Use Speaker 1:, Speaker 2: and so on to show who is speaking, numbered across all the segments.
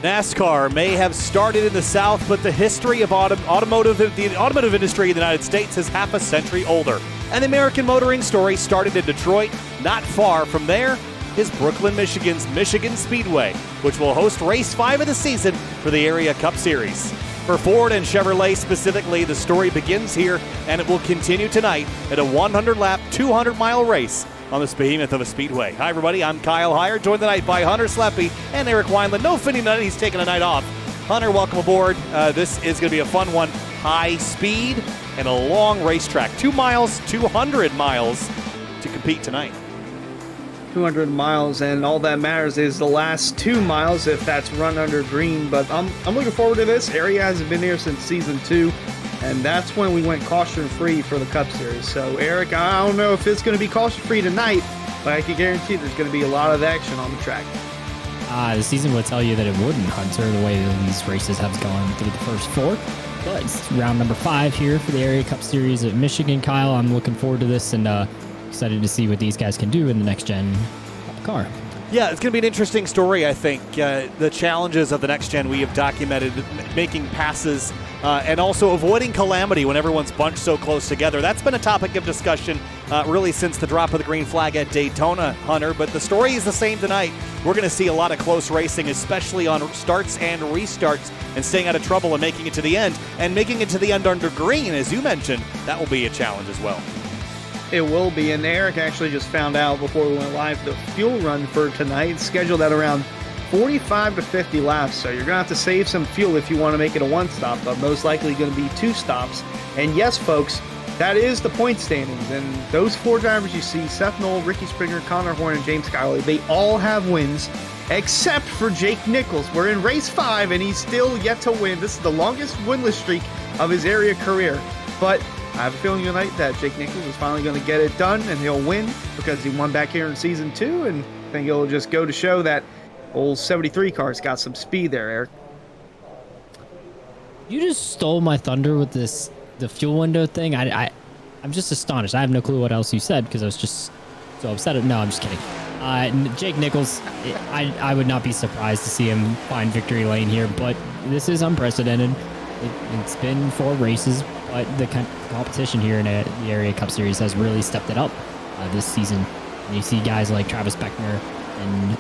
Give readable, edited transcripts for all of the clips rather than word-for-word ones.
Speaker 1: NASCAR may have started in the South, but the history of the automotive industry in the United States is half a century older. And the American motoring story started in Detroit. Not far from there is Brooklyn, Michigan's Michigan Speedway, which will host race 5 of the season for the Area Cup Series. For Ford and Chevrolet specifically, the story begins here, and it will continue tonight at a 100-lap, 200-mile race on this behemoth of a speedway. Hi, everybody. I'm Kyle Heyer, joined tonight by Hunter Sleppy and Eric Wineland. No Finney tonight. He's taking a night off. Hunter, welcome aboard. This is going to be a fun one. High speed and a long racetrack. 2 miles, 200 miles to compete tonight.
Speaker 2: 200 miles, and all that matters is the last 2 miles if that's run under green. But I'm looking forward to this. Area hasn't been here since season 2. And that's when we went caution-free for the Cup Series. So, Eric, I don't know if it's going to be caution-free tonight, but I can guarantee there's going to be a lot of action on the track.
Speaker 3: The season would tell you that it wouldn't, Hunter, the way that these races have gone through the first 4. But it's round number 5 here for the Area Cup Series at Michigan. Kyle, I'm looking forward to this and excited to see what these guys can do in the next-gen car.
Speaker 1: Yeah, it's going to be an interesting story, I think. The challenges of the next gen we have documented, making passes and also avoiding calamity when everyone's bunched so close together. That's been a topic of discussion really since the drop of the green flag at Daytona, Hunter. But the story is the same tonight. We're going to see a lot of close racing, especially on starts and restarts, and staying out of trouble and making it to the end. And making it to the end under green, as you mentioned, that will be a challenge as well.
Speaker 2: It will be, and Eric actually just found out before we went live the fuel run for tonight. It's scheduled at around 45 to 50 laps, so you're going to have to save some fuel if you want to make it a one-stop, but most likely going to be 2 stops. And yes, folks, that is the point standings, and those 4 drivers you see, Seth Knoll, Ricky Springer, Connor Horn, and James Skyway, they all have wins, except for Jake Nichols. We're in race 5, and he's still yet to win. This is the longest winless streak of his area career, but I have a feeling tonight that Jake Nichols is finally going to get it done, and he'll win because he won back here in Season 2, and I think it'll just go to show that old 73 car's got some speed there, Eric.
Speaker 3: You just stole my thunder with the fuel window thing. I'm just astonished. I have no clue what else you said because I was just so upset. No, I'm just kidding. Jake Nichols, I would not be surprised to see him find victory lane here, but this is unprecedented. It's been 4 races, but the competition here in the Area Cup Series has really stepped it up this season. And you see guys like Travis Beckner and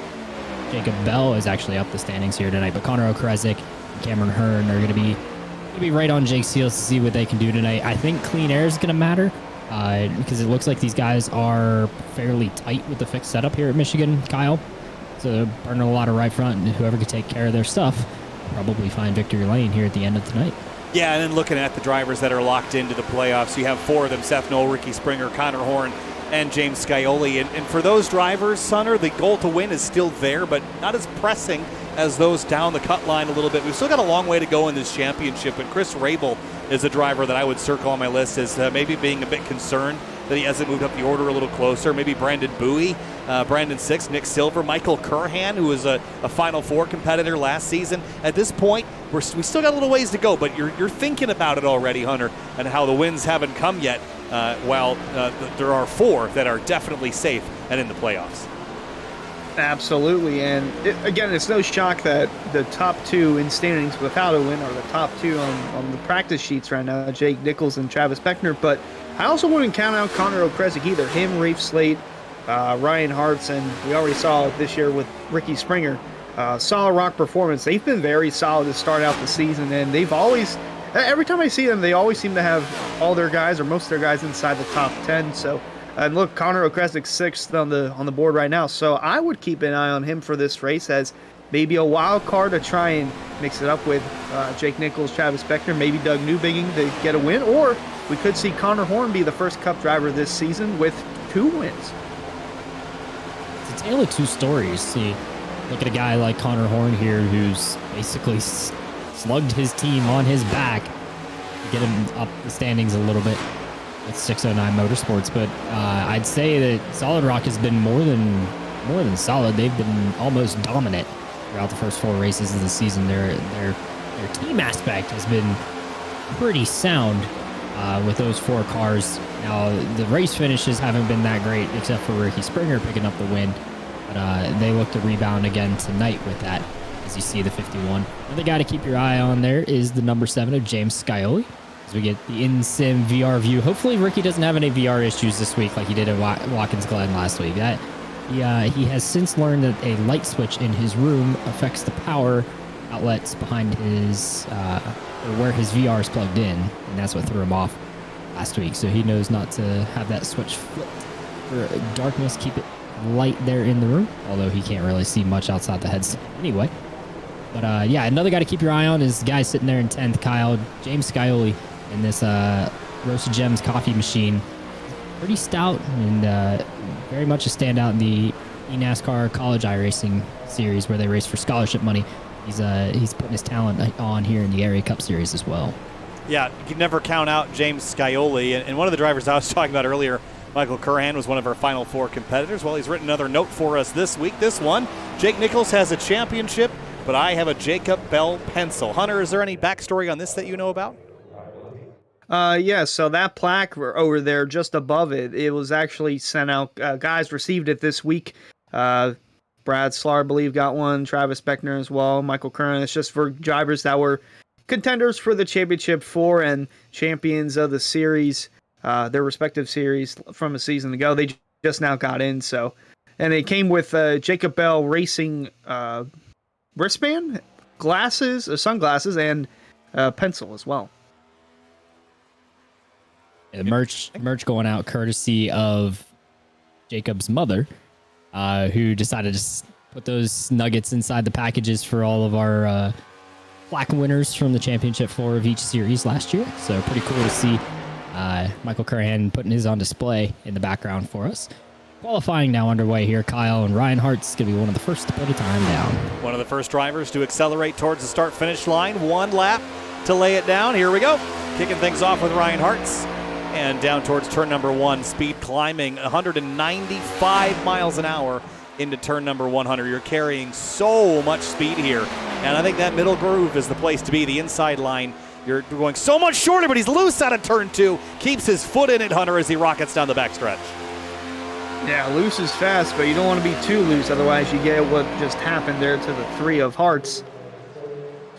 Speaker 3: Jacob Bell is actually up the standings here tonight, but Connor Okrezik and Cameron Hearn are going to be right on Jake's heels to see what they can do tonight. I think clean air is going to matter because it looks like these guys are fairly tight with the fixed setup here at Michigan, Kyle. So burning a lot of right front, and whoever can take care of their stuff probably find victory lane here at the end of tonight.
Speaker 1: Yeah, and then looking at the drivers that are locked into the playoffs, you have 4 of them: Seth Knoll, Ricky Springer, Connor Horn, and James Scioli. And for those drivers, Hunter, the goal to win is still there, but not as pressing as those down the cut line a little bit. We've still got a long way to go in this championship, but Chris Rabel is a driver that I would circle on my list as maybe being a bit concerned that he hasn't moved up the order a little closer. Maybe Brandon Bowie, Brandon Six, Nick Silver, Michael Curhan, who was a Final Four competitor last season. At this point, we still got a little ways to go, but you're thinking about it already, Hunter, and how the wins haven't come yet, while there are 4 that are definitely safe and in the playoffs.
Speaker 2: Absolutely, and again, it's no shock that the top 2 in standings without a win are the top 2 on the practice sheets right now, Jake Nichols and Travis Beckner, but I also wouldn't count out Connor Okrezik either. Him, Reef Slate, Ryan Hartz, and we already saw it this year with Ricky Springer. Solid rock performance. They've been very solid to start out the season, and they've always, every time I see them, they always seem to have all their guys or most of their guys inside the top 10. So, and look, Connor Okrezik 6th on the board right now. So I would keep an eye on him for this race as maybe a wild card to try and mix it up with Jake Nichols, Travis Beckner, maybe Doug Newbigging to get a win, or we could see Connor Horn be the first Cup driver this season with 2 wins.
Speaker 3: It's a tale of 2 stories. See, look at a guy like Connor Horn here who's basically slugged his team on his back to get him up the standings a little bit with 609 Motorsports. But I'd say that Solid Rock has been more than solid. They've been almost dominant throughout the first 4 races of the season. Their team aspect has been pretty sound with those 4 cars. Now, the race finishes haven't been that great, except for Ricky Springer picking up the win. But they look to rebound again tonight with that. as you see the 51. Another guy to keep your eye on there is the number 7 of James Scioli. As we get the in-sim VR view. Hopefully Ricky doesn't have any VR issues this week like he did at Watkins Glen last week. He has since learned that a light switch in his room affects the power outlets behind his or where his VR is plugged in, and that's what threw him off last week. So he knows not to have that switch flipped for darkness, keep it light there in the room, although he can't really see much outside the headset anyway. But yeah, another guy to keep your eye on is the guy sitting there in 10th, Kyle, James Scioli, in this Roasted Gems coffee machine. Pretty stout and very much a standout in the eNASCAR College iRacing series where they race for scholarship money. He's putting his talent on here in the Area Cup Series as well.
Speaker 1: Yeah, you can never count out James Scioli. And one of the drivers I was talking about earlier, Michael Curran, was one of our Final Four competitors. Well, he's written another note for us this week. This one, Jake Nichols has a championship, but I have a Jacob Bell pencil. Hunter, is there any backstory on this that you know about?
Speaker 2: Yeah, so that plaque over there just above it, it was actually sent out. Guys received it this week. Brad Slar, I believe, got one. Travis Beckner as well. Michael Curran. It's just for drivers that were contenders for the Championship 4 and champions of the series, their respective series from a season ago. They just now got in. So, and it came with Jacob Bell Racing wristband, glasses, sunglasses, and pencil as well.
Speaker 3: Merch going out courtesy of Jacob's mother, who decided to put those nuggets inside the packages for all of our plaque winners from the Championship 4 of each series last year. So pretty cool to see Michael Curran putting his on display in the background for us. Qualifying now underway here. Kyle and Ryan Hart's going to be one of the first to put a time down.
Speaker 1: One of the first drivers to accelerate towards the start-finish line. One lap to lay it down. Here we go. Kicking things off with Ryan Hart's. And down towards turn number 1, speed climbing 195 miles an hour into turn number 100. You're carrying so much speed here. And I think that middle groove is the place to be, the inside line. You're going so much shorter, but he's loose out of turn 2. Keeps his foot in it, Hunter, as he rockets down the backstretch.
Speaker 2: Yeah, loose is fast, but you don't want to be too loose. Otherwise, you get what just happened there to the 3 of Hearts.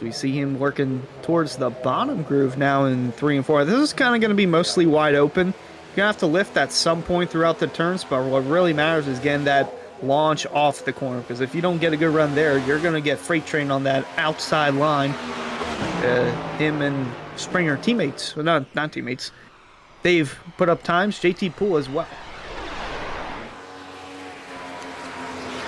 Speaker 2: We see him working towards the bottom groove now in 3 and 4. This is kind of going to be mostly wide open. You're going to have to lift at some point throughout the turns, but what really matters is getting that launch off the corner, because if you don't get a good run there, you're going to get freight trained on that outside line. Him and Springer teammates, well, not teammates, they've put up times. JT Poole as well.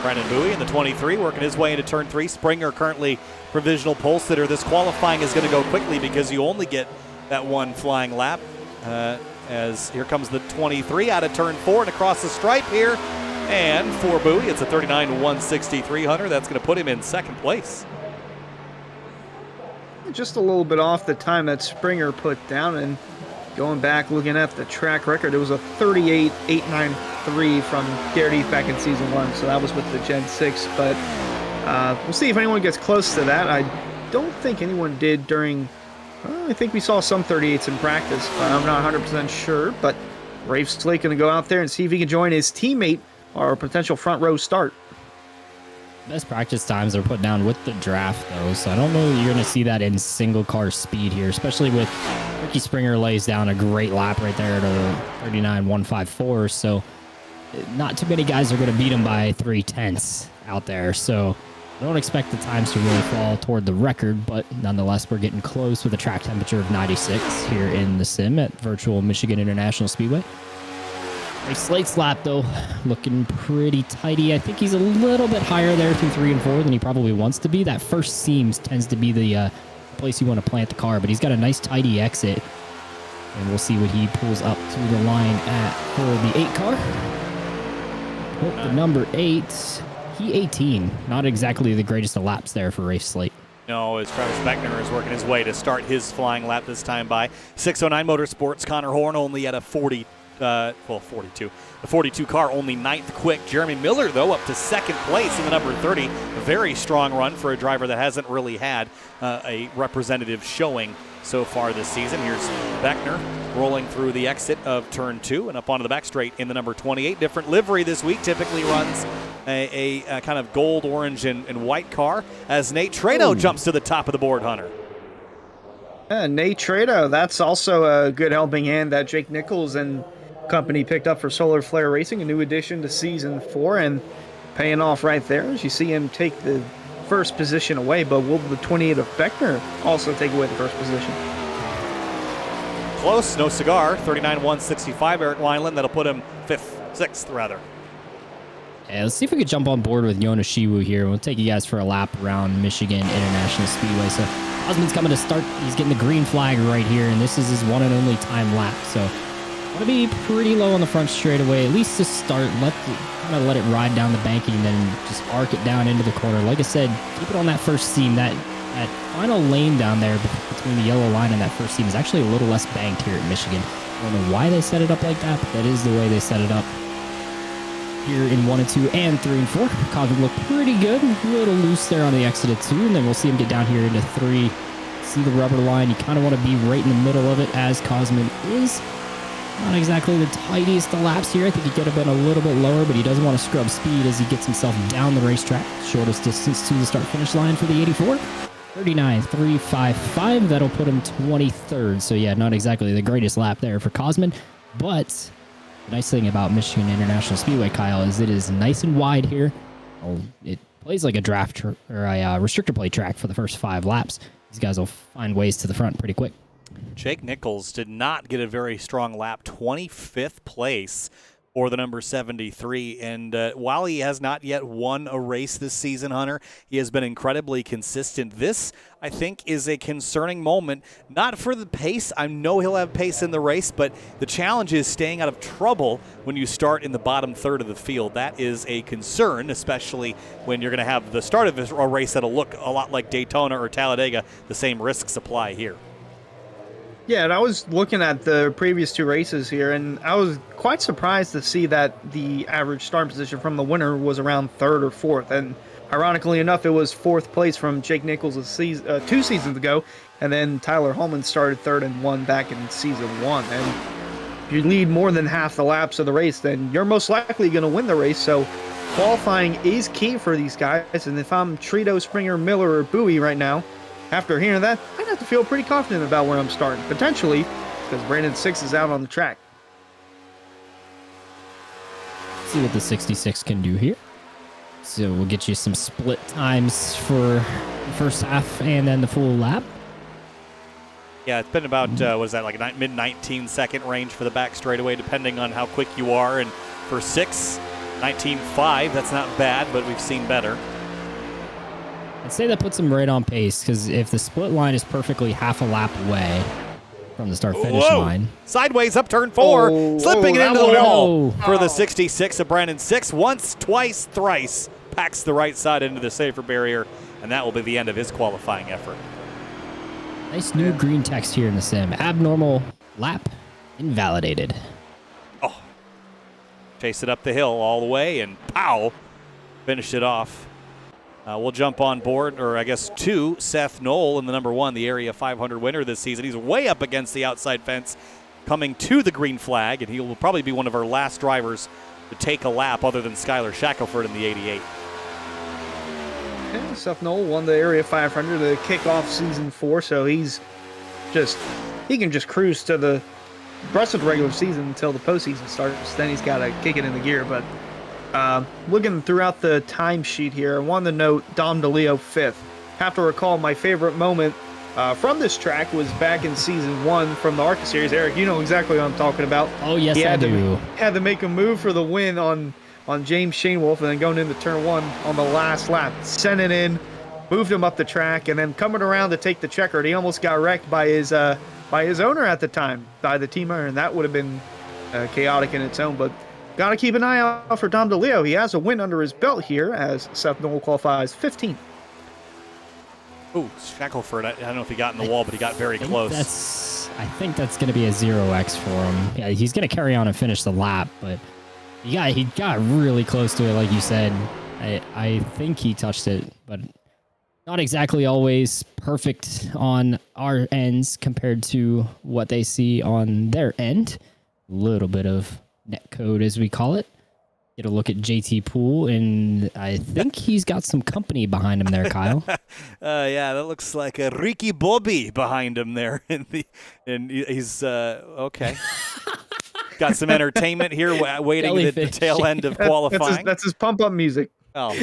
Speaker 1: Brandon Bowie in the 23 working his way into turn 3. Springer currently provisional pole sitter. This qualifying is going to go quickly because you only get that one flying lap. As here comes the 23 out of turn 4 and across the stripe here. And for Bowie, it's a 39-163 Hunter. That's going to put him in second place.
Speaker 2: Just a little bit off the time that Springer put down, and going back looking at the track record, it was a 38.893 from Garrett Heath back in season 1, so that was with the Gen 6, but we'll see if anyone gets close to that. I don't think anyone did during, I think we saw some 38s in practice, but I'm not 100% sure, but Rafe Slate going to go out there and see if he can join his teammate or a potential front row start.
Speaker 3: Best practice times are put down with the draft, though, so I don't know that you're going to see that in single car speed here, especially with Ricky Springer lays down a great lap right there at a 39.154, so not too many guys are going to beat him by 0.3 out there, so I don't expect the times to really fall toward the record, but nonetheless, we're getting close with a track temperature of 96 here in the sim at Virtual Michigan International Speedway. Rafe Slate's lap, though, looking pretty tidy. I think he's a little bit higher there through 3 and 4 than he probably wants to be. That first seams tends to be the place you want to plant the car, but he's got a nice tidy exit. And we'll see what he pulls up to the line at for the 8 car. Put the number 8. He 18. Not exactly the greatest of laps there for Rafe Slate.
Speaker 1: No, as Travis Beckner is working his way to start his flying lap this time by 609 Motorsports. Connor Horn only at a 42. The 42 car only 9th quick. Jeremy Miller, though, up to second place in the number 30. A very strong run for a driver that hasn't really had a representative showing so far this season. Here's Beckner rolling through the exit of turn 2 and up onto the back straight in the number 28. Different livery this week, typically runs a kind of gold, orange, and white car as Nate Trado jumps to the top of the board, Hunter.
Speaker 2: Yeah, Nate Trado, that's also a good helping hand that Jake Nichols and company picked up for Solar Flare Racing, a new addition to Season 4, and paying off right there as you see him take the first position away, but will the 28 of Beckner also take away the first position?
Speaker 1: Close, no cigar. 39-165, Eric Wineland. That'll put him 6th rather.
Speaker 3: Yeah, let's see if we could jump on board with Yona Shiwu here. We'll take you guys for a lap around Michigan International Speedway. So Osmond's coming to start. He's getting the green flag right here, and this is his one and only time lap. So want to be pretty low on the front straightaway, at least to start. Kind of let it ride down the banking, then just arc it down into the corner. Like I said, keep it on that first seam. That final lane down there between the yellow line and that first seam is actually a little less banked here at Michigan. I don't know why they set it up like that, but that is the way they set it up. Here in 1 and 2 and 3 and 4. Cosman looked pretty good. A little loose there on the exit of 2, and then we'll see him get down here into 3. See the rubber line. You kind of want to be right in the middle of it, as Cosman is. Not exactly the tightest of laps here. I think he could have been a little bit lower, but he doesn't want to scrub speed as he gets himself down the racetrack. Shortest distance to the start-finish line for the 84. 39.355. That'll put him 23rd. So yeah, not exactly the greatest lap there for Cosman, but the nice thing about Michigan International Speedway, Kyle, is it is nice and wide here. It plays like a draft or a restrictor plate track for the first 5 laps. These guys will find ways to the front pretty quick.
Speaker 1: Jake Nichols did not get a very strong lap, 25th place for the number 73. And while he has not yet won a race this season, Hunter, he has been incredibly consistent. This, I think, is a concerning moment, not for the pace. I know he'll have pace in the race, but the challenge is staying out of trouble when you start in the bottom third of the field. That is a concern, especially when you're going to have the start of a race that'll look a lot like Daytona or Talladega. The same risks apply here.
Speaker 2: Yeah, and I was looking at the previous 2 races here, and I was quite surprised to see that the average start position from the winner was around 3rd or 4th. And ironically enough, it was 4th place from Jake Nichols 2 seasons ago, and then Tyler Holman started 3rd and won back in season 1. And if you lead more than half the laps of the race, then you're most likely going to win the race. So qualifying is key for these guys. And if I'm Trito, Springer, Miller, or Bowie right now, after hearing that, I'd have to feel pretty confident about where I'm starting, potentially, because Brandon 6 is out on the track.
Speaker 3: See what the 66 can do here. So we'll get you some split times for the first half and then the full lap.
Speaker 1: Yeah, it's been about, like a mid-19 second range for the back straightaway, depending on how quick you are. And for 6, 19.5, that's not bad, but we've seen better.
Speaker 3: I'd say that puts him right on pace, because if the split line is perfectly half a lap away from the start-finish line.
Speaker 1: Sideways up turn 4, slipping it into the wall for the
Speaker 3: Oh.
Speaker 1: 66 of Brandon 6. Once, twice, thrice, packs the right side into the safer barrier, and that will be the end of his qualifying effort.
Speaker 3: Nice new green text here in the sim. Abnormal lap invalidated.
Speaker 1: Oh, chase it up the hill all the way, and pow, finished it off. We'll jump on board, or I guess to Seth Knoll in the number 1, the Area 500 winner this season. He's way up against the outside fence, coming to the green flag, and he will probably be one of our last drivers to take a lap other than Skylar Shackelford in the 88.
Speaker 2: Yeah, Seth Knoll won the Area 500 to kick off season 4, so he can just cruise to the rest of the regular season until the postseason starts. Then he's got to kick it in the gear. But looking throughout the timesheet here, I wanted to note Dom DeLeo 5th. Have to recall my favorite moment from this track was back in season 1 from the ARCA series. Eric, you know exactly what I'm talking about.
Speaker 3: Oh, yes, I do.
Speaker 2: Had to make a move for the win on James Shanewolf, and then going into turn 1 on the last lap, sent it in, moved him up the track, and then coming around to take the checkered, he almost got wrecked by his owner at the time, by the team owner, and that would have been chaotic in its own. But got to keep an eye out for Dom DeLeo. He has a win under his belt here as Seth Knoll qualifies 15th.
Speaker 1: Ooh, Shackelford, I don't know if he got in the wall, but he got very close.
Speaker 3: I think that's going to be a 0x for him. Yeah, he's going to carry on and finish the lap, but he got really close to it, like you said. I think he touched it, but not exactly always perfect on our ends compared to what they see on their end. A little bit of net code, as we call it. Get a look at JT Poole, and I think he's got some company behind him there, Kyle.
Speaker 1: Yeah, that looks like a Ricky Bobby behind him there. And he's okay. Got some entertainment here waiting at the tail end of qualifying.
Speaker 2: That's his pump-up music.
Speaker 1: Oh,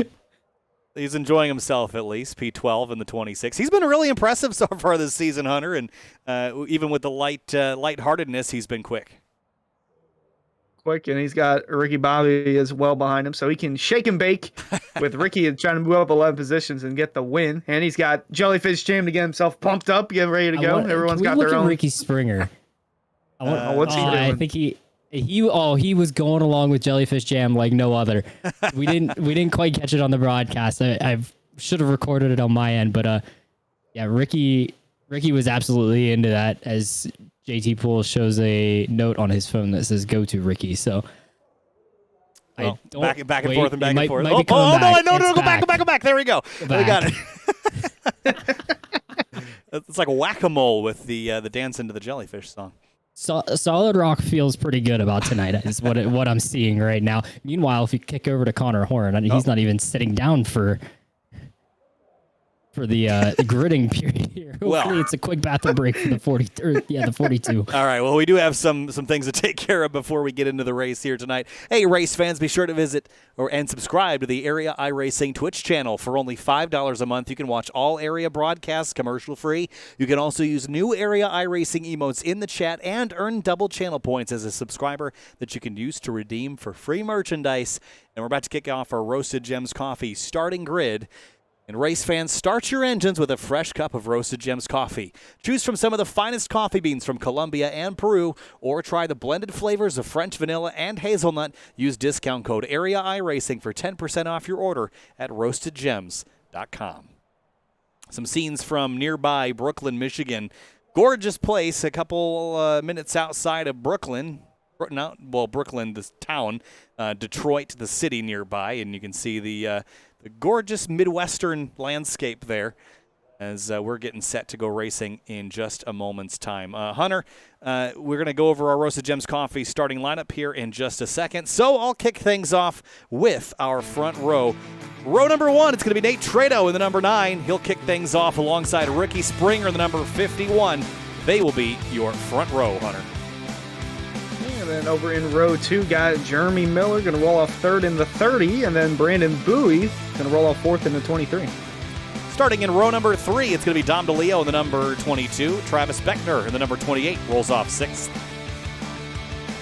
Speaker 1: he's enjoying himself at least. P12 in the 26. He's been really impressive so far this season, Hunter, and even with the lightheartedness, he's been quick.
Speaker 2: And he's got Ricky Bobby as well behind him, so he can shake and bake with Ricky trying to move up 11 positions and get the win. And he's got Jellyfish Jam to get himself pumped up, getting ready to go. Everyone's got their own.
Speaker 3: Ricky Springer.
Speaker 2: What's he doing?
Speaker 3: I think he was going along with Jellyfish Jam like no other. We didn't quite catch it on the broadcast. I should have recorded it on my end, but yeah, Ricky was absolutely into that, as JT Poole shows a note on his phone that says "Go to Ricky." So,
Speaker 1: well, back and forth and back and forth.
Speaker 3: No,
Speaker 1: go back. There we go. We got it. It's like whack-a-mole with the dance into the jellyfish song.
Speaker 3: Solid Rock feels pretty good about tonight, is what I'm seeing right now. Meanwhile, if you kick over to Connor Horn, he's not even sitting down for the gridding period here. Hopefully it's a quick bathroom break for the 42.
Speaker 1: All right, well, we do have some things to take care of before we get into the race here tonight. Hey, race fans, be sure to visit and subscribe to the Area iRacing Twitch channel. For only $5 a month, you can watch all Area broadcasts commercial-free. You can also use new Area iRacing emotes in the chat and earn double channel points as a subscriber that you can use to redeem for free merchandise. And we're about to kick off our Roasted Gems Coffee starting grid. And race fans, start your engines with a fresh cup of Roasted Gems coffee. Choose from some of the finest coffee beans from Colombia and Peru, or try the blended flavors of French vanilla and hazelnut. Use discount code Area iRacing for 10% off your order at roastedgems.com. Some scenes from nearby Brooklyn, Michigan. Gorgeous place, a couple minutes outside of Brooklyn. Brooklyn, this town, Detroit, the city nearby, and you can see the gorgeous Midwestern landscape there as we're getting set to go racing in just a moment's time. Hunter, we're going to go over our Roasted Gems Coffee starting lineup here in just a second, so I'll kick things off with our front row. Row number 1, it's going to be Nate Trado in the number 9. He'll kick things off alongside Ricky Springer in the number 51. They will be your front row, Hunter.
Speaker 2: And then over in row 2, got Jeremy Miller going to roll off 3rd in the 30, and then Brandon Bowie going to roll off 4th in the 23.
Speaker 1: Starting in row number 3, it's going to be Dom DeLeo in the number 22. Travis Beckner in the number 28 rolls off 6th.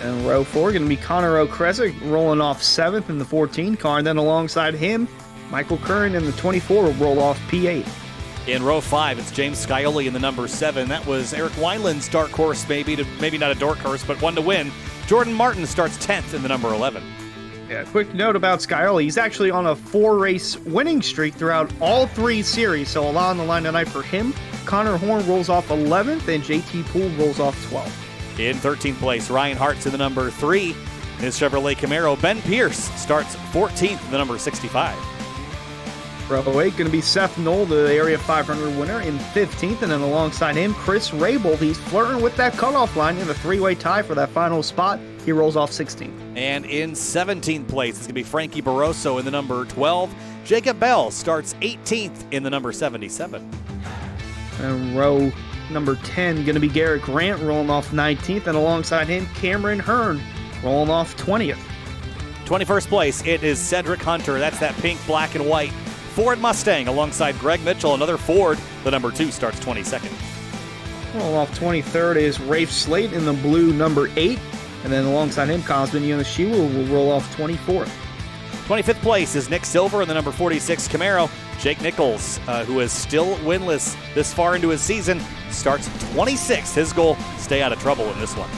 Speaker 2: And row 4 going to be Connor O'Kresick rolling off 7th in the 14 car, and then alongside him, Michael Curran in the 24 will roll off P8.
Speaker 1: In row 5, it's James Scioli in the number 7. That was Eric Wineland's dark horse, maybe not a dark horse, but one to win. Jordan Martin starts 10th in the number 11.
Speaker 2: Yeah, quick note about Scioli. He's actually on a 4-race winning streak throughout all 3 series, so a lot on the line tonight for him. Connor Horn rolls off 11th, and JT Poole rolls off 12th.
Speaker 1: In 13th place, Ryan Hart's in the number 3. In his Chevrolet Camaro, Ben Pierce starts 14th in the number 65.
Speaker 2: Row 8 going to be Seth Knoll, the Area 500 winner, in 15th, and then alongside him, Chris Rabel. He's flirting with that cutoff line in the 3-way tie for that final spot. He rolls off 16th.
Speaker 1: And in 17th place, it's going to be Frankie Barroso in the number 12. Jacob Bell starts 18th in the number 77.
Speaker 2: And row number 10 going to be Garrett Grant rolling off 19th, and alongside him, Cameron Hearn rolling off 20th.
Speaker 1: 21st place, it is Cedric Hunter. That's that pink, black, and white Ford Mustang alongside Greg Mitchell, another Ford. The number 2 starts 22nd.
Speaker 2: Well, off 23rd is Rafe Slate in the blue number 8. And then alongside him, Cosmin Yonashiwa will roll off 24th.
Speaker 1: 25th place is Nick Silver in the number 46 Camaro. Jake Nichols, who is still winless this far into his season, starts 26th. His goal, stay out of trouble in this one.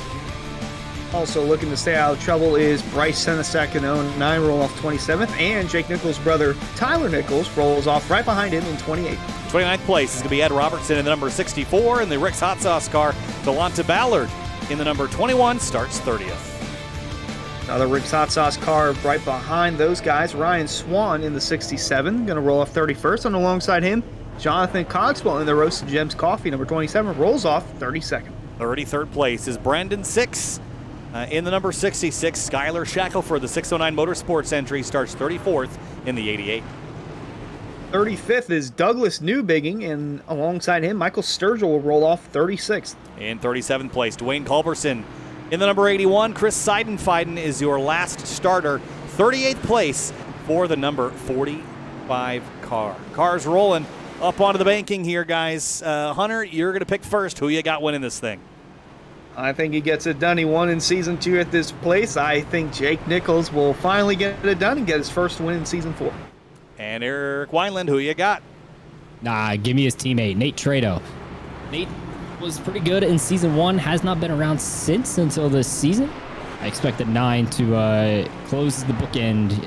Speaker 2: Also looking to stay out of trouble is Bryce Senesac in 09, roll off 27th, and Jake Nichols' brother Tyler Nichols rolls off right behind him in 28th.
Speaker 1: 29th place is going to be Ed Robertson in the number 64, and the Rick's Hot Sauce car, Delonta Ballard in the number 21, starts 30th.
Speaker 2: Another Rick's Hot Sauce car right behind those guys, Ryan Swan in the 67, going to roll off 31st, and alongside him, Jonathan Cogswell in the Roasted Gems Coffee, number 27, rolls off 32nd.
Speaker 1: 33rd place is Brandon Six. In the number 66, Skylar Shackelford, the 609 Motorsports entry, starts 34th in the 88.
Speaker 2: 35th is Douglas Newbigging, and alongside him, Michael Sturgill will roll off 36th.
Speaker 1: In 37th place, Dwayne Culberson. In the number 81, Chris Seidenfeiden is your last starter. 38th place for the number 45 car. Cars rolling up onto the banking here, guys. Hunter, you're going to pick first. Who you got winning this thing?
Speaker 2: I think he gets it done. He won in Season 2 at this place. I think Jake Nichols will finally get it done and get his first win in Season 4.
Speaker 1: And Eric Wineland, who you got?
Speaker 3: Nah, give me his teammate, Nate Trado. Nate was pretty good in Season 1, has not been around since until this season. I expected 9 to close the bookend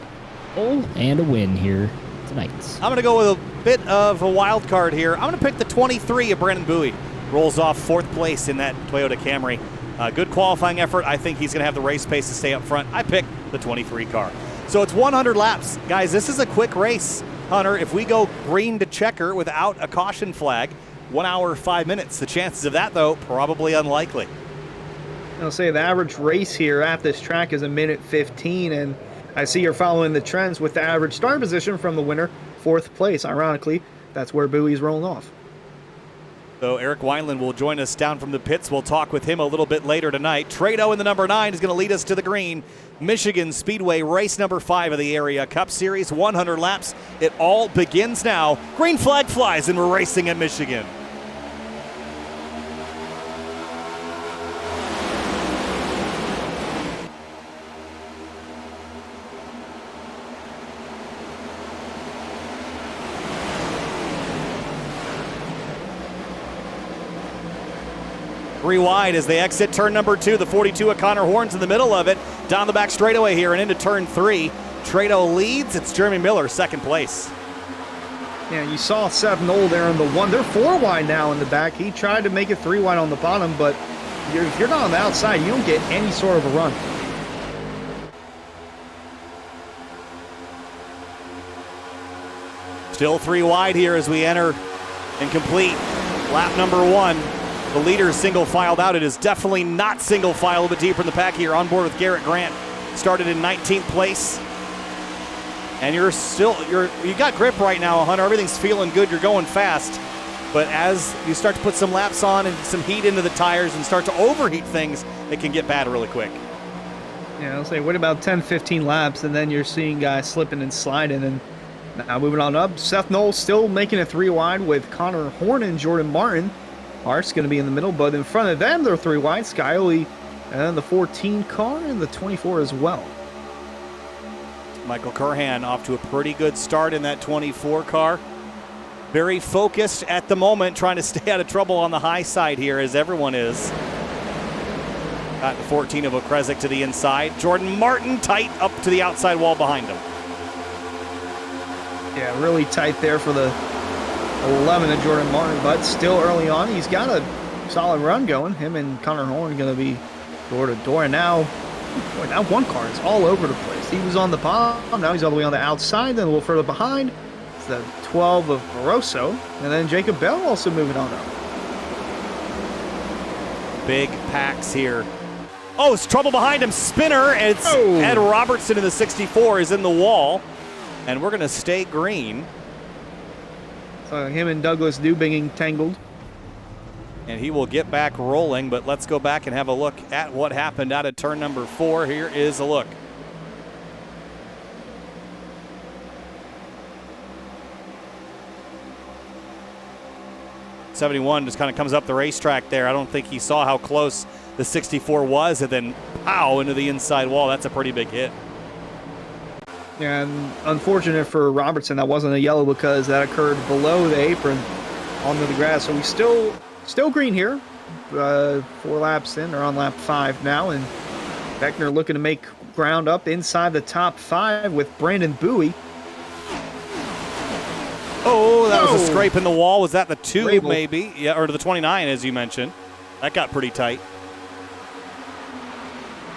Speaker 3: and a win here tonight.
Speaker 1: I'm going to go with a bit of a wild card here. I'm going to pick the 23 of Brandon Bowie. Rolls off 4th place in that Toyota Camry. Good qualifying effort. I think he's going to have the race pace to stay up front. I picked the 23 car. So it's 100 laps. Guys, this is a quick race. Hunter, if we go green to checker without a caution flag, 1 hour, 5 minutes. The chances of that, though, probably unlikely.
Speaker 2: I'll say the average race here at this track is 1:15, and I see you're following the trends with the average start position from the winner, 4th place. Ironically, that's where Bowie's rolling off.
Speaker 1: So Eric Wineland will join us down from the pits. We'll talk with him a little bit later tonight. Trado in the number 9 is going to lead us to the green. Michigan Speedway, race number 5 of the Area Cup Series, 100 laps. It all begins now. Green flag flies, and we're racing at Michigan. Three wide as they exit turn number 2. The 42 of Connor Horn's in the middle of it. Down the back straightaway here and into turn 3. Trado leads. It's Jeremy Miller, 2nd place.
Speaker 2: Yeah, you saw Seth Knoll there in the 1. They're 4 wide now in the back. He tried to make it 3 wide on the bottom, but if you're not on the outside, you don't get any sort of a run.
Speaker 1: Still 3 wide here as we enter and complete lap number 1. The leader is single filed out. It is definitely not single file, a little bit deeper in the pack here. On board with Garrett Grant. Started in 19th place. And you got grip right now, Hunter. Everything's feeling good. You're going fast. But as you start to put some laps on and some heat into the tires and start to overheat things, it can get bad really quick.
Speaker 2: Yeah, I'll say, what about 10, 15 laps, and then you're seeing guys slipping and sliding. And now moving on up, Seth Knoll still making it 3 wide with Connor Horn and Jordan Martin. Hart's going to be in the middle, but in front of them, they're 3 wide. Skyly and the 14 car and the 24 as well.
Speaker 1: Michael Curhan off to a pretty good start in that 24 car. Very focused at the moment, trying to stay out of trouble on the high side here, as everyone is. Got the 14 of Okrezik to the inside. Jordan Martin tight up to the outside wall behind him.
Speaker 2: Yeah, really tight there for the 11 of Jordan Martin, but still early on, he's got a solid run going. Him and Connor Horn are going to be door to door. And now one car is all over the place. He was on the bottom, now he's all the way on the outside, then a little further behind. It's the 12 of Barroso, and then Jacob Bell also moving on up.
Speaker 1: Big packs here. Oh, it's trouble behind him. Spinner. It's Ed Robertson in the 64 is in the wall, and we're going to stay green.
Speaker 2: So him and Douglas Dubing tangled.
Speaker 1: And he will get back rolling, but let's go back and have a look at what happened out of turn number 4. Here is a look. '71 just kind of comes up the racetrack there. I don't think he saw how close the 64 was, and then pow into the inside wall. That's a pretty big hit.
Speaker 2: Yeah, and unfortunate for Robertson, that wasn't a yellow because that occurred below the apron onto the grass. So we still green here. 4 laps in, or on lap 5 now, and Beckner looking to make ground up inside the top 5 with Brandon Bowie.
Speaker 1: Oh, that was a scrape in the wall. Was that the 2
Speaker 2: Rabel.
Speaker 1: maybe? Yeah, or the 29 as you mentioned. That got pretty tight.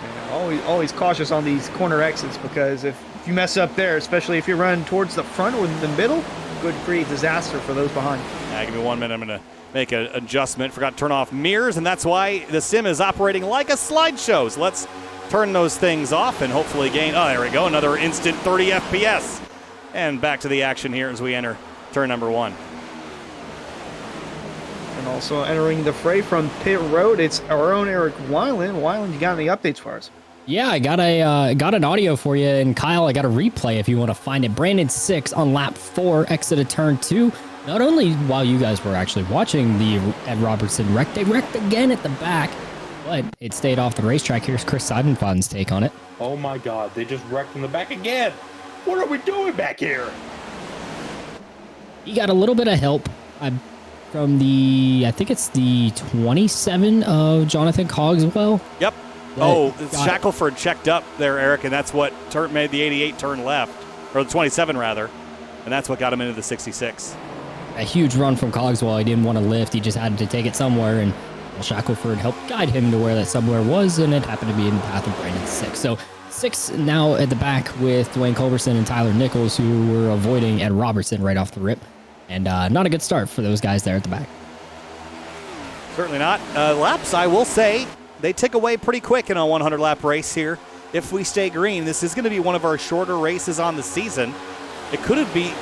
Speaker 2: Yeah, always cautious on these corner exits, because if you mess up there, especially if you're running towards the front or the middle, could create disaster for those behind.
Speaker 1: Give me 1 minute. I'm going to make an adjustment. Forgot to turn off mirrors, and that's why the sim is operating like a slideshow. So let's turn those things off and hopefully gain. Oh, there we go. Another instant 30 FPS. And back to the action here as we enter turn number 1.
Speaker 2: And also entering the fray from pit road, it's our own Eric Weiland. Weiland, you got any updates for us?
Speaker 3: Yeah, I got an audio for you, and Kyle, I got a replay if you want to find it. Brandon 6 on lap 4, exited turn 2. Not only while you guys were actually watching the Ed Robertson wreck, they wrecked again at the back, but it stayed off the racetrack. Here's Chris Seidenfaden's take on it.
Speaker 4: Oh my God, they just wrecked in the back again. What are we doing back here?
Speaker 3: He got a little bit of help from I think it's the 27 of Jonathan Cogswell.
Speaker 1: Yep. Shackelford checked up there, Eric, and that's what made the 88 turn left, or the 27 rather, and that's what got him into the 66.
Speaker 3: A huge run from Cogswell. He didn't want to lift. He just had to take it somewhere, and Shackelford helped guide him to where that somewhere was, and it happened to be in the path of Brandon 6. So 6 now at the back with Dwayne Culberson and Tyler Nichols, who were avoiding Ed Robertson right off the rip. And not a good start for those guys there at the back.
Speaker 1: Certainly not. Laps, I will say, they tick away pretty quick in a 100-lap race here. If we stay green, this is going to be one of our shorter races on the season. It could be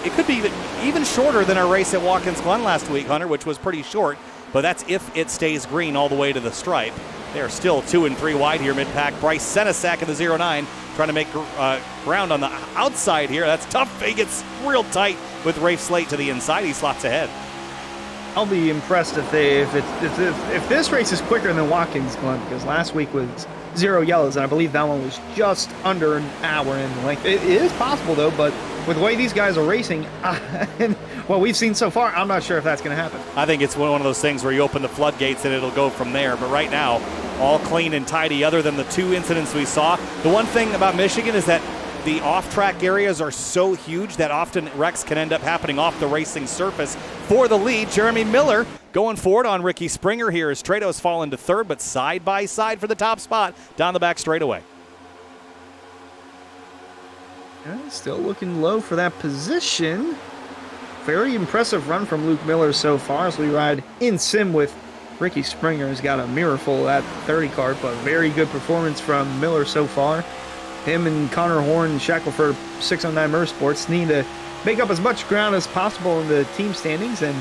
Speaker 1: even shorter than our race at Watkins Glen last week, Hunter, which was pretty short. But that's if it stays green all the way to the stripe. They are still 2 and 3 wide here mid-pack. Bryce Senesac in the 09 trying to make ground on the outside here. That's tough. He gets real tight with Rafe Slate to the inside. He slots ahead.
Speaker 2: I'll be impressed if this race is quicker than Watkins Glen, because last week was 0 yellows, and I believe that one was just under an hour in length. It is possible, though, but with the way these guys are racing, and what we've seen so far, I'm not sure if that's going to happen.
Speaker 1: I think it's one of those things where you open the floodgates and it'll go from there. But right now, all clean and tidy other than the 2 incidents we saw. The one thing about Michigan is that the off-track areas are so huge that often wrecks can end up happening off the racing surface. For the lead, Jeremy Miller going forward on Ricky Springer here as Trados fall into third, but side by side for the top spot down the back straightaway.
Speaker 2: Yeah, still looking low for that position. Very impressive run from Luke Miller so far as we ride in sim with Ricky Springer. Has got a miracle at 30 card, but very good performance from Miller so far. Him and Connor Horn and Shackelford 609 Motorsports need to make up as much ground as possible in the team standings, and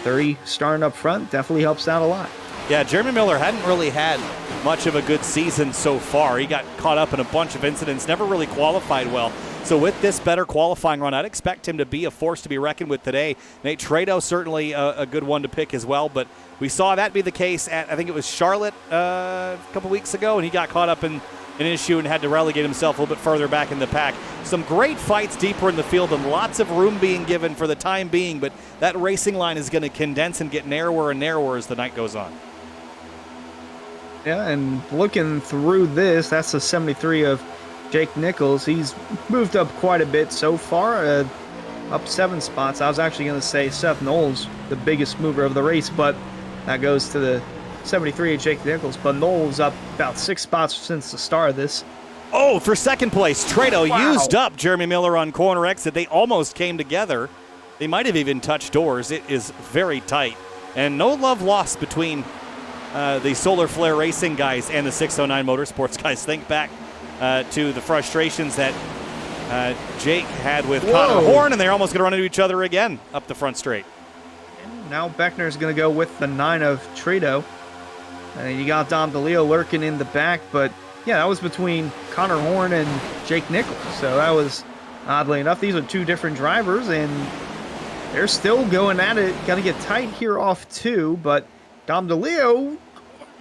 Speaker 2: 30 starting up front definitely helps out a lot.
Speaker 1: Yeah, Jeremy Miller hadn't really had much of a good season so far. He got caught up in a bunch of incidents, never really qualified well. So with this better qualifying run, I'd expect him to be a force to be reckoned with today. Nate Trado, certainly a good one to pick as well, but we saw that be the case at, I think it was Charlotte a couple weeks ago, and he got caught up in an issue and had to relegate himself a little bit further back in the pack. Some great fights deeper in the field and lots of room being given for the time being, but that racing line is going to condense and get narrower and narrower as the night goes on.
Speaker 2: Yeah, and looking through this, that's the 73 of Jake Nichols. He's moved up quite a bit so far, up 7 spots. I was actually going to say Seth Knowles, the biggest mover of the race, but that goes to the 73 of Jake Nichols. But Knowles up about 6 spots since the start of this.
Speaker 1: Oh, for second place, Trado used up Jeremy Miller on corner exit. They almost came together. They might have even touched doors. It is very tight. And no love lost between the Solar Flare Racing guys and the 609 Motorsports guys. Think back to the frustrations that Jake had with Connor Horn, and they're almost going to run into each other again up the front straight.
Speaker 2: And now Beckner's going to go with the 9 of Trado. And you got Dom DeLeo lurking in the back, but yeah, that was between Connor Horn and Jake Nichols. So that was, oddly enough, these are 2 different drivers, and they're still going at it. Going to get tight here off 2, but Dom DeLeo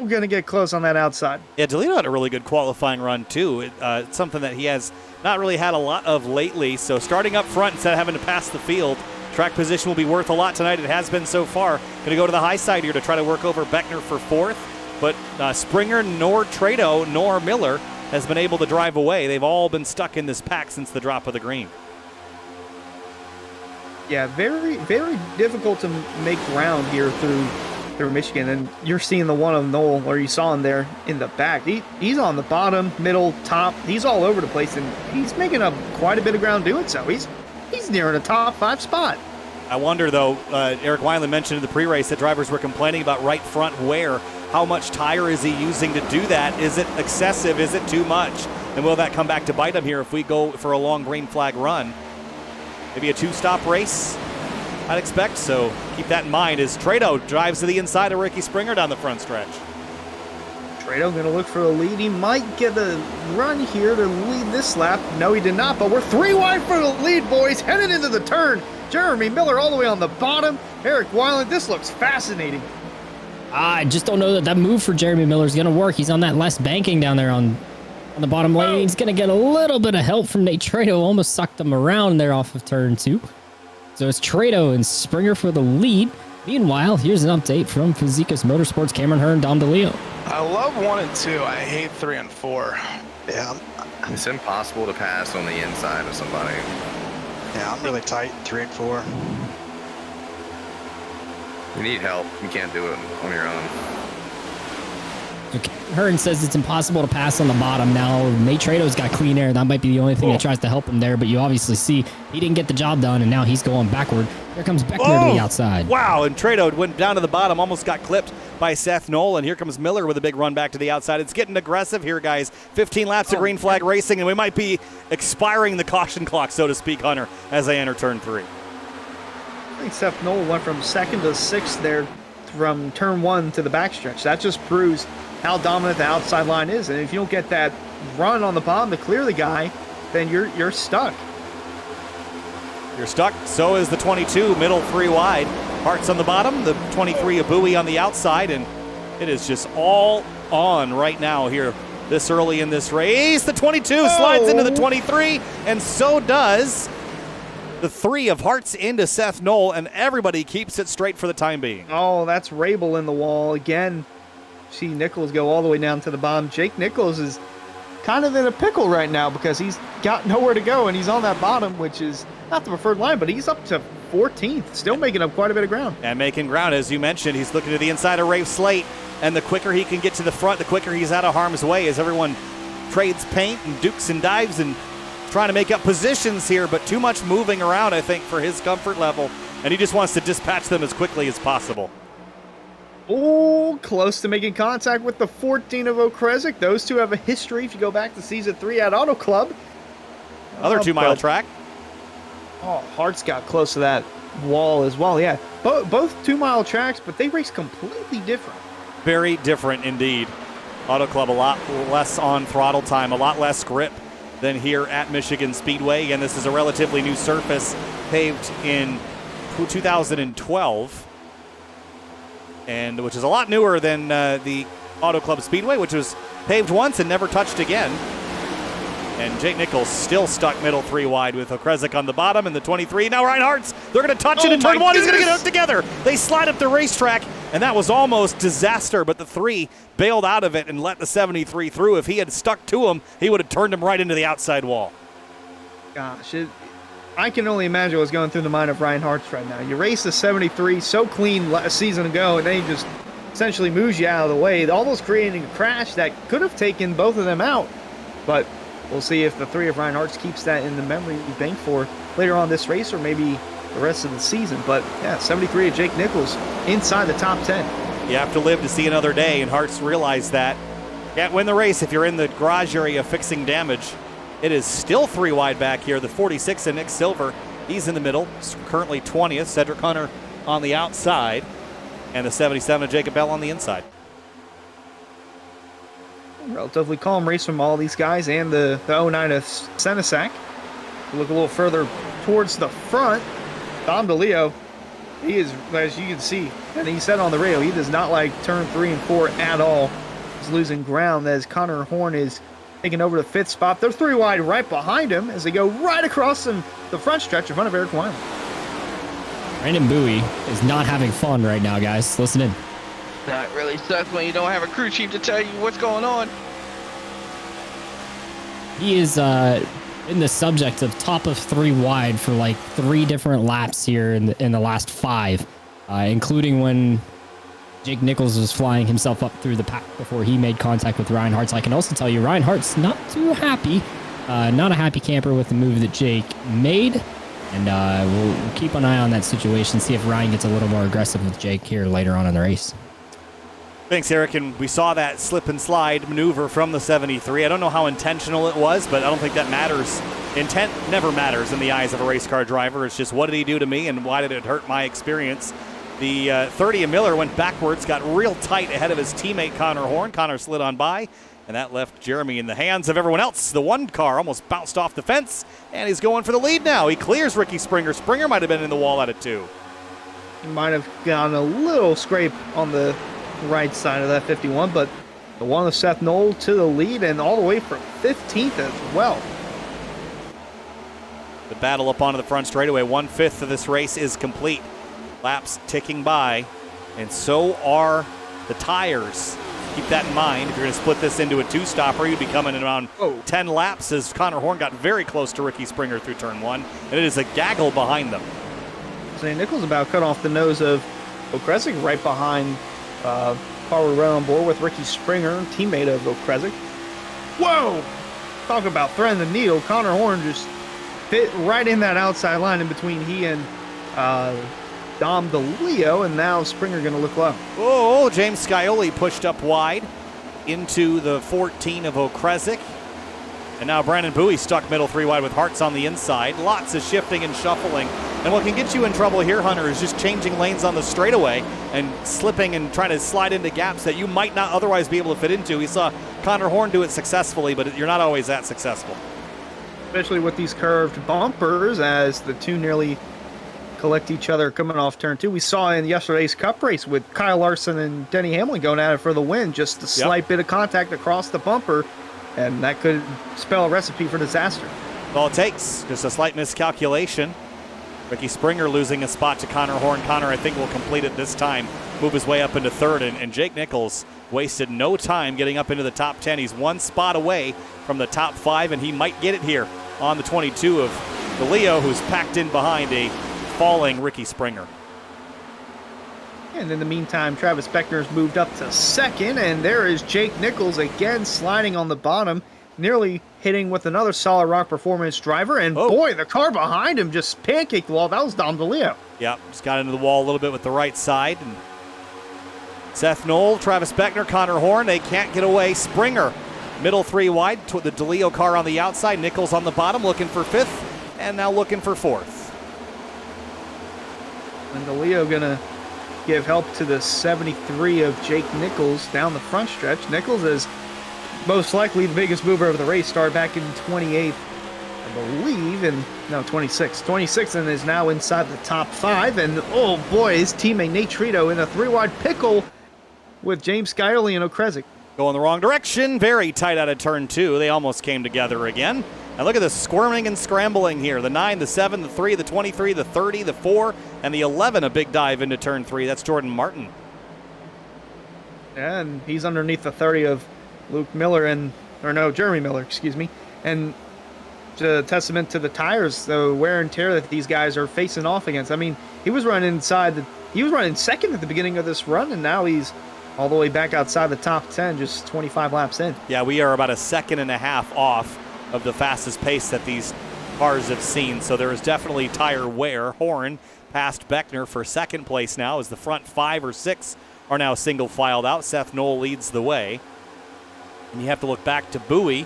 Speaker 2: going to get close on that outside.
Speaker 1: Yeah, DeLeo had a really good qualifying run, too. It's something that he has not really had a lot of lately. So starting up front instead of having to pass the field, track position will be worth a lot tonight. It has been so far. Going to go to the high side here to try to work over Beckner for 4th. But Springer, nor Trado, nor Miller has been able to drive away. They've all been stuck in this pack since the drop of the green.
Speaker 2: Yeah, very, very difficult to make ground here through Michigan. And you're seeing the one of Knoll, or you saw him there in the back. He's on the bottom, middle, top. He's all over the place, and he's making up quite a bit of ground doing so. He's nearing a top 5 spot.
Speaker 1: I wonder, though, Eric Wineland mentioned in the pre-race that drivers were complaining about right front wear. How much tire is he using to do that? Is it excessive? Is it too much? And will that come back to bite him here if we go for a long green flag run? Maybe a 2-stop race, I'd expect. So keep that in mind as Trado drives to the inside of Ricky Springer down the front stretch.
Speaker 2: Trado going to look for the lead. He might get a run here to lead this lap. No, he did not, but we're 3 wide for the lead, boys. Headed into the turn. Jeremy Miller all the way on the bottom. Eric Weiland, this looks fascinating.
Speaker 3: I just don't know that move for Jeremy Miller is going to work. He's on that less banking down there on the bottom lane. He's going to get a little bit of help from Nate Trado. Almost sucked him around there off of turn 2. So it's Trado and Springer for the lead. Meanwhile, here's an update from Fazekas Motorsports, Cameron Hearn, Dom DeLeo.
Speaker 5: I love 1 and 2. I hate 3 and 4.
Speaker 6: Yeah,
Speaker 7: It's impossible to pass on the inside of somebody.
Speaker 6: I'm really tight, 3 and 4.
Speaker 7: You need help. You can't do it on your own.
Speaker 3: So Cameron Hearn says it's impossible to pass on the bottom now. Nate Trado's got clean air. That might be the only thing that tries to help him there, but you obviously see he didn't get the job done, and now he's going backward. Here comes Beckner to the outside.
Speaker 1: Wow, and Trado went down to the bottom, almost got clipped by Seth Knoll, and here comes Miller with a big run back to the outside. It's getting aggressive here, guys. 15 laps of green flag racing, and we might be expiring the caution clock, so to speak, Hunter, as they enter turn 3.
Speaker 2: I think Seth Knoll went from 2nd to 6th there from turn 1 to the backstretch. That just proves how dominant the outside line is. And if you don't get that run on the bottom to clear the guy, then you're stuck.
Speaker 1: You're stuck. So is the 22, middle 3 wide. Hart's on the bottom, the 23 a buoy on the outside, and it is just all on right now here this early in this race. The 22 slides into the 23, and so does the 3 of Hart's into Seth Knoll, and everybody keeps it straight for the time being.
Speaker 2: Oh, that's Rabel in the wall again. See Nichols go all the way down to the bottom. Jake Nichols is kind of in a pickle right now because he's got nowhere to go, and he's on that bottom, which is not the preferred line, but he's up to 14th, still making up quite a bit of ground.
Speaker 1: And making ground, as you mentioned, he's looking to the inside of Rafe Slate, and the quicker he can get to the front, the quicker he's out of harm's way as everyone trades paint and dukes and dives and trying to make up positions here, but too much moving around, I think, for his comfort level, and he just wants to dispatch them as quickly as possible.
Speaker 2: Oh, close to making contact with the 14 of Okresic. Those two have a history if you go back to season 3 at Auto Club.
Speaker 1: Other 2-mile track.
Speaker 2: Oh, Hart's got close to that wall as well. Yeah, both 2-mile tracks, but they race completely different.
Speaker 1: Very different indeed. Auto Club a lot less on throttle time, a lot less grip than here at Michigan Speedway. Again, this is a relatively new surface paved in 2012. And which is a lot newer than the Auto Club Speedway, which was paved once and never touched again. And Jake Nichols still stuck middle 3 wide with Okresic on the bottom and the 23. Now Ryan Hart's, they're going to touch it in turn 1. He's going to get it together. They slide up the racetrack, and that was almost disaster, but the 3 bailed out of it and let the 73 through. If he had stuck to him, he would have turned him right into the outside wall.
Speaker 2: Gosh, I can only imagine what's going through the mind of Ryan Hartz right now. You raced the 73 so clean a season ago, and then he just essentially moves you out of the way, almost creating a crash that could have taken both of them out. But we'll see if the 3 of Ryan Hartz keeps that in the memory bank for later on this race or maybe the rest of the season. But yeah, 73 of Jake Nichols inside the top 10.
Speaker 1: You have to live to see another day, and Hartz realized that. Can't win the race if you're in the garage area fixing damage. It is still 3 wide back here. The 46 of Nick Silver, he's in the middle, currently 20th. Cedric Hunter on the outside, and the 77 of Jacob Bell on the inside.
Speaker 2: Relatively calm race from all these guys, and the 09 of Senesac. Look a little further towards the front. Dom DeLeo, he is, as you can see, and he said on the radio, he does not like turn 3 and 4 at all. He's losing ground as Connor Horn is taking over the 5th spot. They're 3 wide right behind him as they go right across the front stretch in front of Eric Weiland.
Speaker 3: Brandon Bowie is not having fun right now, guys. Listen in.
Speaker 5: That really sucks when you don't have a crew chief to tell you what's going on.
Speaker 3: He is in the subject of top of 3 wide for like 3 different laps here in the last 5, including when Jake Nichols was flying himself up through the pack before he made contact with Ryan Hartz. I can also tell you Ryan Hartz not too happy, not a happy camper with the move that Jake made. And we'll keep an eye on that situation, see if Ryan gets a little more aggressive with Jake here later on in the race.
Speaker 1: Thanks, Eric. And we saw that slip and slide maneuver from the 73. I don't know how intentional it was, but I don't think that matters. Intent never matters in the eyes of a race car driver. It's just, what did he do to me and why did it hurt my experience? The 30 of Miller went backwards, got real tight ahead of his teammate Connor Horn. Connor slid on by, and that left Jeremy in the hands of everyone else. The one car almost bounced off the fence, and he's going for the lead now. He clears Ricky Springer. Springer might have been in the wall at it too.
Speaker 2: He might have gotten a little scrape on the right side of that 51, but the one of Seth Knoll to the lead and all the way from 15th as well.
Speaker 1: The battle up onto the front straightaway. 1/5 of this race is complete. Laps ticking by, and so are the tires. Keep that in mind. If you're going to split this into a two-stopper, you'd be coming in around 10 laps as Connor Horn got very close to Ricky Springer through turn 1, and it is a gaggle behind them.
Speaker 2: St. Nichols about cut off the nose of Okresic right behind Carl right on board with Ricky Springer, teammate of Okresic. Whoa! Talk about threading the needle. Connor Horn just fit right in that outside line in between he and Dom DeLeo, and now Springer going to look low.
Speaker 1: Oh, James Scioli pushed up wide into the 14 of Okresic. And now Brandon Bowie stuck middle 3 wide with Hartz on the inside. Lots of shifting and shuffling. And what can get you in trouble here, Hunter, is just changing lanes on the straightaway and slipping and trying to slide into gaps that you might not otherwise be able to fit into. We saw Connor Horn do it successfully, but you're not always that successful.
Speaker 2: Especially with these curved bumpers as the two nearly collect each other coming off turn 2. We saw in yesterday's Cup race with Kyle Larson and Denny Hamlin going at it for the win, just a slight bit of contact across the bumper, and that could spell a recipe for disaster.
Speaker 1: All it takes, just a slight miscalculation. Ricky Springer losing a spot to Connor Horn. Connor, I think, will complete it this time, move his way up into third, and Jake Nichols wasted no time getting up into the top 10. He's one spot away from the top 5, and he might get it here on the 22 of DeLeo, who's packed in behind a falling Ricky Springer.
Speaker 2: And in the meantime, Travis Beckner's moved up to second, and there is Jake Nichols again sliding on the bottom, nearly hitting with another Solid Rock Performance driver, and boy, the car behind him just pancaked the wall. That was Dom DeLeo.
Speaker 1: Yep, just got into the wall a little bit with the right side. And Seth Knoll, Travis Beckner, Connor Horn, they can't get away. Springer, middle 3 wide, the DeLeo car on the outside, Nichols on the bottom, looking for 5th, and now looking for 4th.
Speaker 2: And DeLeo gonna give help to the 73 of Jake Nichols down the front stretch. Nichols is most likely the biggest mover of the race, started back in 28th, I believe, and no, 26th, and is now inside the top 5. And oh boy, his teammate Nate Trito in a 3-wide pickle with James Scioli and Okresic.
Speaker 1: Going the wrong direction, very tight out of turn 2. They almost came together again. And look at the squirming and scrambling here. The 9, the 7, the 3, the 23, the 30, the 4, and the 11, a big dive into turn 3. That's Jordan Martin.
Speaker 2: And he's underneath the 30 of Luke Miller Jeremy Miller, excuse me. And a testament to the tires, the wear and tear that these guys are facing off against. I mean, he was running second at the beginning of this run, and now he's all the way back outside the top 10, just 25 laps in.
Speaker 1: Yeah, we are about a second and a half off of the fastest pace that these cars have seen. So there is definitely tire wear. Horn past Beckner for second place now as the front 5 or 6 are now single filed out. Seth Knoll leads the way. And you have to look back to Bowie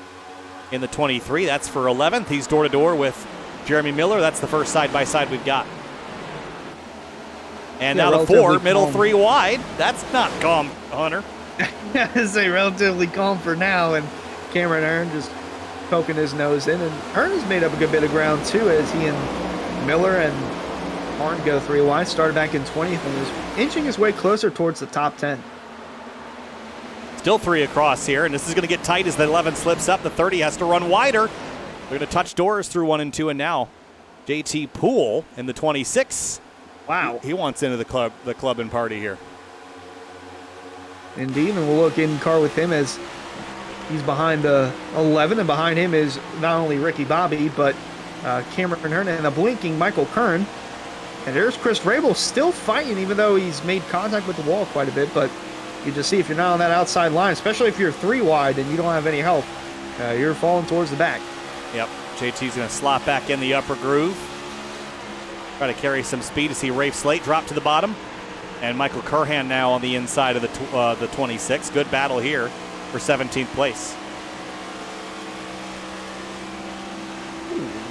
Speaker 1: in the 23. That's for 11th. He's door to door with Jeremy Miller. That's the first side-by-side we've got. And now the 4, middle 3 wide. That's not calm, Hunter.
Speaker 2: I say relatively calm for now, and Cameron Earn just poking his nose in, and Earn has made up a good bit of ground too as he and Miller and Horn go 3 wide. Started back in 20th and is inching his way closer towards the top 10.
Speaker 1: Still 3 across here, and this is going to get tight as the 11 slips up. The 30 has to run wider. They're going to touch doors through 1 and 2, and now JT Poole in the 26.
Speaker 2: Wow.
Speaker 1: He wants into the club and party here.
Speaker 2: Indeed, and we'll look in car with him as he's behind the 11, and behind him is not only Ricky Bobby, but Cameron Hearn and a blinking Michael Kern. And there's Chris Rabel still fighting, even though he's made contact with the wall quite a bit. But you just see if you're not on that outside line, especially if you're 3 wide and you don't have any help, you're falling towards the back.
Speaker 1: Yep, JT's going to slot back in the upper groove. Try to carry some speed to see Rafe Slate drop to the bottom. And Michael Curhan now on the inside of the 26. Good battle here for 17th place.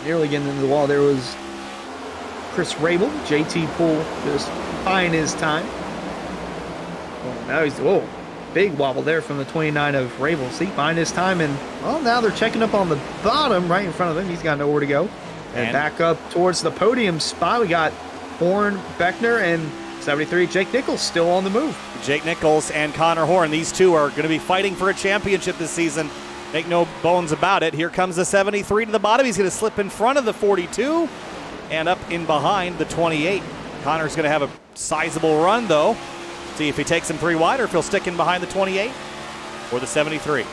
Speaker 2: Nearly getting into the wall. There was Chris Rabel, JT Poole just buying his time. Well, now he's, big wobble there from the 29 of Rabel. See, buying his time, and well, now they're checking up on the bottom right in front of him. He's got nowhere to go. And back up towards the podium spot, we got Horn, Beckner, and 73 Jake Nichols still on the move.
Speaker 1: Jake Nichols and Connor Horn, these two are going to be fighting for a championship this season. Make no bones about it. Here comes the 73 to the bottom. He's going to slip in front of the 42 and up in behind the 28. Connor's going to have a sizable run, though. See if he takes him 3 wide or if he'll stick in behind the 28 or the 73.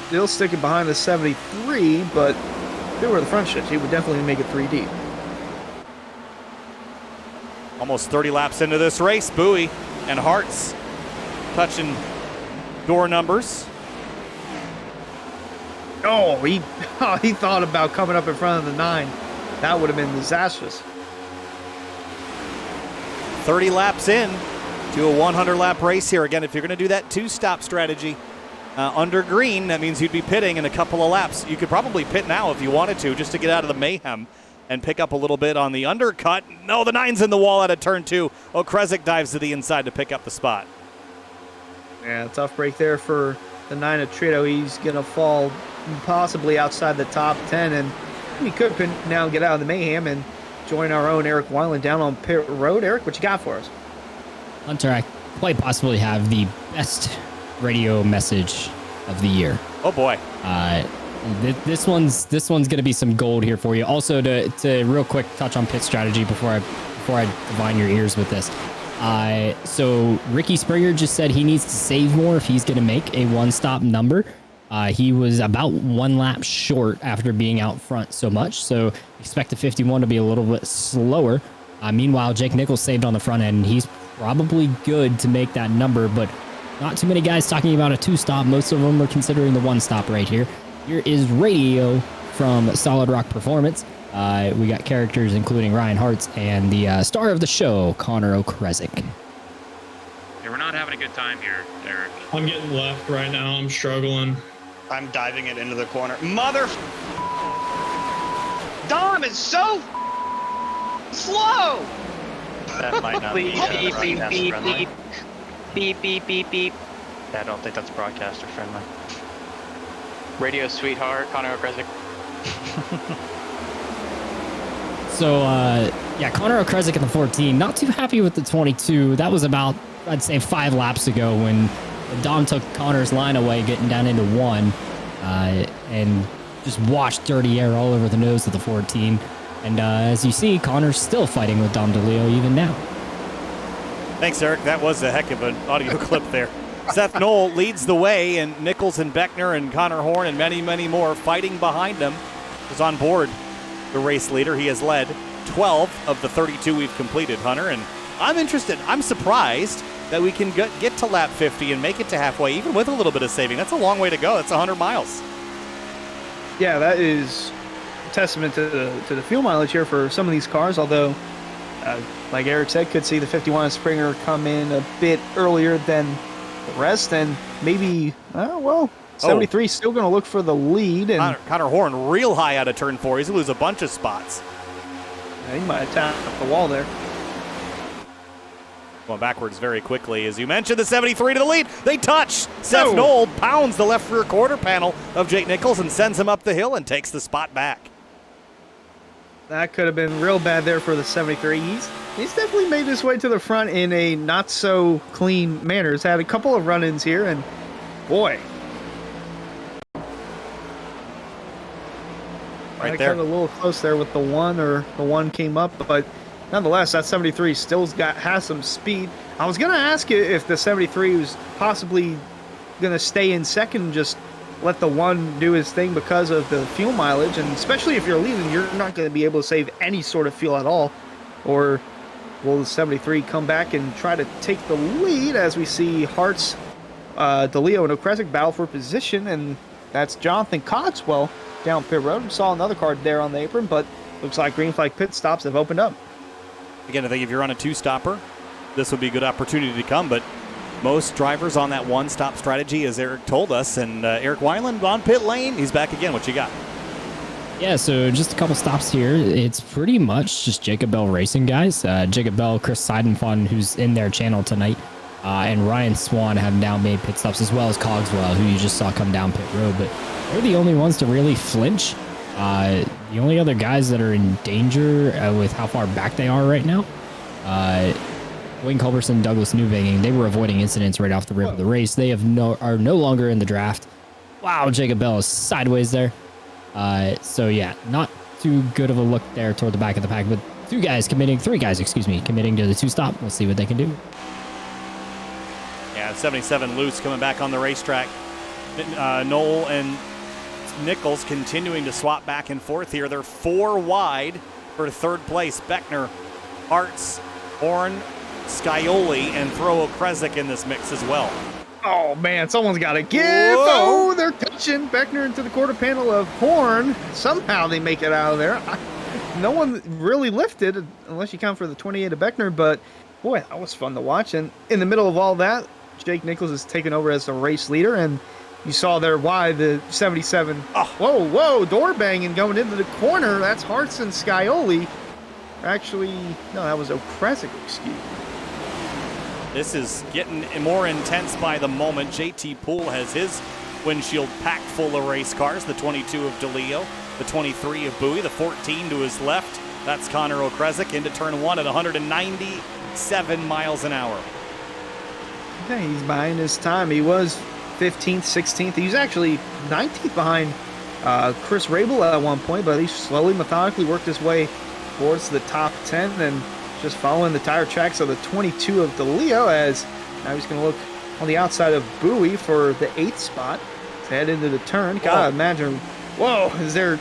Speaker 2: He'll stick it behind the 73, but if it were the front stretch, he would definitely make it 3 deep.
Speaker 1: Almost 30 laps into this race. Bowie and Hartz touching door numbers.
Speaker 2: Oh, he thought about coming up in front of the 9. That would have been disastrous.
Speaker 1: 30 laps in to a 100-lap race here. Again, if you're going to do that 2-stop strategy under green, that means you'd be pitting in a couple of laps. You could probably pit now if you wanted to, just to get out of the mayhem and pick up a little bit on the undercut. No, the 9's in the wall out of turn 2. Okrezik dives to the inside to pick up the spot.
Speaker 2: Yeah, tough break there for the 9 of Trito. He's going to fall possibly outside the top 10, and he could now get out of the mayhem and join our own Eric Weiland down on pit road. Eric, what you got for us?
Speaker 3: Hunter, I quite possibly have the best radio message of the year.
Speaker 1: Oh boy.
Speaker 3: This one's gonna be some gold here for you. Also, to real quick touch on pit strategy before I divine your ears with this. So Ricky Springer just said he needs to save more if he's gonna make a 1-stop number. He was about 1 lap short after being out front so much, so expect the 51 to be a little bit slower. Meanwhile, Jake Nichols saved on the front end. He's probably good to make that number, but not too many guys talking about a 2-stop. Most of them are considering the 1-stop right here. Here is radio from Solid Rock Performance. We got characters including Ryan Hartz and the star of the show, Connor Okrezik.
Speaker 8: Yeah, we're not having a good time here, Eric.
Speaker 9: I'm getting left right now. I'm struggling.
Speaker 6: I'm diving it into the corner. Mother. Dom is so slow.
Speaker 8: That might not be
Speaker 5: Beep, beep,
Speaker 8: broadcaster
Speaker 5: beep,
Speaker 8: friendly.
Speaker 5: beep. Beep, beep, beep, beep.
Speaker 8: Yeah, I don't think that's broadcaster friendly.
Speaker 5: Radio sweetheart, Connor Okrezik.
Speaker 3: So, Connor Okrezik in the 14. Not too happy with the 22. That was about, I'd say, 5 laps ago when Dom took Connor's line away, getting down into 1, and just washed dirty air all over the nose of the 14. And as you see, Connor's still fighting with Dom DeLeo even now.
Speaker 1: Thanks, Eric. That was a heck of an audio clip there. Seth Knoll leads the way, and Nichols and Beckner and Connor Horn and many, many more fighting behind him is on board the race leader. He has led 12 of the 32 we've completed, Hunter, and I'm interested. I'm surprised that we can get to lap 50 and make it to halfway, even with a little bit of saving. That's a long way to go. That's 100 miles.
Speaker 2: Yeah, that is a testament to the fuel mileage here for some of these cars, although, like Eric said, could see the 51 Springer come in a bit earlier than the rest, and maybe, 73 still going to look for the lead. And
Speaker 1: Connor Horn real high out of turn 4. He's going to lose a bunch of spots.
Speaker 2: He might have tapped the wall there.
Speaker 1: Going backwards very quickly. As you mentioned, the 73 to the lead. They touch. Seth Knoll pounds the left rear quarter panel of Jake Nichols and sends him up the hill and takes the spot back.
Speaker 2: That could have been real bad there for the 73. He's definitely made his way to the front in a not so clean manner. He's had a couple of run-ins here, and boy.
Speaker 1: Right
Speaker 2: I
Speaker 1: there.
Speaker 2: got a little close there with the 1, or the 1 came up, but nonetheless, that 73 still has some speed. I was going to ask you if the 73 was possibly going to stay in second and just let the 1 do his thing because of the fuel mileage, and especially if you're leading, you're not going to be able to save any sort of fuel at all. Or will the 73 come back and try to take the lead as we see Hartz, DeLeo, and Okrezik battle for position, and that's Jonathan Cogswell down pit road. We saw another car there on the apron, but looks like green flag pit stops have opened up.
Speaker 1: Again, I think if you're on a two-stopper, this would be a good opportunity to come, but most drivers on that one-stop strategy, as Eric told us, and Eric Wineland on pit lane, he's back again. What you got?
Speaker 3: Yeah, so just a couple stops here. It's pretty much just Jacob Bell Racing, guys. Jacob Bell, Chris Seidenfon, who's in their channel tonight, and Ryan Swan have now made pit stops, as well as Cogswell, who you just saw come down pit road. But they're the only ones to really flinch. The only other guys that are in danger with how far back they are right now, Wayne Culberson, Douglas Newbanging, they were avoiding incidents right off the rip of the race. They are no longer in the draft. Wow, Jacob Bell is sideways there. So yeah, not too good of a look there toward the back of the pack, but three guys committing to the two-stop. We'll see what they can do.
Speaker 1: Yeah, 77 loose coming back on the racetrack. Knoll and Nichols continuing to swap back and forth here. They're 4 wide for third place. Beckner, Hartz, Horn, Scioli, and throw Okresic in this mix as well.
Speaker 2: Oh, man, someone's got to give.
Speaker 1: Whoa.
Speaker 2: Oh, they're touching Beckner into the quarter panel of Horn. Somehow they make it out of there. No one really lifted, unless you count for the 28 of Beckner, but boy, that was fun to watch. And in the middle of all that, Jake Nichols is taking over as the race leader, and you saw there why the 77. Whoa, door banging going into the corner. That's Hartz and Scioli. Actually, no, that was Okresic, excuse me.
Speaker 1: This is getting more intense by the moment. JT Poole has his windshield packed full of race cars. The 22 of DeLeo, the 23 of Bowie, the 14 to his left. That's Connor Okresic into turn 1 at 197 miles an hour.
Speaker 2: Yeah, he's behind his time. He was 15th, 16th. He was actually 19th behind Chris Rabel at one point, but he slowly, methodically worked his way towards the top 10 and just following the tire tracks of the 22 of DeLeo, as now he's going to look on the outside of Bowie for the 8th spot to head into the turn. Gotta imagine, is there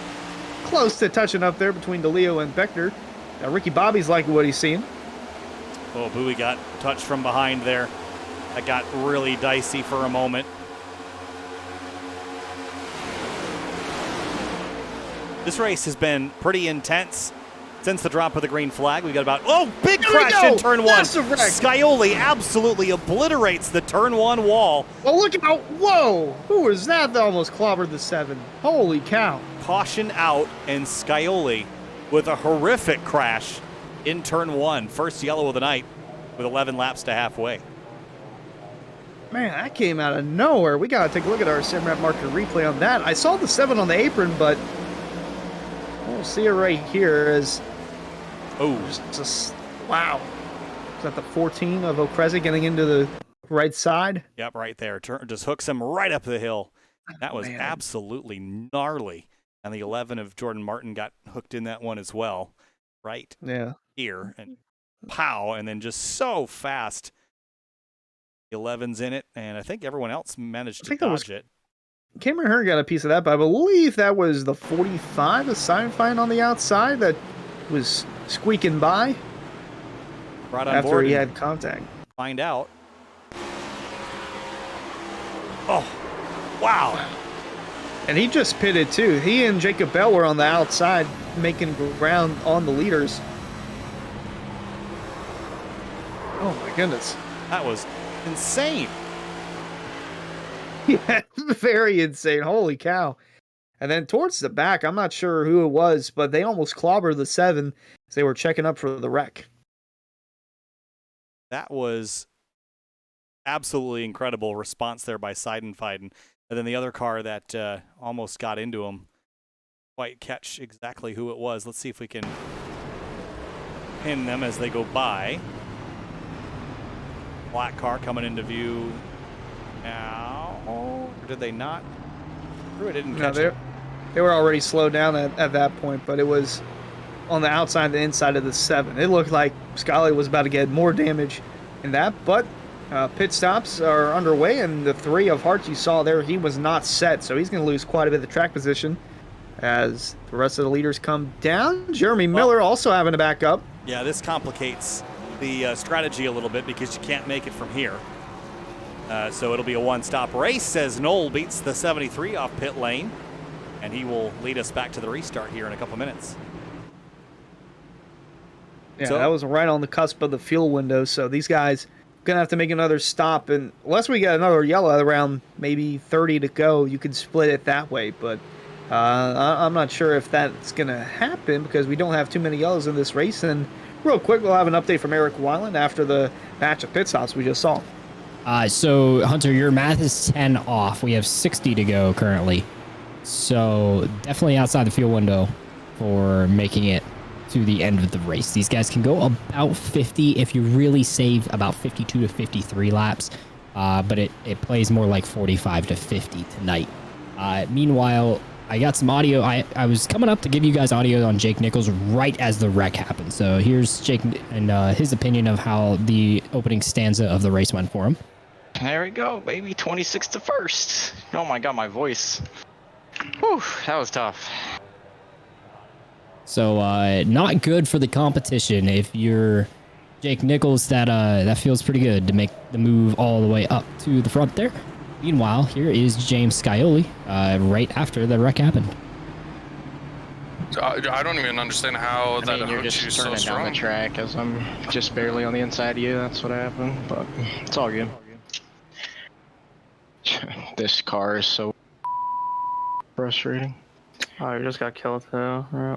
Speaker 2: close to touching up there between DeLeo and Beckner. Now Ricky Bobby's liking what he's seeing.
Speaker 1: Oh, Bowie got touched from behind there. That got really dicey for a moment. This race has been pretty intense since the drop of the green flag. We got about, big crash in turn 1. Scioli absolutely obliterates the turn 1 wall.
Speaker 2: Oh, look out. Whoa. Who was that almost clobbered the 7? Holy cow.
Speaker 1: Caution out, and Scioli with a horrific crash in turn 1. First yellow of the night with 11 laps to halfway.
Speaker 2: Man, that came out of nowhere. We got to take a look at our SimRap marker replay on that. I saw the 7 on the apron, but we'll see it right here as... wow. Is that the 14 of Okresic getting into the right side?
Speaker 1: Yep, right there. Just hooks him right up the hill. That was absolutely gnarly. And the 11 of Jordan Martin got hooked in that one as well. Right here. And pow. And then just so fast. The 11's in it. And I think everyone else managed to dodge it.
Speaker 2: Cameron Hearn got a piece of that, but I believe that was the 45 of Seinfeld on the outside that was squeaking by after he had contact.
Speaker 1: Find out. Oh, wow.
Speaker 2: And he just pitted too. He and Jacob Bell were on the outside making ground on the leaders. Oh my goodness.
Speaker 1: That was insane.
Speaker 2: Yeah, very insane. Holy cow. And then towards the back, I'm not sure who it was, but they almost clobbered the 7 as they were checking up for the wreck.
Speaker 1: That was absolutely incredible response there by Seidenfeiden. And then the other car that almost got into him, quite catch exactly who it was. Let's see if we can pin them as they go by. Black car coming into view now. Or did they not? It didn't catch it.
Speaker 2: They were already slowed down at that point, but it was on the outside and the inside of the 7. It looked like Scully was about to get more damage in that, but pit stops are underway, and the 3 of Hart you saw there, he was not set, so he's going to lose quite a bit of track position as the rest of the leaders come down. Jeremy Miller also having to back up.
Speaker 1: Yeah, this complicates the strategy a little bit because you can't make it from here. So it'll be a one-stop race as Knoll beats the 73 off pit lane, and he will lead us back to the restart here in a couple minutes.
Speaker 2: Yeah,
Speaker 1: So-
Speaker 2: that was right on the cusp of the fuel window. So these guys gonna have to make another stop, and unless we get another yellow around maybe 30 to go, you can split it that way. But I'm not sure if that's gonna happen because we don't have too many yellows in this race. And real quick, we'll have an update from Eric Weiland after the batch of pit stops we just saw.
Speaker 3: So Hunter, your math is 10 off. We have 60 to go currently. So definitely outside the fuel window for making it to the end of the race. These guys can go about 50 if you really save about 52 to 53 laps. But it plays more like 45 to 50 tonight. Meanwhile, I got some audio. I was coming up to give you guys audio on Jake Nichols right as the wreck happened. So here's Jake and his opinion of how the opening stanza of the race went for him.
Speaker 5: There we go, baby. 26 to first. Oh my god, my voice. Whew, that was tough.
Speaker 3: So not good for the competition. If you're Jake Nichols, that feels pretty good to make the move all the way up to the front there. Meanwhile, here is James Scioli right after the wreck happened.
Speaker 7: I don't even understand how that
Speaker 5: you're
Speaker 7: hook
Speaker 5: just
Speaker 7: shoe's so
Speaker 5: turning down the
Speaker 7: strong.
Speaker 5: track as I'm just barely on the inside of you. That's what happened, but it's all good. This car is so frustrating.
Speaker 10: Oh, you just got killed too. Yeah.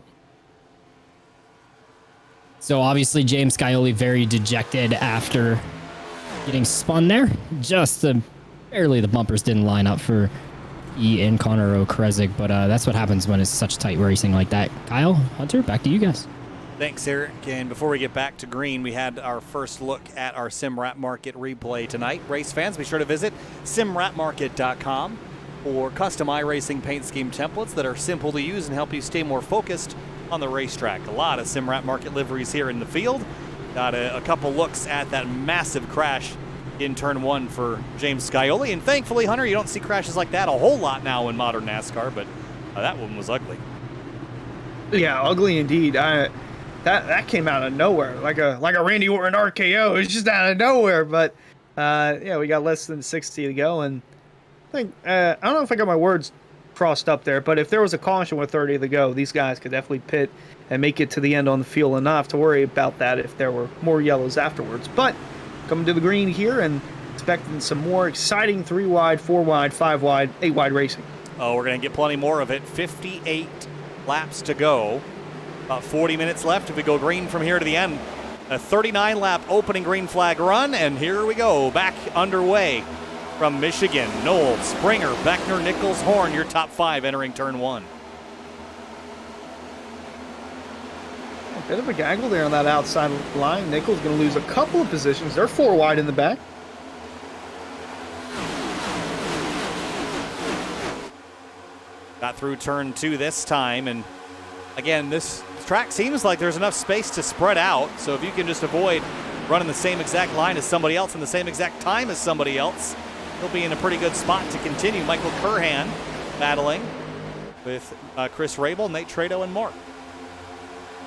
Speaker 3: So obviously James Scioli very dejected after getting spun there. Just barely the bumpers didn't line up for E and Connor O'Kresick, but that's what happens when it's such tight racing like that. Kyle, Hunter, back to you guys.
Speaker 1: Thanks, Eric. And before we get back to green, we had our first look at our SimRap Market replay tonight. Race fans, be sure to visit simrapmarket.com for custom iRacing paint scheme templates that are simple to use and help you stay more focused on the racetrack. A lot of SimRap Market liveries here in the field. Got a couple looks at that massive crash in turn one for James Scioli. And thankfully, Hunter, you don't see crashes like that a whole lot now in modern NASCAR, but that one was ugly.
Speaker 2: Yeah, ugly indeed. That came out of nowhere, like a Randy Orton RKO. It's just out of nowhere. But yeah, we got less than 60 to go, and I think I don't know if I got my words crossed up there, but if there was a caution with 30 to go, these guys could definitely pit and make it to the end on the field enough to worry about that if there were more yellows afterwards. But coming to the green here and expecting some more exciting 3 wide, 4 wide, 5 wide, 8 wide racing.
Speaker 1: Oh, we're going to get plenty more of it. 58 laps to go. About 40 minutes left if we go green from here to the end. A 39-lap opening green flag run, and here we go. Back underway from Michigan. Knowles, Springer, Beckner, Nichols, Horn, your top 5 entering turn 1.
Speaker 2: A bit of a gaggle there on that outside line. Nichols going to lose a couple of positions. They're 4 wide in the back.
Speaker 1: Got through turn 2 this time, and again, this track seems like there's enough space to spread out, so if you can just avoid running the same exact line as somebody else in the same exact time as somebody else, he'll be in a pretty good spot to continue. Michael Curhan battling with Chris Rabel, Nate Trado, and more.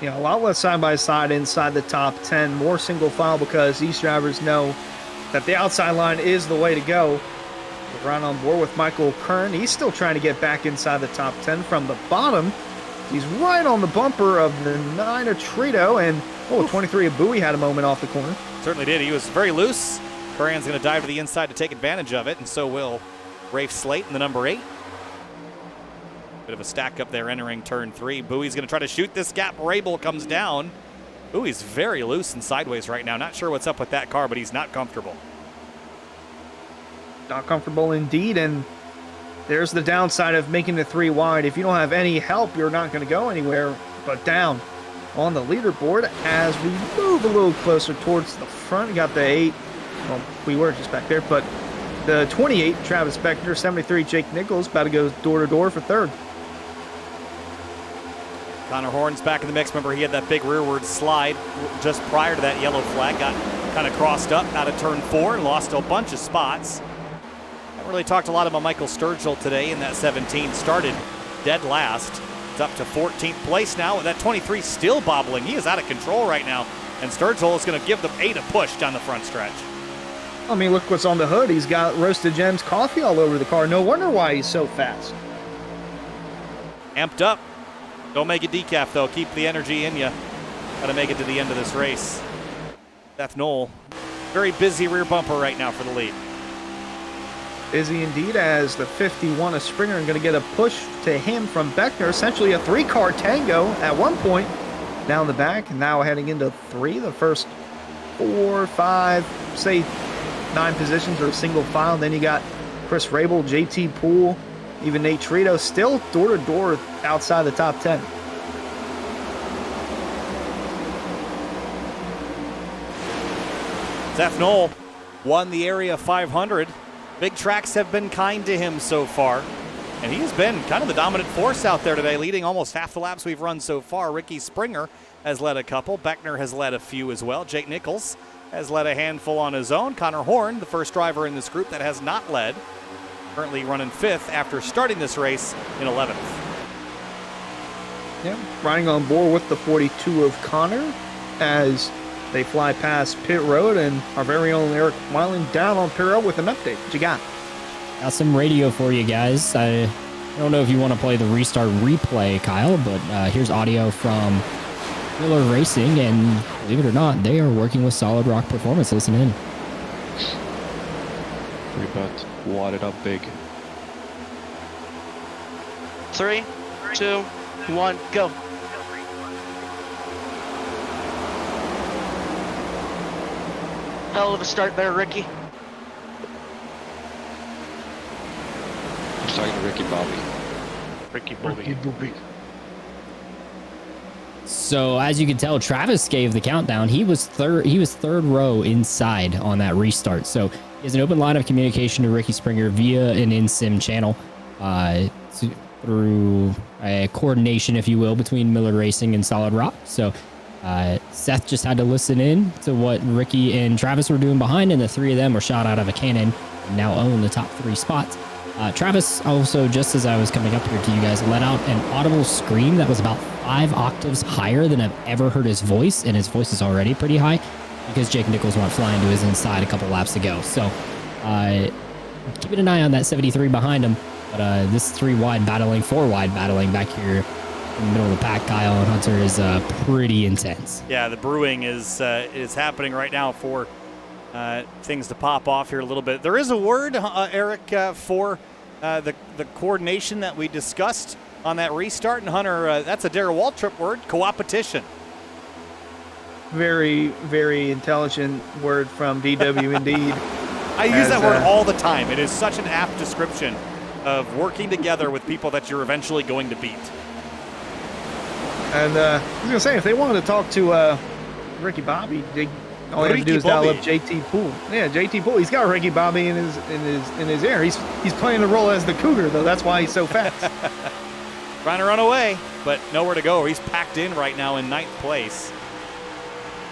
Speaker 2: Yeah, a lot less side-by-side inside the top 10. More single file because these drivers know that the outside line is the way to go. We're right on board with Michael Kern. He's still trying to get back inside the top 10 from the bottom. He's right on the bumper of the 9 of Trito, and 23 of Bowie had a moment off the corner.
Speaker 1: Certainly did. He was very loose. Curran's going to dive to the inside to take advantage of it, and so will Rafe Slate in the number 8. Bit of a stack up there entering turn 3. Bowie's going to try to shoot this gap. Rabel comes down. Bowie's very loose and sideways right now. Not sure what's up with that car, but he's not comfortable.
Speaker 2: Not comfortable indeed, and there's the downside of making the 3 wide. If you don't have any help, you're not going to go anywhere but down on the leaderboard as we move a little closer towards the front. You got the 8. Well, we were just back there, but the 28, Travis Beckner, 73, Jake Nichols, about to go door-to-door for 3rd.
Speaker 1: Connor Horn's back in the mix. Remember, he had that big rearward slide just prior to that yellow flag. Got kind of crossed up out of turn 4 and lost a bunch of spots. I really talked a lot about Michael Sturgill today in that 17. Started dead last. It's up to 14th place now with that 23 still bobbling. He is out of control right now. And Sturgill is going to give the 8 a push down the front stretch.
Speaker 2: I mean, look what's on the hood. He's got Roasted Gems coffee all over the car. No wonder why he's so fast.
Speaker 1: Amped up. Don't make it decaf, though. Keep the energy in you. got to make it to the end of this race. Seth Knoll, very busy rear bumper right now for the lead.
Speaker 2: Busy indeed, as the 51 of Springer going to get a push to him from Beckner. Essentially a 3-car tango at one point down the back. And now heading into 3. The first 4, 5, say 9 positions are single file. Then you got Chris Rabel, JT Poole, even Nate Trito still door-to-door outside the top 10.
Speaker 1: Seth Knoll won the Area 500. Big tracks have been kind to him so far, and he has been kind of the dominant force out there today, leading almost half the laps we've run so far. Ricky Springer has led a couple. Beckner has led a few as well. Jake Nichols has led a handful on his own. Connor Horn, the first driver in this group that has not led, currently running 5th after starting this race in 11th.
Speaker 2: Yeah, riding on board with the 42 of Connor as they fly past pit road, and our very own Eric Weiland down on pit road with an update. What you got?
Speaker 3: Got some radio for you guys. I don't know if you want to play the restart replay, Kyle, but here's audio from Miller Racing, and believe it or not, they are working with Solid Rock Performance. Listen in.
Speaker 11: Rebut, wad it up big.
Speaker 6: 3, 2, 1, go. Hell of a start there, Ricky.
Speaker 11: I'm talking to Ricky Bobby.
Speaker 4: Ricky Bobby.
Speaker 3: So as you can tell, Travis gave the countdown. He was third row inside on that restart. So he has an open line of communication to Ricky Springer via an in-sim channel through a coordination, if you will, between Miller Racing and Solid Rock. So Seth just had to listen in to what Ricky and Travis were doing behind, and the 3 of them were shot out of a cannon and now own the top 3 spots. Travis also, just as I was coming up here to you guys, let out an audible scream that was about 5 octaves higher than I've ever heard his voice, and his voice is already pretty high because Jake Nichols went flying to his inside a couple laps ago. So keeping an eye on that 73 behind him, but this 4 wide battling back here in the middle of the pack, Kyle and Hunter, is pretty intense.
Speaker 1: Yeah, the brewing is happening right now for things to pop off here a little bit. There is a word, Eric, for the coordination that we discussed on that restart. And Hunter, that's a Darrell Waltrip word, coopetition.
Speaker 2: Very, very intelligent word from DW indeed.
Speaker 1: I use that word all the time. It is such an apt description of working together with people that you're eventually going to beat.
Speaker 2: And I was going to say, if they wanted to talk to Ricky Bobby, all they have to do is dial up JT Poole. Yeah, JT Poole. He's got Ricky Bobby in his ear. He's playing the role as the Cougar, though. That's why he's so fast.
Speaker 1: Trying to run away, but nowhere to go. He's packed in right now in 9th place.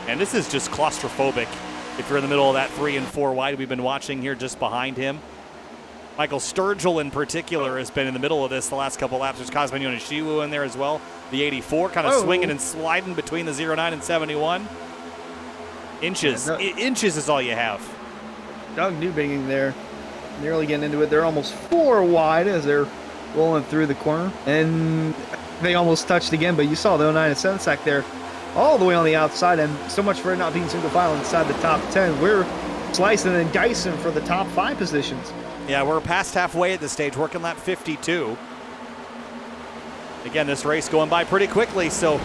Speaker 1: And this is just claustrophobic. If you're in the middle of that 3 and 4 wide we've been watching here just behind him. Michael Sturgill in particular has been in the middle of this the last couple laps. There's Cosman Yonishiwu in there as well. The 84 kind of swinging and sliding between the 09 and 71. Inches. Yeah, inches is all you have.
Speaker 2: Doug Newbiging there, nearly getting into it. They're almost 4 wide as they're rolling through the corner. And they almost touched again, but you saw the 09 and Sensac there all the way on the outside. And so much for it not being single file inside the top 10. We're slicing and dicing for the top 5 positions.
Speaker 1: Yeah, we're past halfway at this stage, working lap 52. Again, this race going by pretty quickly, so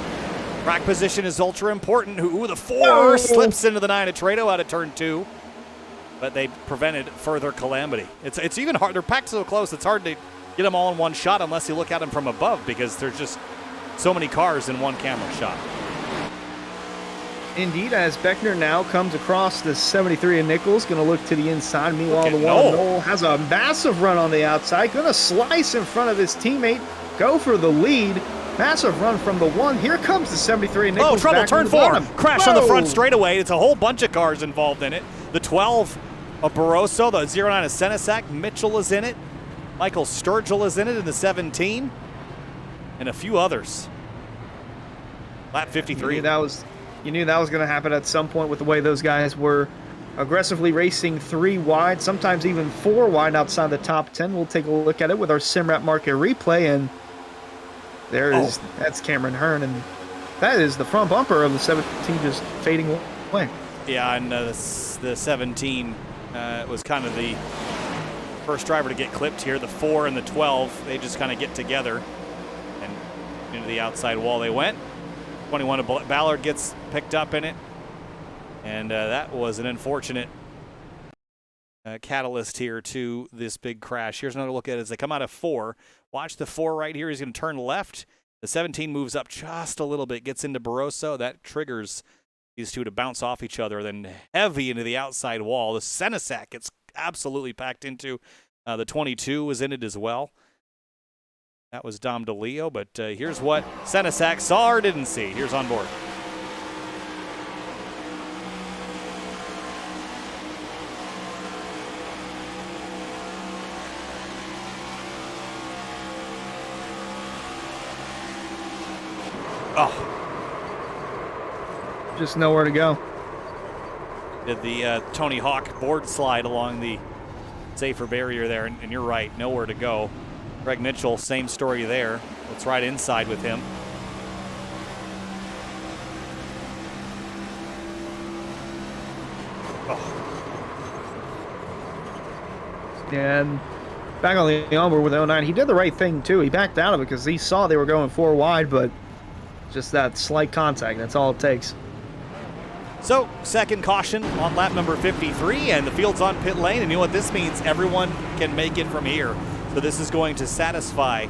Speaker 1: track position is ultra important. Ooh, the 4 slips into the 9 of Trado out of turn 2, but they prevented further calamity. It's even hard. They're packed so close, it's hard to get them all in one shot unless you look at them from above because there's just so many cars in one camera shot.
Speaker 2: Indeed, as Beckner now comes across the 73 of Nichols, going to look to the inside. Meanwhile, the one Knoll has a massive run on the outside, going to slice in front of his teammate, go for the lead. Massive run from the 1. Here comes the 73 of Nichols.
Speaker 1: Oh, trouble, turn 4. Crash on the front straightaway. It's a whole bunch of cars involved in it. The 12 of Barroso, the 09 of Senesac, Mitchell is in it. Michael Sturgill is in it in the 17. And a few others. Lap 53.
Speaker 2: You knew that was going to happen at some point with the way those guys were aggressively racing 3 wide, sometimes even 4 wide outside the top 10. We'll take a look at it with our SimRap market replay, and that's Cameron Hearn, and that is the front bumper of the 17 just fading away.
Speaker 1: Yeah, and the 17 was kind of the first driver to get clipped here. The 4 and the 12, they just kind of get together, and into the outside wall they went. 21 of Ballard gets picked up in it, and that was an unfortunate catalyst here to this big crash. Here's another look at it as they come out of 4. Watch the 4 right here. He's going to turn left. The 17 moves up just a little bit, gets into Barroso. That triggers these two to bounce off each other, then heavy into the outside wall. The Senesac gets absolutely packed into. The 22 was in it as well. That was Dom DeLeo, but here's what Senesac saw or didn't see. Here's on board. Oh.
Speaker 2: Just nowhere to go.
Speaker 1: Did the Tony Hawk board slide along the safer barrier there, and you're right, nowhere to go. Greg Mitchell, same story there. It's right inside with him.
Speaker 2: Oh. And back on the onboard with 09, he did the right thing too. He backed out of it because he saw they were going 4 wide, but just that slight contact, that's all it takes.
Speaker 1: So, second caution on lap number 53, and the field's on pit lane, and you know what this means? Everyone can make it from here. So this is going to satisfy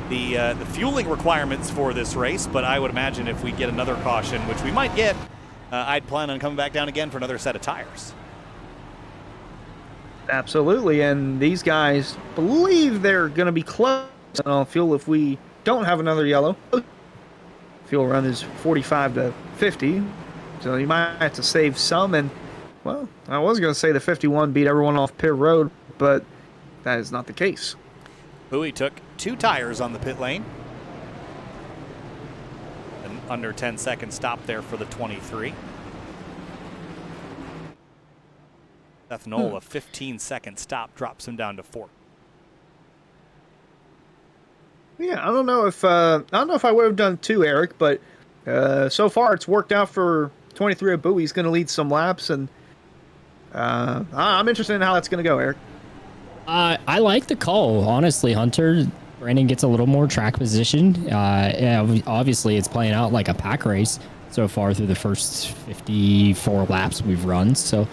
Speaker 1: the fueling requirements for this race, but I would imagine if we get another caution, which we might get, I'd plan on coming back down again for another set of tires.
Speaker 2: Absolutely, and these guys believe they're going to be close on fuel if we don't have another yellow. Fuel run is 45 to 50. So you might have to save some, and, well, I was going to say the 51 beat everyone off pit road, but that is not the case.
Speaker 1: Bowie took 2 tires on the pit lane. An under 10-second stop there for the 23. Seth Knoll, a 15-second stop, drops him down to 4.
Speaker 2: Yeah, I don't know if I would have done 2, Eric, but so far it's worked out for 23 of Bowie. He's going to lead some laps, and I'm interested in how that's going to go, Eric.
Speaker 3: I like the call, honestly, Hunter. Brandon gets a little more track position. Yeah, obviously, it's playing out like a pack race so far through the first 54 laps we've run. So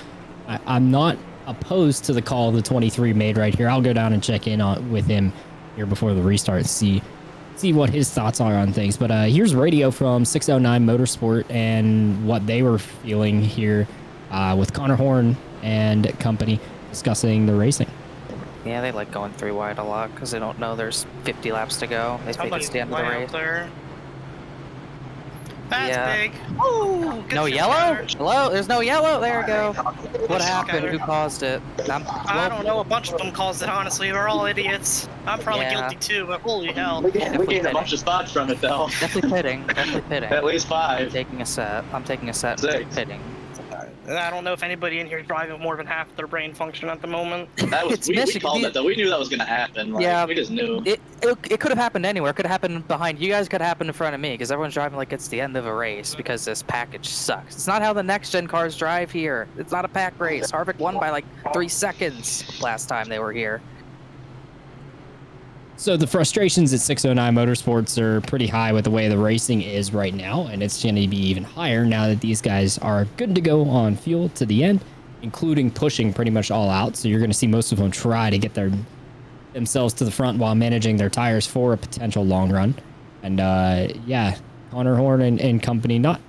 Speaker 3: I'm not opposed to the call the 23 made right here. I'll go down and check in with him here before the restart and see what his thoughts are on things. But here's radio from 609 Motorsport and what they were feeling here with Connor Horn and company discussing the racing.
Speaker 6: Yeah, they like going 3 wide a lot because they don't know there's 50 laps to go. They think it's the end of the race.
Speaker 12: That's big.
Speaker 6: Oh, no yellow? Hello? There's no yellow. There we go. What happened? Who caused it?
Speaker 12: I don't know. A bunch of them caused it, honestly. We're all idiots. I'm probably guilty too, but holy hell.
Speaker 13: We gained a bunch of spots from it, though.
Speaker 6: Definitely pitting. Definitely pitting.
Speaker 13: At least 5.
Speaker 6: I'm taking a set and pitting.
Speaker 12: I don't know if anybody in here is driving more than half their brain function at the moment.
Speaker 13: That was, we called it, though. We knew that was going to happen. Like,
Speaker 6: yeah,
Speaker 13: we just knew.
Speaker 6: It could have happened anywhere. It could have happened behind you guys. Could have happened in front of me because everyone's driving like it's the end of a race because this package sucks. It's not how the next-gen cars drive here. It's not a pack race. Harvick won by like 3 seconds last time they were here.
Speaker 3: So the frustrations at 609 Motorsports are pretty high with the way the racing is right now, and it's going to be even higher now that these guys are good to go on fuel to the end, including pushing pretty much all out. So you're going to see most of them try to get themselves to the front while managing their tires for a potential long run. And yeah, Connor Horn and company not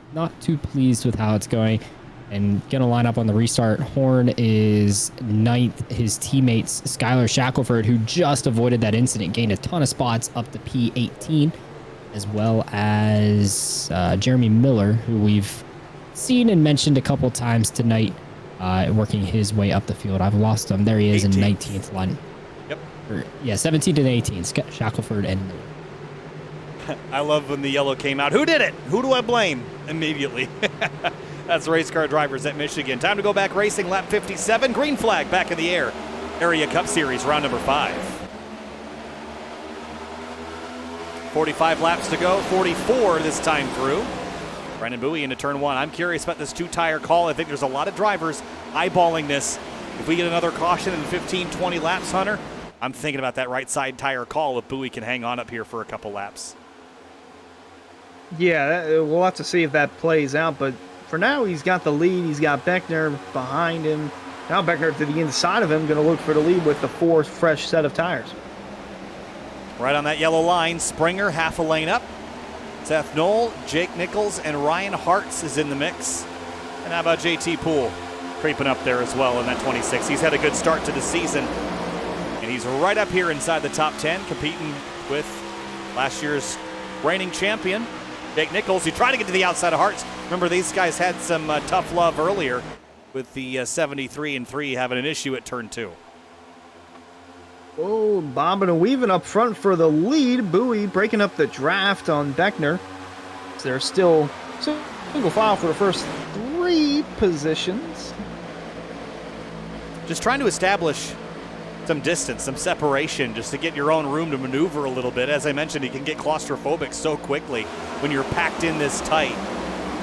Speaker 3: too pleased with how it's going. And going to line up on the restart. Horn is 9th. His teammates, Skylar Shackelford, who just avoided that incident, gained a ton of spots up to P18, as well as Jeremy Miller, who we've seen and mentioned a couple times tonight, working his way up the field. I've lost him. There he is 18th. In 19th line.
Speaker 1: Yep.
Speaker 3: Yeah, 17th and 18th. Shackelford and Miller.
Speaker 1: I love when the yellow came out. Who did it? Who do I blame? Immediately. That's race car drivers at Michigan. Time to go back racing, lap 57. Green flag back in the air. Area Cup Series, round number 5. 45 laps to go, 44 this time through. Brendan Bowie into turn 1. I'm curious about this 2-tire call. I think there's a lot of drivers eyeballing this. If we get another caution in 15, 20 laps, Hunter, I'm thinking about that right side tire call if Bowie can hang on up here for a couple laps.
Speaker 2: Yeah, we'll have to see if that plays out, but for now he's got the lead. He's got Beckner behind him. Now Beckner to the inside of him, going to look for the lead with the 4 fresh set of tires.
Speaker 1: Right on that yellow line, Springer half a lane up. Seth Knoll, Jake Nichols, and Ryan Hartz is in the mix. And how about JT Poole creeping up there as well in that 26? He's had a good start to the season, and he's right up here inside the top 10, competing with last year's reigning champion, Jake Nichols, who tried to get to the outside of Hartz. Remember, these guys had some tough love earlier with the 73 and 3 having an issue at turn 2.
Speaker 2: Oh, bobbing and weaving up front for the lead. Bowie breaking up the draft on Beckner. So they're still single file for the first 3 positions.
Speaker 1: Just trying to establish some distance, some separation, just to get your own room to maneuver a little bit. As I mentioned, he can get claustrophobic so quickly when you're packed in this tight.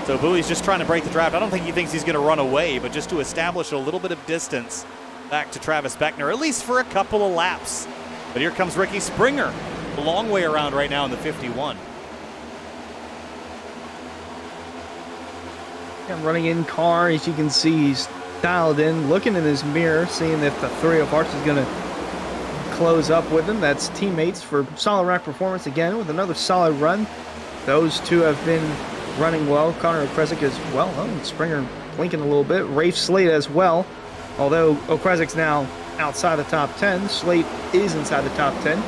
Speaker 1: So Bowie's just trying to break the draft. I don't think he thinks he's going to run away, but just to establish a little bit of distance back to Travis Beckner, at least for a couple of laps. But here comes Ricky Springer, a long way around right now in the 51.
Speaker 2: And running in car, as you can see, he's dialed in, looking in his mirror, seeing if the 3 of Hearts is going to close up with him. That's teammates for solid rack performance again with another solid run. Those 2 have been running well. Connor Okresic as well. Oh, Springer blinking a little bit. Rafe Slate as well. Although Okresic's now outside the top 10, Slate is inside the top 10.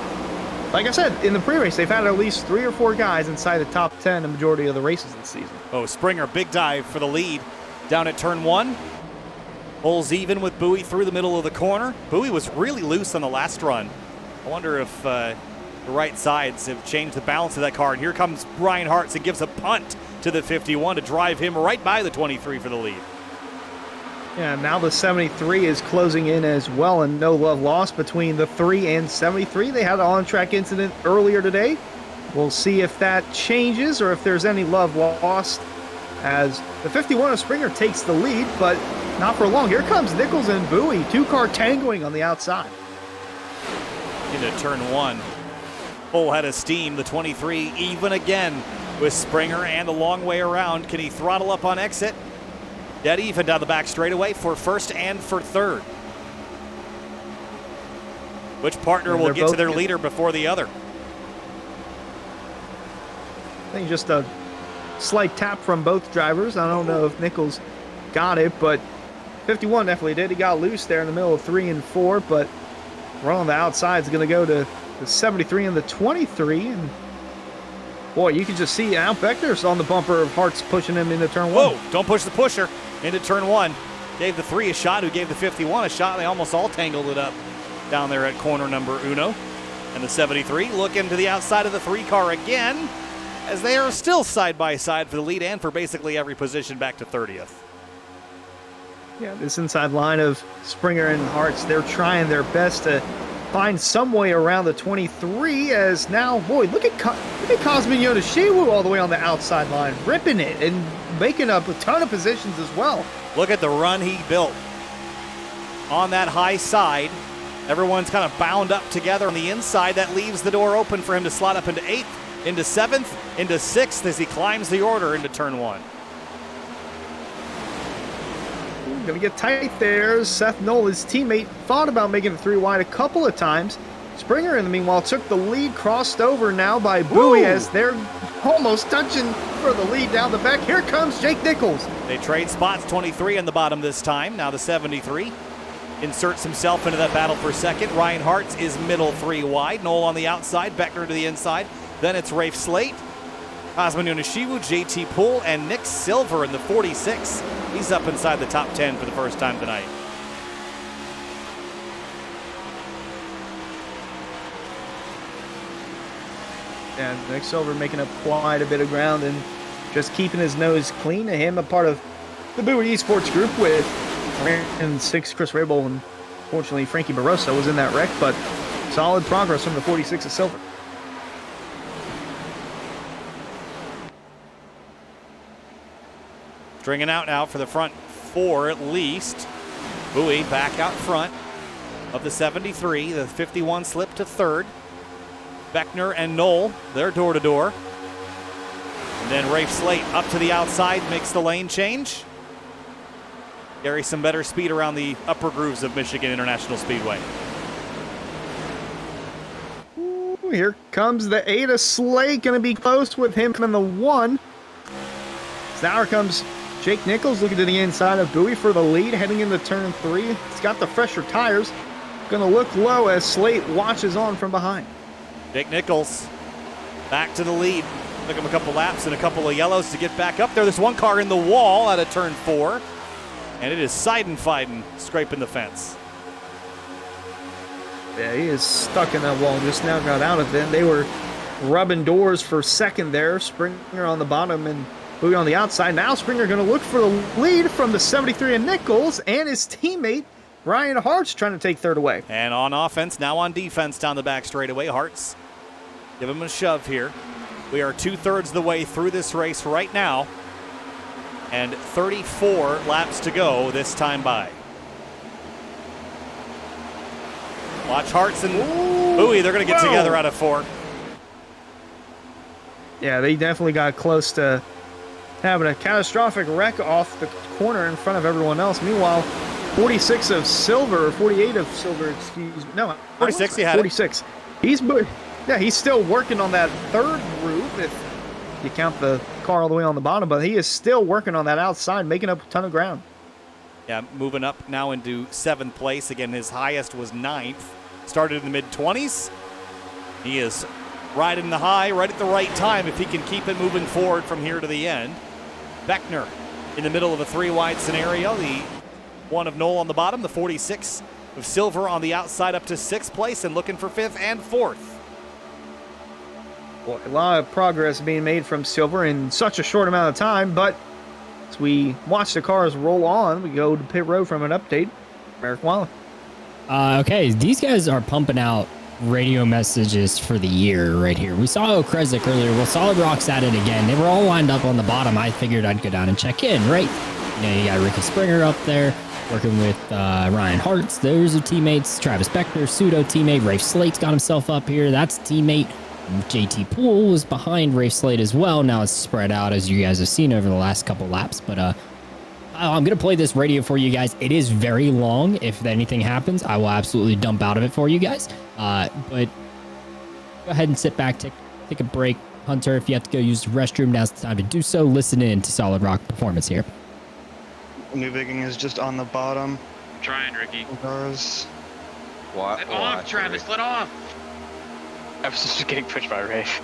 Speaker 2: Like I said, in the pre-race, they've had at least 3 or 4 guys inside the top 10 the majority of the races this season.
Speaker 1: Oh, Springer, big dive for the lead down at turn 1. Pulls even with Bowie through the middle of the corner. Bowie was really loose on the last run. I wonder if the right sides have changed the balance of that car. And here comes Ryan Hartz and gives a punt to the 51 to drive him right by the 23 for the lead.
Speaker 2: Yeah, now the 73 is closing in as well, and no love lost between the 3 and 73. They had an on-track incident earlier today. We'll see if that changes or if there's any love lost as the 51 of Springer takes the lead, but not for long. Here comes Nichols and Bowie, 2-car tangoing on the outside.
Speaker 1: Into turn 1. Full head of steam, the 23 even again with Springer and a long way around. Can he throttle up on exit? Dead even down the back straightaway for first and for third. Which partner will get to their leader before the other?
Speaker 2: I think just a slight tap from both drivers. I don't know if Nichols got it, but 51 definitely did. He got loose there in the middle of 3 and 4, but run on the outside is going to go to the 73 and the 23. And boy, you can just see Al Beckner's on the bumper of Hartz pushing him into turn 1.
Speaker 1: Whoa, don't push the pusher into turn 1. Gave the 3 a shot, who gave the 51 a shot. They almost all tangled it up down there at corner number uno. And the 73 looking to the outside of the 3 car again, as they are still side by side for the lead and for basically every position back to 30th.
Speaker 2: Yeah, this inside line of Springer and Hartz, they're trying their best to find some way around the 23, as now, boy, look at Kazmin Yonoshiwu all the way on the outside line, ripping it and making up a ton of positions as well.
Speaker 1: Look at the run he built on that high side. Everyone's kind of bound up together on the inside. That leaves the door open for him to slot up into 8th, into 7th, into 6th as he climbs the order into turn 1.
Speaker 2: Gonna get tight there. Seth Knoll, his teammate, thought about making it 3 wide a couple of times. Springer, in the meanwhile, took the lead, crossed over now by Bowie as they're almost touching for the lead down the back. Here comes Jake Nichols.
Speaker 1: They trade spots, 23 on the bottom this time. Now the 73 inserts himself into that battle for second. Ryan Hartz is middle 3 wide. Knoll on the outside, Beckner to the inside. Then it's Rafe Slate, Kazmin Yonoshiwu, JT Poole, and Nick Silver in the 46. He's up inside the top 10 for the first time tonight.
Speaker 2: And Nick Silver making up quite a bit of ground and just keeping his nose clean. To him, a part of the Bowie Esports group with and 6 Chris Rabel, and fortunately Frankie Barroso was in that wreck, but solid progress from the 46 of Silver.
Speaker 1: Stringing out now for the front 4 at least. Bowie back out front of the 73. The 51 slipped to 3rd. Beckner and Knoll, they're door to door. And then Rafe Slate up to the outside, makes the lane change. Carry some better speed around the upper grooves of Michigan International Speedway.
Speaker 2: Ooh, here comes the 8 of Slate, going to be close with him in the 1. So now here comes Jake Nichols looking to the inside of Bowie for the lead, heading into turn 3. He's got the fresher tires. Going to look low as Slate watches on from behind.
Speaker 1: Jake Nichols back to the lead. Took him a couple laps and a couple of yellows to get back up there. There's one car in the wall out of turn 4. And it is Seidenfeiden scraping the fence.
Speaker 2: Yeah, he is stuck in that wall. Just now got out of it. They were rubbing doors for second there. Springer on the bottom and Bowie on the outside. Now Springer going to look for the lead from the 73 of Nichols and his teammate Ryan Hartz trying to take third away.
Speaker 1: And on offense, now on defense down the back straightaway. Hartz, give him a shove here. We are 2/3 the way through this race right now. And 34 laps to go this time by. Watch Hartz and Bowie. They're going to get together out of 4.
Speaker 2: Yeah, they definitely got close to having a catastrophic wreck off the corner in front of everyone else. Meanwhile, 46 of Silver, 48 of Silver, excuse me. No,
Speaker 1: 46, he had
Speaker 2: 46. He's still working on that third groove if you count the car all the way on the bottom, but he is still working on that outside, making up a ton of ground.
Speaker 1: Yeah, moving up now into 7th place. Again, his highest was 9th. Started in the mid-20s. He is riding the high right at the right time if he can keep it moving forward from here to the end. Beckner in the middle of a 3-wide scenario. The 1 of Knoll on the bottom, the 46 of Silver on the outside up to 6th place and looking for 5th and 4th.
Speaker 2: Well, a lot of progress being made from Silver in such a short amount of time, but as we watch the cars roll on, we go to pit road from an update. Eric Waller.
Speaker 3: Okay, these guys are pumping out radio messages for the year right here. We saw Okrezik earlier. Well, Solid Rock's at it again. They were all lined up on the bottom. I figured I'd go down and check in, right? You got Ricky Springer up there working with Ryan Hartz. Those are teammates. Travis Beckner, pseudo teammate. Rafe Slate's got himself up here. That's teammate. JT Poole was behind Rafe Slate as well. Now it's spread out, as you guys have seen over the last couple laps. But I'm going to play this radio for you guys. It is very long. If anything happens, I will absolutely dump out of it for you guys. But go ahead and sit back, take a break. Hunter, if you have to go use the restroom, now's the time to do so. Listen in to Solid Rock Performance here.
Speaker 10: New Bigging is just on the bottom.
Speaker 8: I'm trying, Ricky.
Speaker 10: Cars.
Speaker 8: Let off, Travis. Let off.
Speaker 5: I was just getting pushed by Rafe.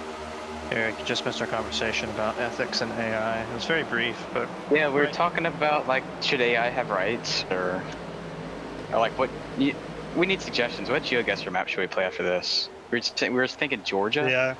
Speaker 10: Eric, you just missed our conversation about ethics and AI. It was very brief, but...
Speaker 5: Yeah, we were talking about, like, should AI have rights? Or like, what... we need suggestions. What GeoGuessr map should we play after this? We were thinking Georgia?
Speaker 10: Yeah.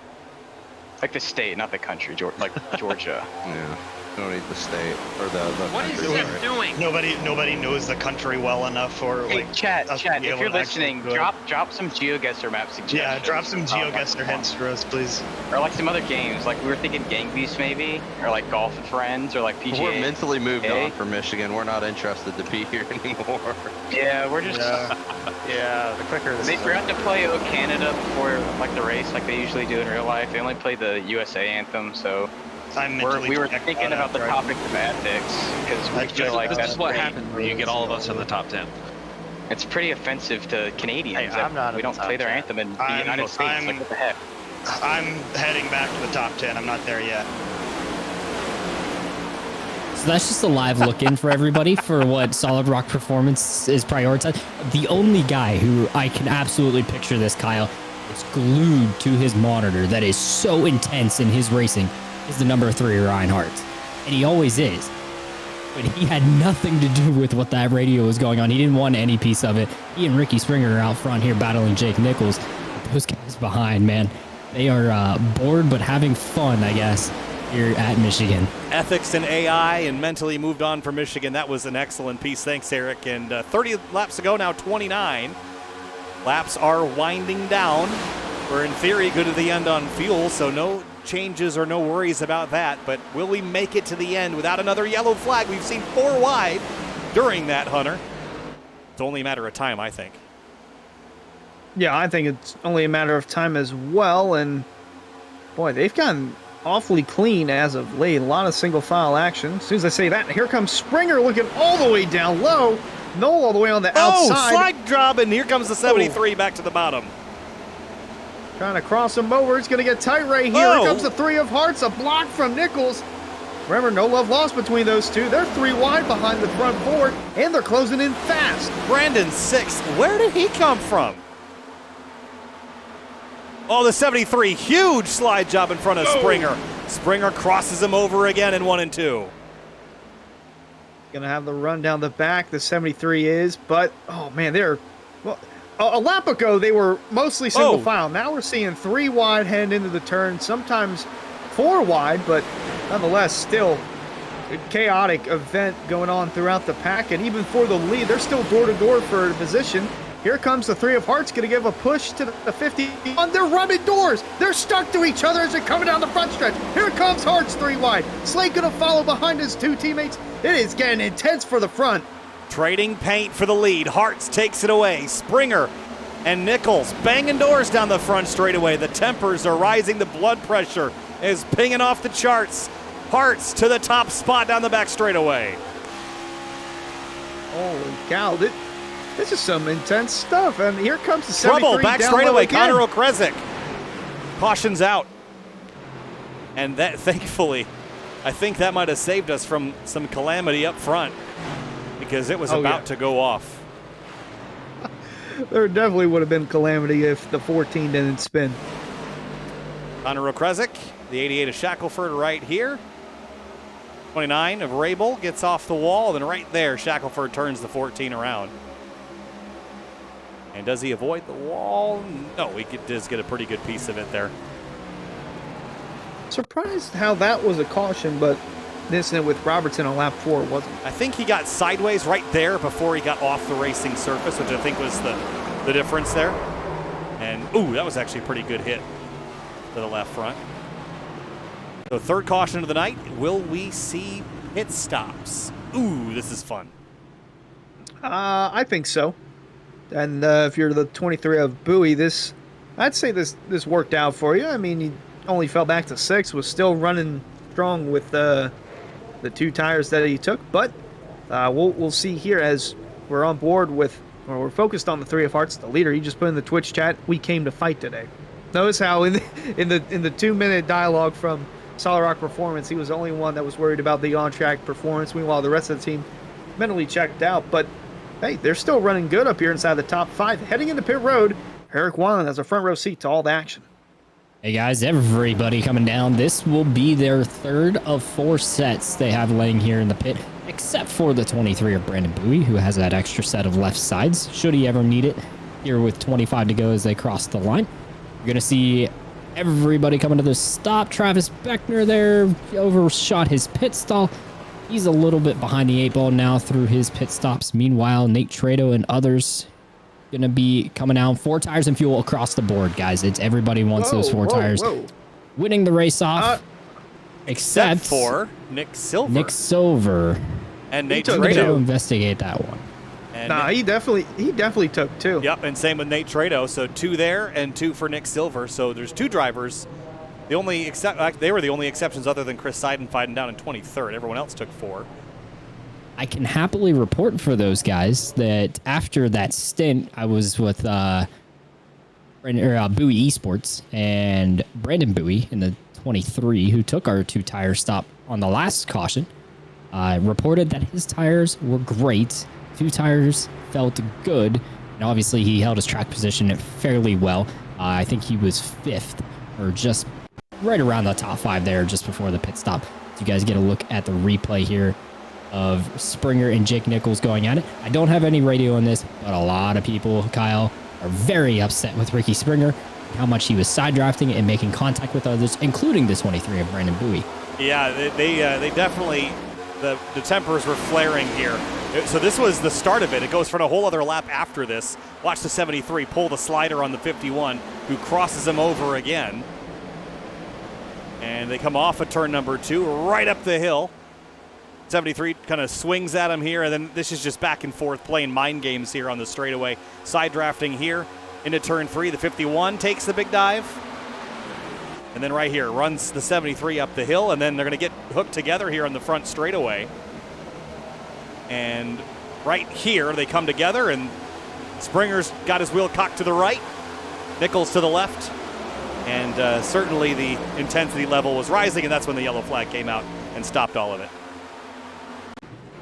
Speaker 5: Like the state, not the country. Like Georgia.
Speaker 11: Yeah. Don't need the state or the
Speaker 8: What
Speaker 11: country.
Speaker 8: is that doing?
Speaker 10: Nobody knows the country well enough for
Speaker 5: Hey,
Speaker 10: like
Speaker 5: chat,
Speaker 10: us to be
Speaker 5: if
Speaker 10: able
Speaker 5: you're
Speaker 10: to
Speaker 5: listening,
Speaker 10: actually do it.
Speaker 5: drop some GeoGuessr map suggestions.
Speaker 10: Yeah, drop some GeoGuessr hints for us, please.
Speaker 5: Or like some other games, like we were thinking Gang Beast maybe, or like Golf with Friends, or like PGA.
Speaker 11: We're mentally moved
Speaker 5: Okay.
Speaker 11: on from Michigan. We're not interested to be here anymore.
Speaker 5: Yeah, we're just.
Speaker 10: Yeah, the quicker this
Speaker 5: They
Speaker 10: is
Speaker 5: forgot to play O Canada before like the race, like they usually do in real life. They only play the USA anthem, so. We were thinking about the topic of ethics because we feel like that's
Speaker 8: what
Speaker 5: great.
Speaker 8: happens when you get all of us in the top 10.
Speaker 5: It's pretty offensive to Canadians.
Speaker 10: Hey,
Speaker 5: that
Speaker 10: I'm not
Speaker 5: we
Speaker 10: in the
Speaker 5: don't
Speaker 10: top
Speaker 5: play their
Speaker 10: 10.
Speaker 5: anthem in the United States. Like what the heck?
Speaker 10: I'm heading back to the top 10. I'm not there yet.
Speaker 3: So that's just a live look in for everybody for what Solid Rock Performance is prioritized. The only guy who I can absolutely picture this, Kyle, is glued to his monitor that is so intense in his racing is the number 3 Ryan Hartz. And he always is. But he had nothing to do with what that radio was going on. He didn't want any piece of it. He and Ricky Springer are out front here battling Jake Nichols. Those guys behind, man. They are bored but having fun, I guess, here at Michigan.
Speaker 1: Ethics and AI and mentally moved on for Michigan. That was an excellent piece. Thanks, Eric. And 30 laps to go now, 29. Laps are winding down. We're in theory good to the end on fuel, so no changes or no worries about that, but will we make it to the end without another yellow flag? We've seen 4 wide during that, Hunter. It's only a matter of time, I think.
Speaker 2: Yeah, I think it's only a matter of time as well, and boy, they've gotten awfully clean as of late. A lot of single file action. As soon as I say that, here comes Springer looking all the way down low. Noel all the way on the outside.
Speaker 1: Slide job, and here comes the 73 back to the bottom.
Speaker 2: Trying to cross him over. He's going to get tight right here. Here comes the 3 of hearts. A block from Nichols. Remember, no love lost between those two. They're 3 wide behind the front 4, and they're closing in fast.
Speaker 1: Brandon 6. Where did he come from? Oh, the 73. Huge slide job in front of Springer. Springer crosses him over again in 1 and 2.
Speaker 2: Going to have the run down the back. The 73 is, but, oh, man, they're... Well, a lap ago, they were mostly single file. Now we're seeing 3 wide heading into the turn, sometimes 4 wide, but nonetheless, still a chaotic event going on throughout the pack. And even for the lead, they're still door-to-door for position. Here comes the 3 of hearts, going to give a push to the 51. They're rubbing doors. They're stuck to each other as they're coming down the front stretch. Here comes Hearts 3 wide. Slade going to follow behind his 2 teammates. It is getting intense for the front.
Speaker 1: Trading paint for the lead. Hearts takes it away. Springer and Nichols banging doors down the front straightaway. The tempers are rising. The blood pressure is pinging off the charts. Hearts to the top spot down the back straightaway.
Speaker 2: Holy cow. This is some intense stuff. And here comes the 73
Speaker 1: trouble back
Speaker 2: down
Speaker 1: straightaway.
Speaker 2: again.
Speaker 1: Connor Okrezik cautions out. And that, thankfully, I think that might have saved us from some calamity up front, because it was about to go off.
Speaker 2: There definitely would have been calamity if the 14 didn't spin.
Speaker 1: Connor Okrezik, the 88 of Shackelford right here. 29 of Rabel gets off the wall, and right there, Shackelford turns the 14 around. And does he avoid the wall? No, he does get a pretty good piece of it there.
Speaker 2: Surprised how that was a caution, but the incident with Robertson on lap 4 wasn't.
Speaker 1: I think he got sideways right there before he got off the racing surface, which I think was the difference there. And, ooh, that was actually a pretty good hit to the left front. So 3rd caution of the night. Will we see pit stops? Ooh, this is fun.
Speaker 2: I think so. And if you're the 23 of Bowie, I'd say this worked out for you. I mean, you only fell back to 6, was still running strong with the 2 tires that he took, but we'll see here as we're on board with, or we're focused on the 3 of hearts, the leader. He just put in the Twitch chat, "We came to fight today." Notice how in the 2-minute dialogue from Solid Rock Performance, he was the only one that was worried about the on-track performance. Meanwhile, the rest of the team mentally checked out. But hey, they're still running good up here inside the top 5. Heading into pit road, Eric Weiland has a front row seat to all the action.
Speaker 3: Hey guys, everybody coming down. This will be their 3rd of 4 sets they have laying here in the pit, except for the 23 of Brandon Bowie, who has that extra set of left sides, should he ever need it, here with 25 to go as they cross the line. You're going to see everybody coming to the stop. Travis Beckner there overshot his pit stall. He's a little bit behind the 8 ball now through his pit stops. Meanwhile, Nate Trado and others going to be coming out. 4 tires and fuel across the board, guys. It's everybody wants those 4 tires. Winning the race off, except
Speaker 1: for Nick Silver.
Speaker 3: Nick Silver.
Speaker 1: And Nate
Speaker 3: Trado.
Speaker 1: Trado.
Speaker 3: Investigate that one.
Speaker 2: And he definitely took 2.
Speaker 1: Yep, and same with Nate Trado. So 2 there and 2 for Nick Silver. So there's 2 drivers. They were the only exceptions other than Chris Seidenfeiden down in 23rd. Everyone else took 4.
Speaker 3: I can happily report for those guys that after that stint, I was with Bowie Esports, and Brandon Bowie in the 23, who took our 2 tire stop on the last caution, reported that his tires were great. 2 tires felt good, and obviously he held his track position fairly well. I think he was 5th, or just right around the top 5 there, just before the pit stop. So you guys get a look at the replay here of Springer and Jake Nichols going at it. I don't have any radio on this, but a lot of people, Kyle, are very upset with Ricky Springer, how much he was side drafting and making contact with others, including the 23 of Brandon Bowie.
Speaker 1: Yeah, they definitely, the tempers were flaring here. So this was the start of it. It goes for a whole other lap after this. Watch the 73 pull the slider on the 51, who crosses him over again. And they come off of turn number 2, right up the hill. 73 kind of swings at him here, and then this is just back and forth playing mind games here on the straightaway. Side drafting here into turn 3. The 51 takes the big dive. And then right here, runs the 73 up the hill, and then they're going to get hooked together here on the front straightaway. And right here, they come together, and Springer's got his wheel cocked to the right, Nichols to the left, and certainly the intensity level was rising, and that's when the yellow flag came out and stopped all of it.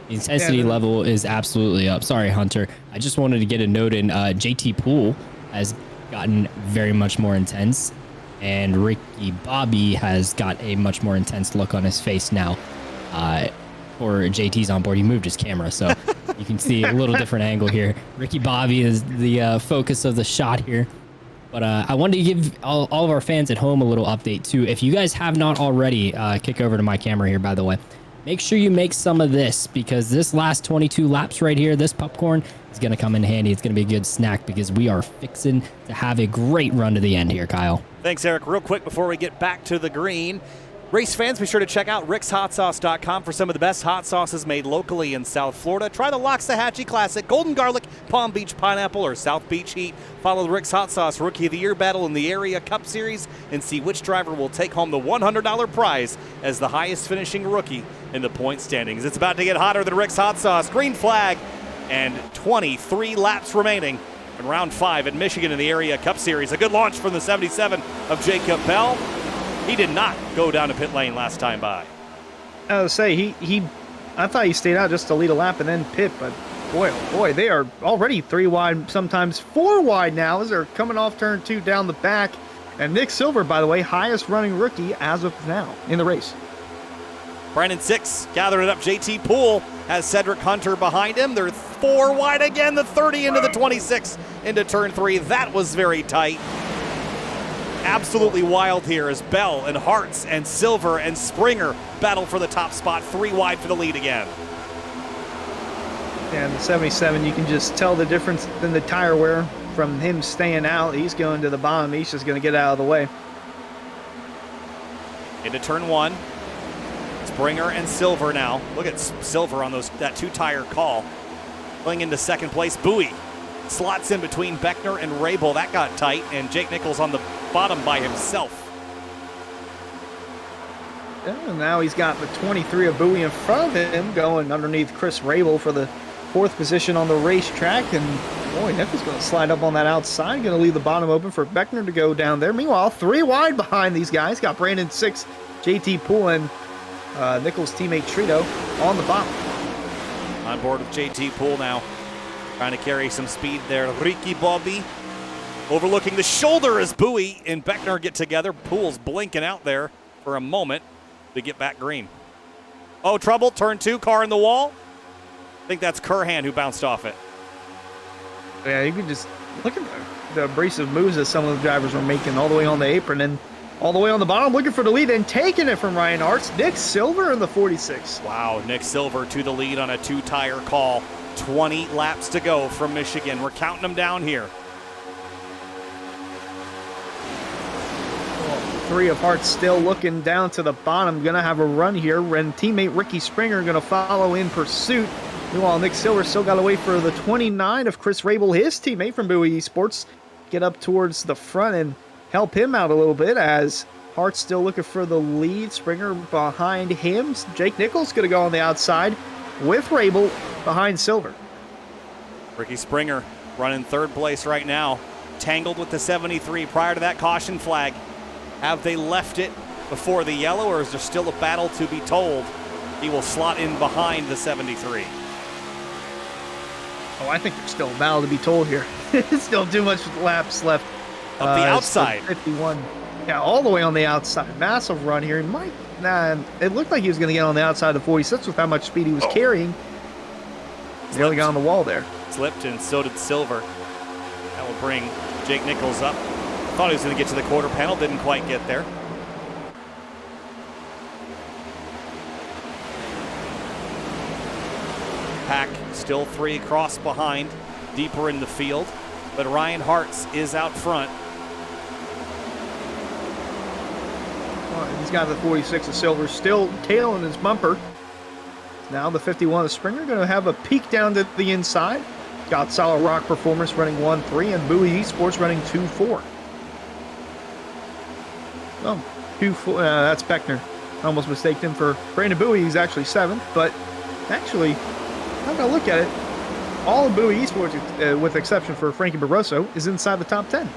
Speaker 3: The intensity level is absolutely up. Sorry, Hunter. I just wanted to get a note in. JT Poole has gotten very much more intense, and Ricky Bobby has got a much more intense look on his face now. Or JT's on board. He moved his camera, so you can see a little different angle here. Ricky Bobby is the focus of the shot here. But I wanted to give all of our fans at home a little update, too. If you guys have not already, kick over to my camera here, by the way. Make sure you make some of this, because this last 22 laps right here, this popcorn is going to come in handy. It's going to be a good snack, because we are fixing to have a great run to the end here, Kyle.
Speaker 1: Thanks, Eric. Real quick before we get back to the green, race fans, be sure to check out rickshotsauce.com for some of the best hot sauces made locally in South Florida. Try the Loxahatchee Classic, Golden Garlic, Palm Beach Pineapple, or South Beach Heat. Follow the Rick's Hot Sauce Rookie of the Year battle in the Area Cup Series and see which driver will take home the $100 prize as the highest finishing rookie in the point standings. It's about to get hotter than Rick's Hot Sauce. Green flag and 23 laps remaining in round 5 at Michigan in the Area Cup Series. A good launch from the 77 of Jacob Bell. He did not go down to pit lane last time by.
Speaker 2: I was say I thought he stayed out just to lead a lap and then pit, but boy, oh boy, they are already 3 wide, sometimes 4 wide now as they're coming off turn 2 down the back. And Nick Silver, by the way, highest running rookie as of now in the race.
Speaker 1: Brandon 6 gathering it up. JT Poole has Cedric Hunter behind him. They're 4 wide again, the 30 into the 26 into turn 3. That was very tight. Absolutely wild here as Bell and Hartz and Silver and Springer battle for the top spot. 3 wide for the lead again.
Speaker 2: And the 77, you can just tell the difference in the tire wear from him staying out. He's going to the bottom. He's just going to get out of the way.
Speaker 1: Into turn 1. Springer and Silver now. Look at Silver on that 2-tire call. Going into second place. Bowie slots in between Beckner and Rabel. That got tight, and Jake Nichols on the bottom by himself.
Speaker 2: And now he's got the 23 of Bowie in front of him, going underneath Chris Rabel for the 4th position on the racetrack. And boy, Nichols going to slide up on that outside, going to leave the bottom open for Beckner to go down there. Meanwhile, 3 wide behind these guys. Got Brandon 6, JT Poole, and Nichols' teammate Trito on the bottom.
Speaker 1: On board with JT Poole now. Trying to carry some speed there. Ricky Bobby overlooking the shoulder as Bowie and Beckner get together. Poole's blinking out there for a moment to get back green. Oh, trouble. Turn 2, car in the wall. I think that's Curhan who bounced off it.
Speaker 2: Yeah, you can just look at the abrasive moves that some of the drivers were making all the way on the apron and all the way on the bottom, looking for the lead and taking it from Ryan Hartz. Nick Silver in the 46.
Speaker 1: Wow, Nick Silver to the lead on a 2-tire call. 20 laps to go from Michigan. We're counting them down here.
Speaker 2: 3 of Hartz still looking down to the bottom. Going to have a run here. And teammate Ricky Springer going to follow in pursuit. Meanwhile, Nick Silver still got to wait for the 29 of Chris Rabel, his teammate from Bowie Esports, get up towards the front and help him out a little bit as Hartz still looking for the lead. Springer behind him. Jake Nichols going to go on the outside with Rabel behind Silver.
Speaker 1: Ricky Springer running 3rd place right now. Tangled with the 73 prior to that caution flag. Have they left it before the yellow, or is there still a battle to be told? He will slot in behind the 73.
Speaker 2: Oh, I think there's still a battle to be told here. Still too much laps left.
Speaker 1: Up the outside.
Speaker 2: 51. Yeah, all the way on the outside. Massive run here. It looked like he was going to get on the outside of 46 with how much speed he was carrying. Nearly got on the wall there.
Speaker 1: Slipped, and so did Silver. That will bring Jake Nichols up. Thought he was going to get to the quarter panel. Didn't quite get there. Pack still 3 across behind, deeper in the field, but Ryan Hartz is out front.
Speaker 2: He's got the 46 of Silver still tailing his bumper. Now the 51 of Springer going to have a peek down to the inside. Got Solid Rock Performance running 1-3 and Bowie Esports running 2-4. Oh, 2-4. That's Beckner. I almost mistaked him for Brandon Bowie. He's actually 7th, but actually, I'm going to look at it. All of Bowie Esports, with exception for Frankie Barroso, is inside the top 10.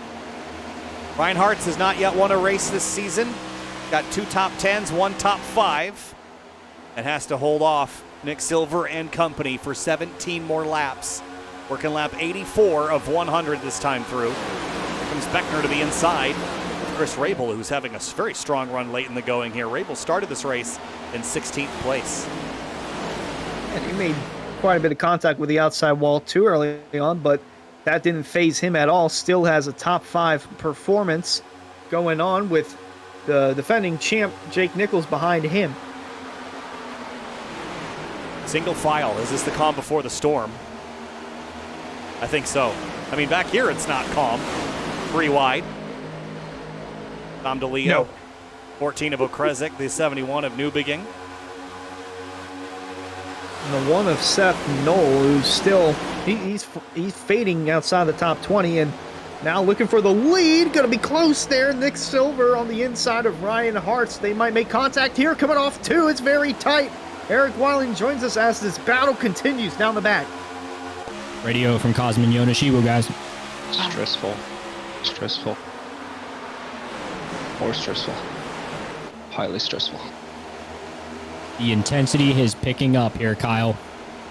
Speaker 1: Ryan Hartz has not yet won a race this season. Got 2 top 10s, 1 top 5, and has to hold off Nick Silver and company for 17 more laps. Working lap 84 of 100 this time through. Here comes Beckner to the inside with Chris Rabel, who's having a very strong run late in the going here. Rabel started this race in 16th place.
Speaker 2: And he made quite a bit of contact with the outside wall too early on, but that didn't phase him at all. Still has a top 5 performance going on with the defending champ Jake Nichols behind him.
Speaker 1: Single file. Is this the calm before the storm? I think so. I mean, back here it's not calm. 3 wide. Tom DeLeo.
Speaker 2: No.
Speaker 1: 14 of Okresic, the 71 of Newbegin.
Speaker 2: And the 1 of Seth Knoll, who's still, he's fading outside the top 20, and now looking for the lead. Going to be close there. Nick Silver on the inside of Ryan Hartz. They might make contact here. Coming off 2. It's very tight. Eric Weiling joins us as this battle continues down the back.
Speaker 3: Radio from Cosmin Yoneshibu, guys.
Speaker 10: Stressful. Stressful. More stressful. Highly stressful.
Speaker 3: The intensity is picking up here, Kyle.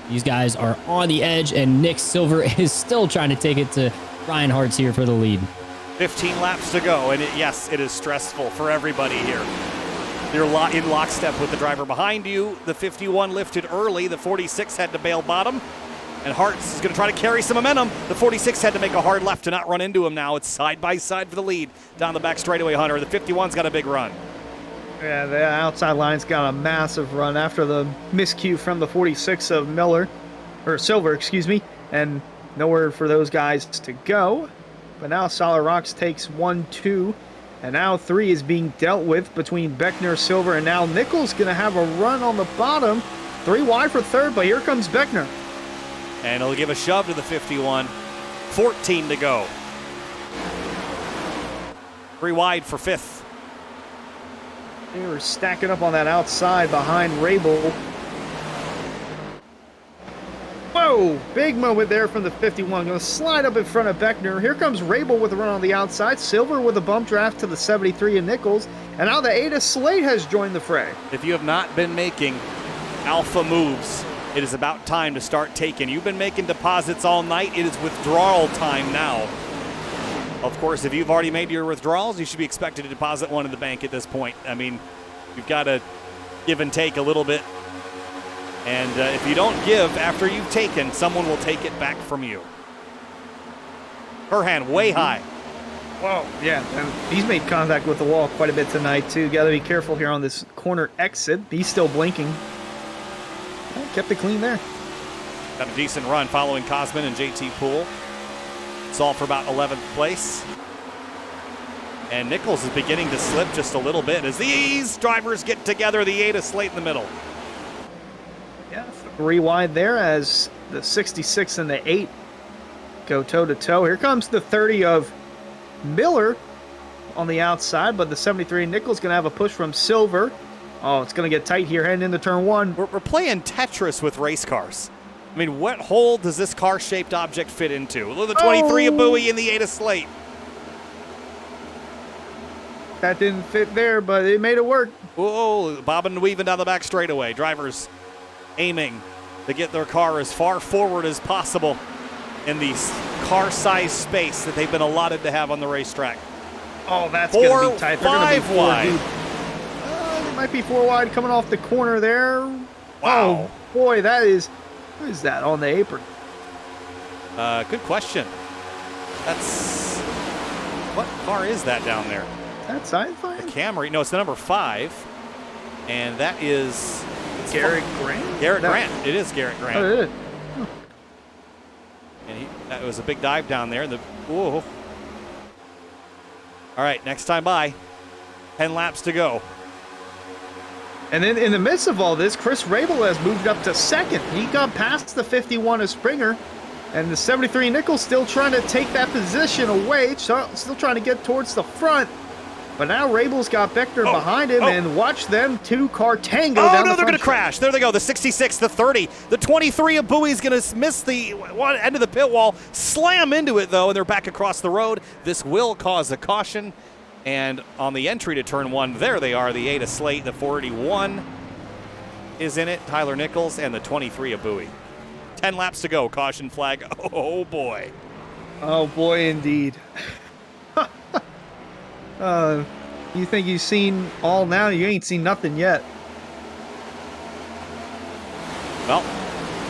Speaker 3: These guys are on the edge, and Nick Silver is still trying to take it to Ryan Hartz here for the lead.
Speaker 1: 15 laps to go, and yes, it is stressful for everybody here. You're in lockstep with the driver behind you. The 51 lifted early. The 46 had to bail bottom, and Hartz is going to try to carry some momentum. The 46 had to make a hard left to not run into him now. It's side by side for the lead down the back straightaway, Hunter. The 51's got a big run.
Speaker 2: Yeah, the outside line's got a massive run after the miscue from the 46 of Silver, excuse me, and nowhere for those guys to go. But now Solid Rocks takes 1-2, and now 3 is being dealt with between Beckner, Silver, and now Nichols going to have a run on the bottom. 3 wide for 3rd, but here comes Beckner.
Speaker 1: And he'll give a shove to the 51. 14 to go. 3 wide for 5th.
Speaker 2: They were stacking up on that outside behind Rabel. Whoa! Big moment there from the 51. Going to slide up in front of Beckner. Here comes Rabel with a run on the outside. Silver with a bump draft to the 73 of Nichols. And now the 8 of Slate has joined the fray.
Speaker 1: If you have not been making alpha moves, it is about time to start taking. You've been making deposits all night. It is withdrawal time now. Of course, if you've already made your withdrawals, you should be expected to deposit one in the bank at this point. I mean, you've got to give and take a little bit. And if you don't give after you've taken, someone will take it back from you. Her hand way high.
Speaker 2: Whoa, yeah, and he's made contact with the wall quite a bit tonight, too. Got to be careful here on this corner exit. He's still blinking. Well, kept it clean there.
Speaker 1: Got a decent run following Cosman and JT Poole. It's all for about 11th place. And Nichols is beginning to slip just a little bit as these drivers get together. The 8 of Slate in the middle.
Speaker 2: Yeah, 3 wide there as the 66 and the 8 go toe-to-toe. Here comes the 30 of Miller on the outside, but the 73 Nichols going to have a push from Silver. Oh, it's going to get tight here heading into turn 1.
Speaker 1: We're playing Tetris with race cars. I mean, what hole does this car-shaped object fit into? Look at the 23 of Bowie and the 8 of Slate.
Speaker 2: That didn't fit there, but it made it work.
Speaker 1: Whoa, bobbing and weaving down the back straightaway. Drivers aiming to get their car as far forward as possible in the car-sized space that they've been allotted to have on the racetrack.
Speaker 2: Oh, that's going to be tight. They're going to be
Speaker 1: 4 wide.
Speaker 2: It might be 4 wide coming off the corner there.
Speaker 1: Wow.
Speaker 2: Oh, boy, that is... What is that on the apron?
Speaker 1: Good question. That's... What car is that down there?
Speaker 2: That's Sci-Fi?
Speaker 1: The Camry. No, it's the number 5. And that is...
Speaker 2: Garrett Grant?
Speaker 1: Garrett Grant. It is Garrett Grant.
Speaker 2: Oh, it is. Huh.
Speaker 1: And that was a big dive down there. Whoa. All right, next time by. 10 laps to go.
Speaker 2: And then in the midst of all this, Chris Rabel has moved up to second. He got past the 51 of Springer, and the 73 Nichols still trying to take that position away, still trying to get towards the front. But now Rabel's got Beckner behind him, and watch them two-car tango down
Speaker 1: no,
Speaker 2: the
Speaker 1: they're going to
Speaker 2: front
Speaker 1: crash. There they go, the 66, the 30. The 23 of Bowie's going to miss the one end of the pit wall, slam into it, though, and they're back across the road. This will cause a caution. And on the entry to turn 1, there they are, the 8 of Slate, the 41 is in it, Tyler Nichols, and the 23 of Bowie. 10 laps to go, caution flag. Oh, boy.
Speaker 2: Oh, boy, indeed. You think you've seen all now? You ain't seen nothing yet.
Speaker 1: Well,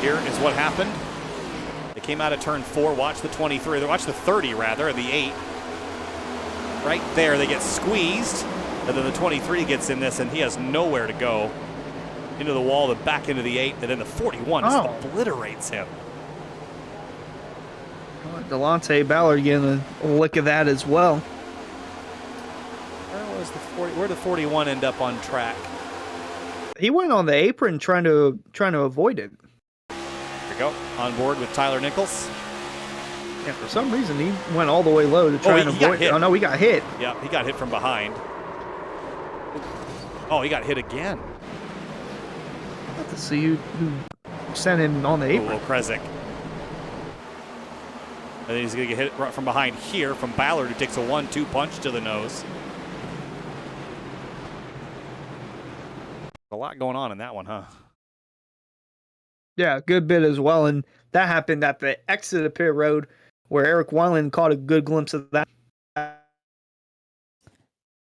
Speaker 1: here is what happened. They came out of turn 4, watch the 23, watch the 30 rather, the 8. Right there, they get squeezed, and then the 23 gets in this, and he has nowhere to go. Into the wall, then back into the 8, and then the 41 just obliterates him.
Speaker 2: Delonte Ballard getting a lick of that as well.
Speaker 1: Where did the 41 end up on track?
Speaker 2: He went on the apron trying to avoid it.
Speaker 1: Here we go, on board with Tyler Nichols.
Speaker 2: Yeah, for some reason he went all the way low to try and avoid it. Oh no, he got hit.
Speaker 1: Yeah, he got hit from behind. Oh, he got hit again.
Speaker 2: Let's see who sent him on the apron.
Speaker 1: Krezek. And then he's going to get hit right from behind here from Ballard, who takes a 1-2 punch to the nose. A lot going on in that one, huh?
Speaker 2: Yeah, good bit as well. And that happened at the exit of pit road where Eric Weiland caught a good glimpse of that.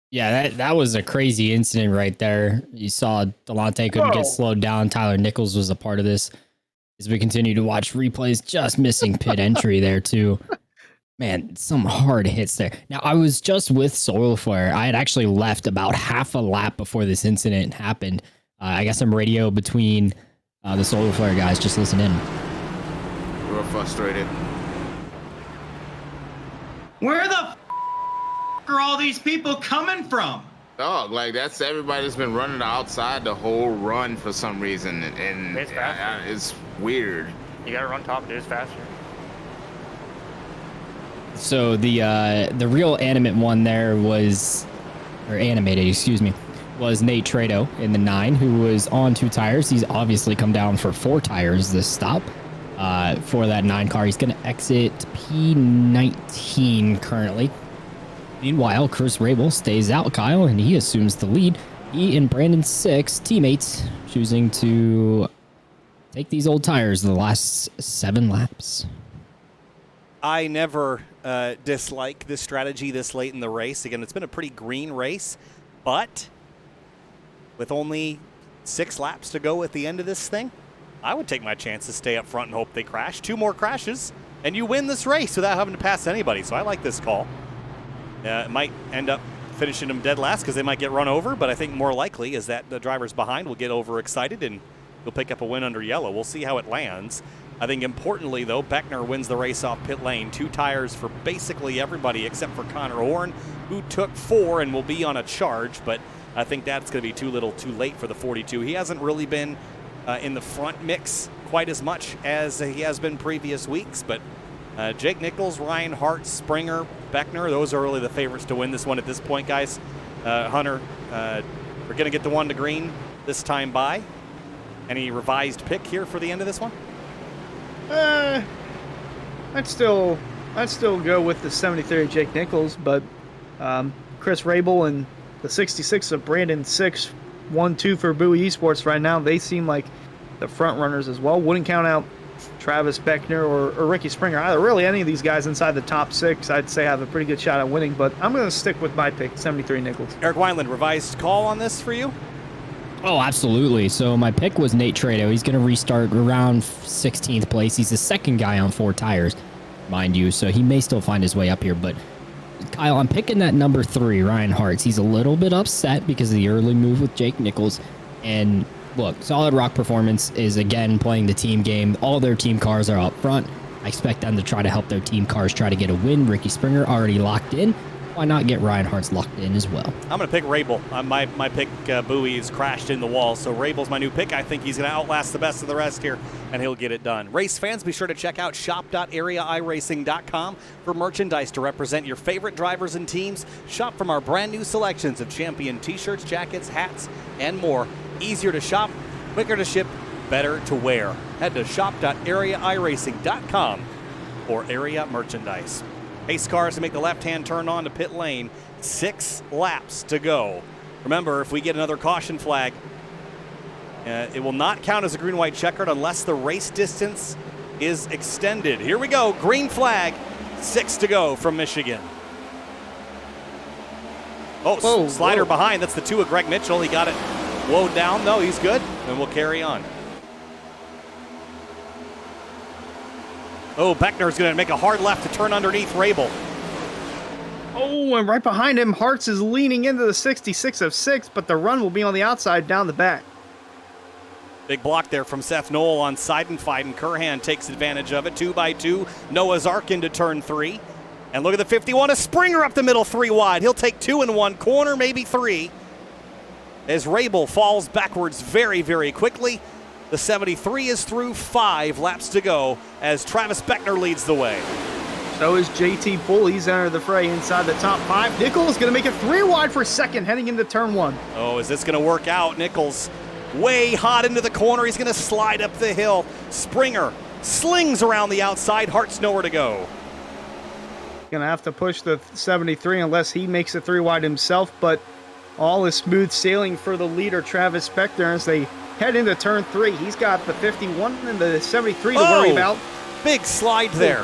Speaker 3: Yeah, that was a crazy incident right there. You saw Delonte couldn't get slowed down. Tyler Nichols was a part of this. As we continue to watch replays, just missing pit entry there too. Man, some hard hits there. Now, I was just with Solar Flare. I had actually left about half a lap before this incident happened. I got some radio between the Solar Flare guys. Just listen in.
Speaker 14: Real frustrated.
Speaker 15: Where the are all these people coming from?
Speaker 14: Dog, like that's everybody that's been running outside the whole run for some reason, and
Speaker 8: it's faster.
Speaker 14: It's weird.
Speaker 8: You gotta run top, it is faster.
Speaker 3: So the real animate one there was, or animated, excuse me, was Nate Trado in the 9, who was on 2 tires. He's obviously come down for 4 tires this stop. For that 9 car, he's going to exit P19 currently. Meanwhile, Chris Rabel stays out, Kyle, and he assumes the lead. He and Brandon's 6 teammates choosing to take these old tires the last 7 laps.
Speaker 1: I never dislike this strategy this late in the race. Again, it's been a pretty green race, but with only 6 laps to go at the end of this thing, I would take my chances, stay up front and hope they crash. 2 more crashes, and you win this race without having to pass anybody. So I like this call. It might end up finishing them dead last because they might get run over, but I think more likely is that the drivers behind will get overexcited and you'll pick up a win under yellow. We'll see how it lands. I think importantly, though, Beckner wins the race off pit lane. 2 tires for basically everybody except for Connor Horn, who took 4 and will be on a charge, but I think that's going to be too little too late for the 42. He hasn't really been in the front mix quite as much as he has been previous weeks, but Jake Nichols, Ryan Hart, Springer, Beckner, those are really the favorites to win this one at this point, guys. Hunter, we're going to get the 1 to green this time by. Any revised pick here for the end of this one?
Speaker 2: I'd still go with the 73 Jake Nichols, but Chris Rabel and the 66 of Brandon 6, 1-2 for Bowie Esports right now. They seem like the front runners as well. Wouldn't count out Travis Beckner or Ricky Springer either. Really, any of these guys inside the top 6, I'd say have a pretty good shot at winning, but I'm going to stick with my pick, 73 Nichols.
Speaker 1: Eric Wineland, revised call on this for you?
Speaker 3: Oh, absolutely. So my pick was Nate Trado. He's going to restart around 16th place. He's the second guy on 4 tires, mind you, so he may still find his way up here. But, Kyle, I'm picking that number 3, Ryan Hartz. He's a little bit upset because of the early move with Jake Nichols. And, look, Solid Rock Performance is, again, playing the team game. All their team cars are up front. I expect them to try to help their team cars try to get a win. Ricky Springer already locked in. why not get Ryan Hartz locked in as well?
Speaker 1: I'm going to pick Rabel. My pick, Bowie, is crashed in the wall, so Rabel's my new pick. I think he's going to outlast the best of the rest here, and he'll get it done. Race fans, be sure to check out shop.areairacing.com for merchandise to represent your favorite drivers and teams. Shop from our brand new selections of champion t-shirts, jackets, hats, and more. Easier to shop, quicker to ship, better to wear. Head to shop.areairacing.com for area merchandise. Pace cars to make the left-hand turn on to pit lane. 6 laps to go. Remember, if we get another caution flag, it will not count as a green-white checkered unless the race distance is extended. Here we go. Green flag. 6 to go from Michigan. Oh, slider behind. That's the 2 of Greg Mitchell. He got it slowed down. No, he's good. And we'll carry on. Oh, Beckner's going to make a hard left to turn underneath Rabel.
Speaker 2: Oh, and right behind him, Hartz is leaning into the 66 of 6, but the run will be on the outside down the back.
Speaker 1: Big block there from Seth Knoll on Seidenfeld, and Curhan takes advantage of it. 2x2. Noah's Ark into turn 3. And look at the 51. A Springer up the middle, 3 wide. He'll take 2 in one corner, maybe 3. As Rabel falls backwards very, very quickly. The 73 is through, 5 laps to go as Travis Beckner leads the way.
Speaker 2: So is JT Poole. He's entered the fray inside the top 5. Nichols going to make it 3 wide for second heading into turn 1.
Speaker 1: Oh, is this going to work out? Nichols way hot into the corner. He's going to slide up the hill. Springer slings around the outside. Hart's nowhere to go.
Speaker 2: Going to have to push the 73 unless he makes it 3 wide himself, but all is smooth sailing for the leader, Travis Beckner, as they head into turn 3. He's got the 51 and the 73 to worry about.
Speaker 1: Big slide there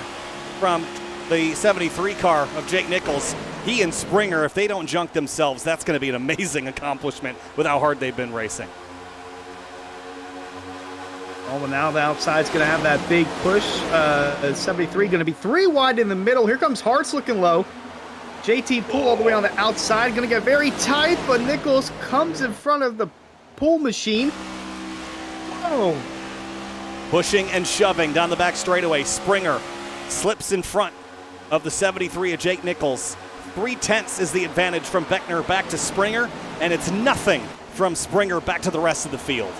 Speaker 1: from the 73 car of Jake Nichols. He and Springer, if they don't junk themselves, that's going to be an amazing accomplishment with how hard they've been racing.
Speaker 2: Oh, well, now the outside's going to have that big push. 73 going to be 3 wide in the middle. Here comes Hartz looking low. JT Poole all the way on the outside. Going to get very tight, but Nichols comes in front of the Poole machine. Oh.
Speaker 1: Pushing and shoving down the back straightaway. Springer slips in front of the 73 of Jake Nichols. 3/10 is the advantage from Beckner back to Springer, and it's nothing from Springer back to the rest of the field.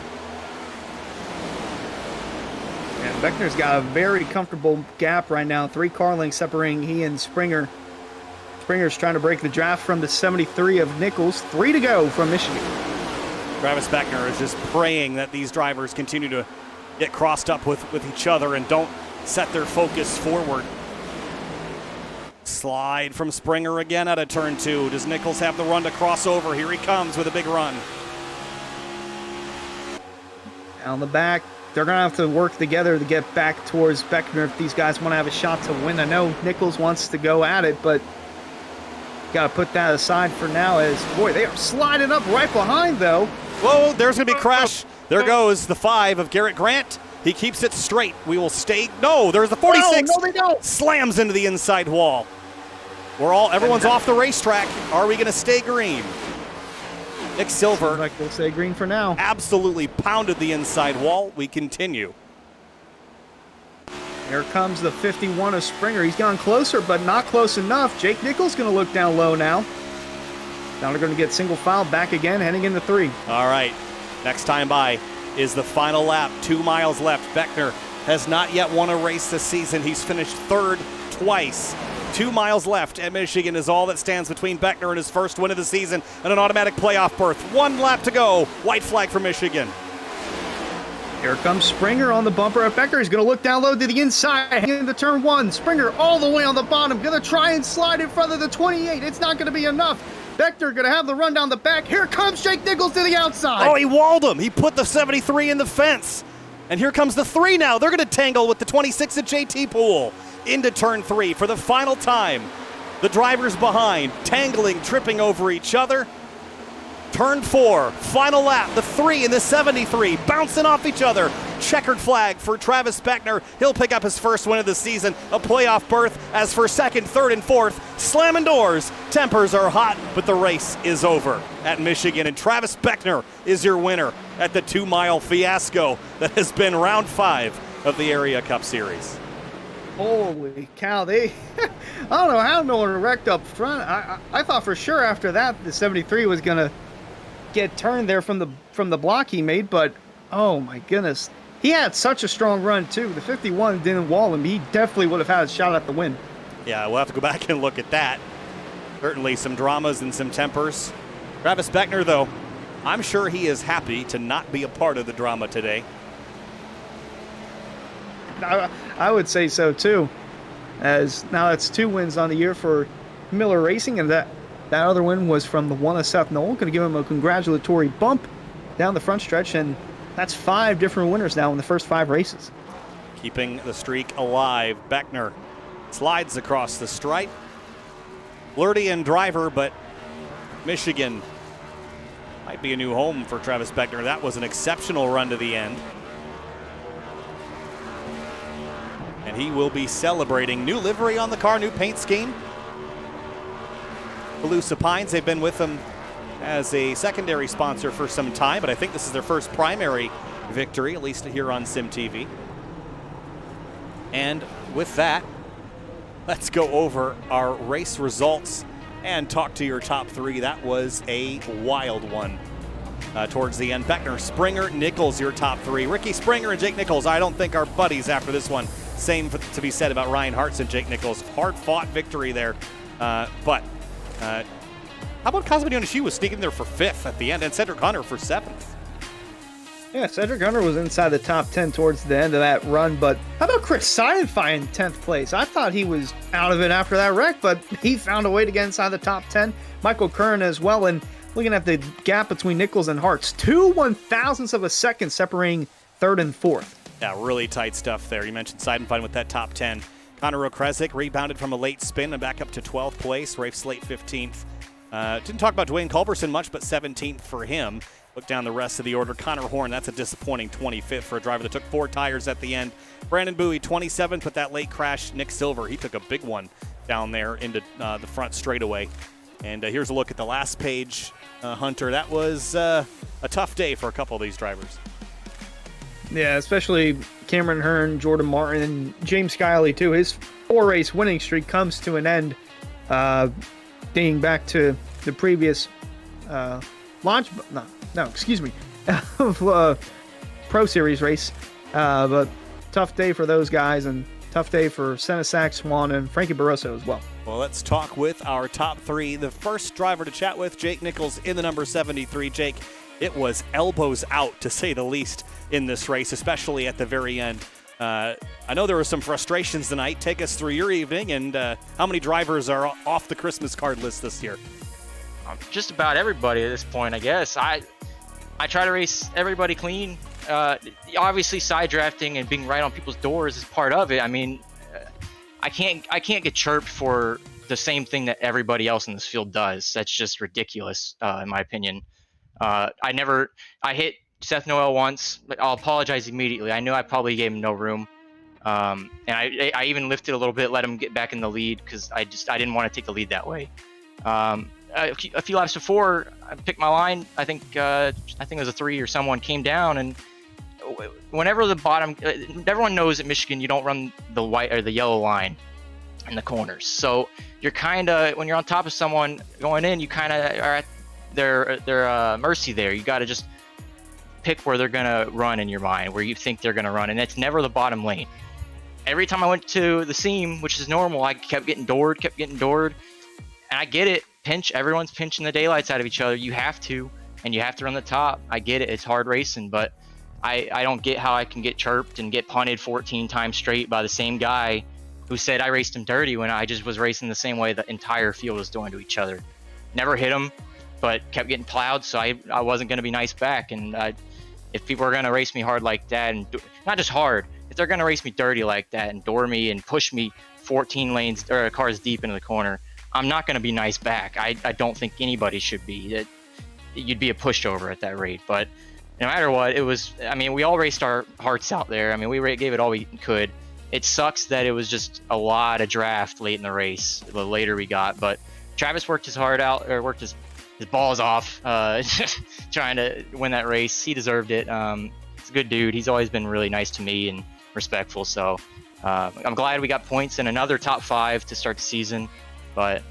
Speaker 2: And Beckner's got a very comfortable gap right now. 3 car lengths separating he and Springer. Springer's trying to break the draft from the 73 of Nichols. 3 to go from Michigan.
Speaker 1: Travis Beckner is just praying that these drivers continue to get crossed up with each other and don't set their focus forward. Slide from Springer again out of turn 2. Does Nichols have the run to cross over? Here he comes with a big run.
Speaker 2: Down the back. They're going to have to work together to get back towards Beckner if these guys want to have a shot to win. I know Nichols wants to go at it, but got to put that aside for now as, boy, they are sliding up right behind, though.
Speaker 1: Whoa, there's going to be a crash. There goes the 5 of Garrett Grant. He keeps it straight. We will stay. No, there's the 46.
Speaker 2: No, they don't.
Speaker 1: Slams into the inside wall. Everyone's off the racetrack. Are we going to stay green? Nick Silver.
Speaker 2: Seems like we'll stay green for now.
Speaker 1: Absolutely pounded the inside wall. We continue.
Speaker 2: Here comes the 51 of Springer. He's gone closer, but not close enough. Jake Nichols going to look down low now. Now they're going to get single file back again, heading into 3.
Speaker 1: All right. Next time by is the final lap. 2 miles left. Beckner has not yet won a race this season. He's finished 3rd twice. 2 miles left at Michigan is all that stands between Beckner and his first win of the season and an automatic playoff berth. 1 lap to go. White flag for Michigan.
Speaker 2: Here comes Springer on the bumper of Beckner. He's going to look down low to the inside into turn 1. Springer all the way on the bottom. Going to try and slide in front of the 28. It's not going to be enough. Beckner going to have the run down the back. Here comes Jake Nichols to the outside.
Speaker 1: Oh, he walled him. He put the 73 in the fence. And here comes the 3 now. They're going to tangle with the 26 at JT Poole into turn 3 for the final time. The drivers behind, tangling, tripping over each other. Turn 4, final lap, the 3 and the 73 bouncing off each other. Checkered flag for Travis Beckner. He'll pick up his first win of the season, a playoff berth. As for 2nd, 3rd, and 4th, slamming doors. Tempers are hot, but the race is over at Michigan. And Travis Beckner is your winner at the 2-mile fiasco that has been round 5 of the Area Cup Series.
Speaker 2: Holy cow, they don't know how no one wrecked up front. I thought for sure after that the 73 was gonna get turned there from the block he made, but oh my goodness, he had such a strong run too. The 51 didn't wall him. He definitely would have had a shot at the win.
Speaker 1: Yeah, we'll have to go back and look at that. Certainly some dramas and some tempers. Travis Beckner, though, I'm sure he is happy to not be a part of the drama today.
Speaker 2: I would say so too, as now that's 2 wins on the year for Miller Racing, and that other win was from the one of Seth Knoll. Going to give him a congratulatory bump down the front stretch, and that's 5 different winners now in the first 5 races.
Speaker 1: Keeping the streak alive, Beckner slides across the stripe. Flirty driver, but Michigan might be a new home for Travis Beckner. That was an exceptional run to the end. And he will be celebrating. New livery on the car, new paint scheme. Calusa Pines, they've been with them as a secondary sponsor for some time, but I think this is their first primary victory, at least here on SimTV. And with that, let's go over our race results and talk to your top 3. That was a wild one. Towards the end, Beckner, Springer, Nichols, your top 3. Ricky Springer and Jake Nichols, I don't think are buddies after this one. Same to be said about Ryan Hartz and Jake Nichols. Hard-fought victory there. But how about Kazumi Onishi was sneaking there for 5th at the end, and Cedric Hunter for 7th.
Speaker 2: Yeah, Cedric Hunter was inside the top 10 towards the end of that run, but how about Chris Seidenfeld in 10th place? I thought he was out of it after that wreck, but he found a way to get inside the top 10. Michael Curran as well, and looking at the gap between Nichols and Hartz, 2 1/1000ths of a second separating 3rd and 4th.
Speaker 1: Yeah, really tight stuff there. You mentioned Seidenfeld with that top 10. Connor Okresic rebounded from a late spin and back up to 12th place. Rafe Slate 15th. Didn't talk about Dwayne Culberson much, but 17th for him. Look down the rest of the order. Connor Horn, that's a disappointing 25th for a driver that took 4 tires at the end. Brandon Bowie, 27th with that late crash. Nick Silver, he took a big one down there into the front straightaway. And here's a look at the last page, Hunter. That was a tough day for a couple of these drivers.
Speaker 2: Yeah, especially Cameron Hearn, Jordan Martin, and James Skiley too. His 4-race winning streak comes to an end, dating back to the previous launch. Pro Series race. But tough day for those guys, and tough day for Senesac, Swan, and Frankie Barroso as well.
Speaker 1: Well, let's talk with our top 3. The first driver to chat with, Jake Nichols in the number 73. Jake, it was elbows out, to say the least, in this race, especially at the very end. I know there were some frustrations tonight. Take us through your evening, and how many drivers are off the Christmas card list this year?
Speaker 6: Just about everybody at this point, I guess. I try to race everybody clean. Obviously, side drafting and being right on people's doors is part of it. I mean, I can't get chirped for the same thing that everybody else in this field does. That's just ridiculous, in my opinion. I hit Seth Noel once, but I'll apologize immediately. I knew I probably gave him no room. And I even lifted a little bit, let him get back in the lead, because I didn't want to take the lead that way. A few laps before, I picked my line. I think it was a 3 or someone came down, and whenever the bottom, everyone knows at Michigan you don't run the white or the yellow line in the corners. So you're kind of, when you're on top of someone going in, you kind of are at their mercy there. You got to just pick where they're gonna run in your mind, where you think they're gonna run, and it's never the bottom lane. Every time I went to the seam, which is normal, I kept getting doored, and I get it. Everyone's pinching the daylights out of each other. You have to, and you have to run the top. I get it. It's hard racing, but I don't get how I can get chirped and get punted 14 times straight by the same guy who said I raced him dirty when I just was racing the same way the entire field was doing to each other. Never hit him, but kept getting plowed, so I wasn't going to be nice back. And if people are going to race me hard like that, and not just hard, if they're going to race me dirty like that and door me and push me 14 lanes or cars deep into the corner, I'm not going to be nice back. I don't think anybody should be. You'd be a pushover at that rate. But no matter what, it was, I mean, we all raced our hearts out there. I mean, we gave it all we could. It sucks that it was just a lot of draft late in the race, the later we got. But Travis worked his heart out, or worked his balls off, trying to win that race. He deserved it. He's a good dude. He's always been really nice to me and respectful. So
Speaker 5: I'm glad we got points in another top 5 to start the season, but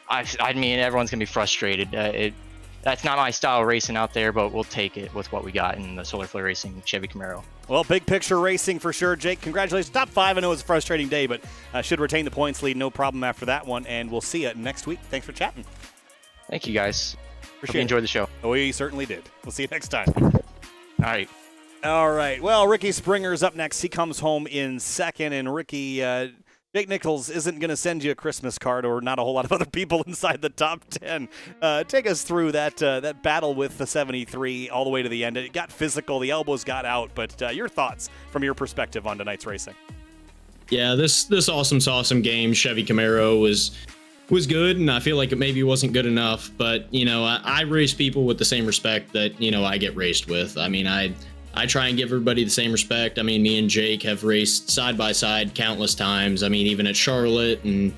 Speaker 5: I mean, everyone's gonna be frustrated. That's not my style of racing out there, but we'll take it with what we got in the Solar Flare Racing Chevy Camaro.
Speaker 1: Well, big picture racing for sure. Jake, congratulations. Top 5. I know it was a frustrating day, but should retain the points lead. No problem after that one. And we'll see you next week. Thanks for chatting.
Speaker 5: Thank you, guys.
Speaker 1: Appreciate
Speaker 5: Hope you enjoyed the show.
Speaker 1: We certainly did. We'll see you next time.
Speaker 5: All
Speaker 1: right. Well, Ricky Springer's up next. He comes home in second. And Ricky, Jake Nichols isn't going to send you a Christmas card, or not a whole lot of other people inside the top 10. Take us through that battle with the 73 all the way to the end. It got physical. The elbows got out. But your thoughts from your perspective on tonight's racing?
Speaker 9: Yeah, this awesome game, Chevy Camaro, was good, and I feel like it maybe wasn't good enough. But, I race people with the same respect that, I get raced with. I mean, I try and give everybody the same respect. I mean, me and Jake have raced side by side countless times. I mean, even at Charlotte. And,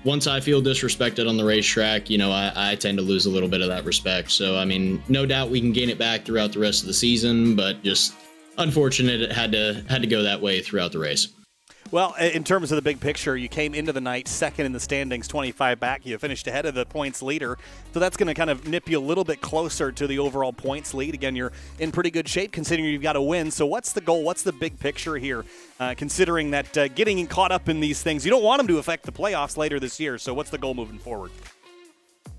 Speaker 9: once I feel disrespected on the racetrack, I tend to lose a little bit of that respect. So, I mean, no doubt we can gain it back throughout the rest of the season, but just unfortunate it had to go that way throughout the race.
Speaker 1: Well, in terms of the big picture, you came into the night second in the standings, 25 back. You finished ahead of the points leader. So that's going to kind of nip you a little bit closer to the overall points lead. Again, you're in pretty good shape considering you've got to win. So what's the goal? What's the big picture here? Considering that getting caught up in these things, you don't want them to affect the playoffs later this year. So what's the goal moving forward?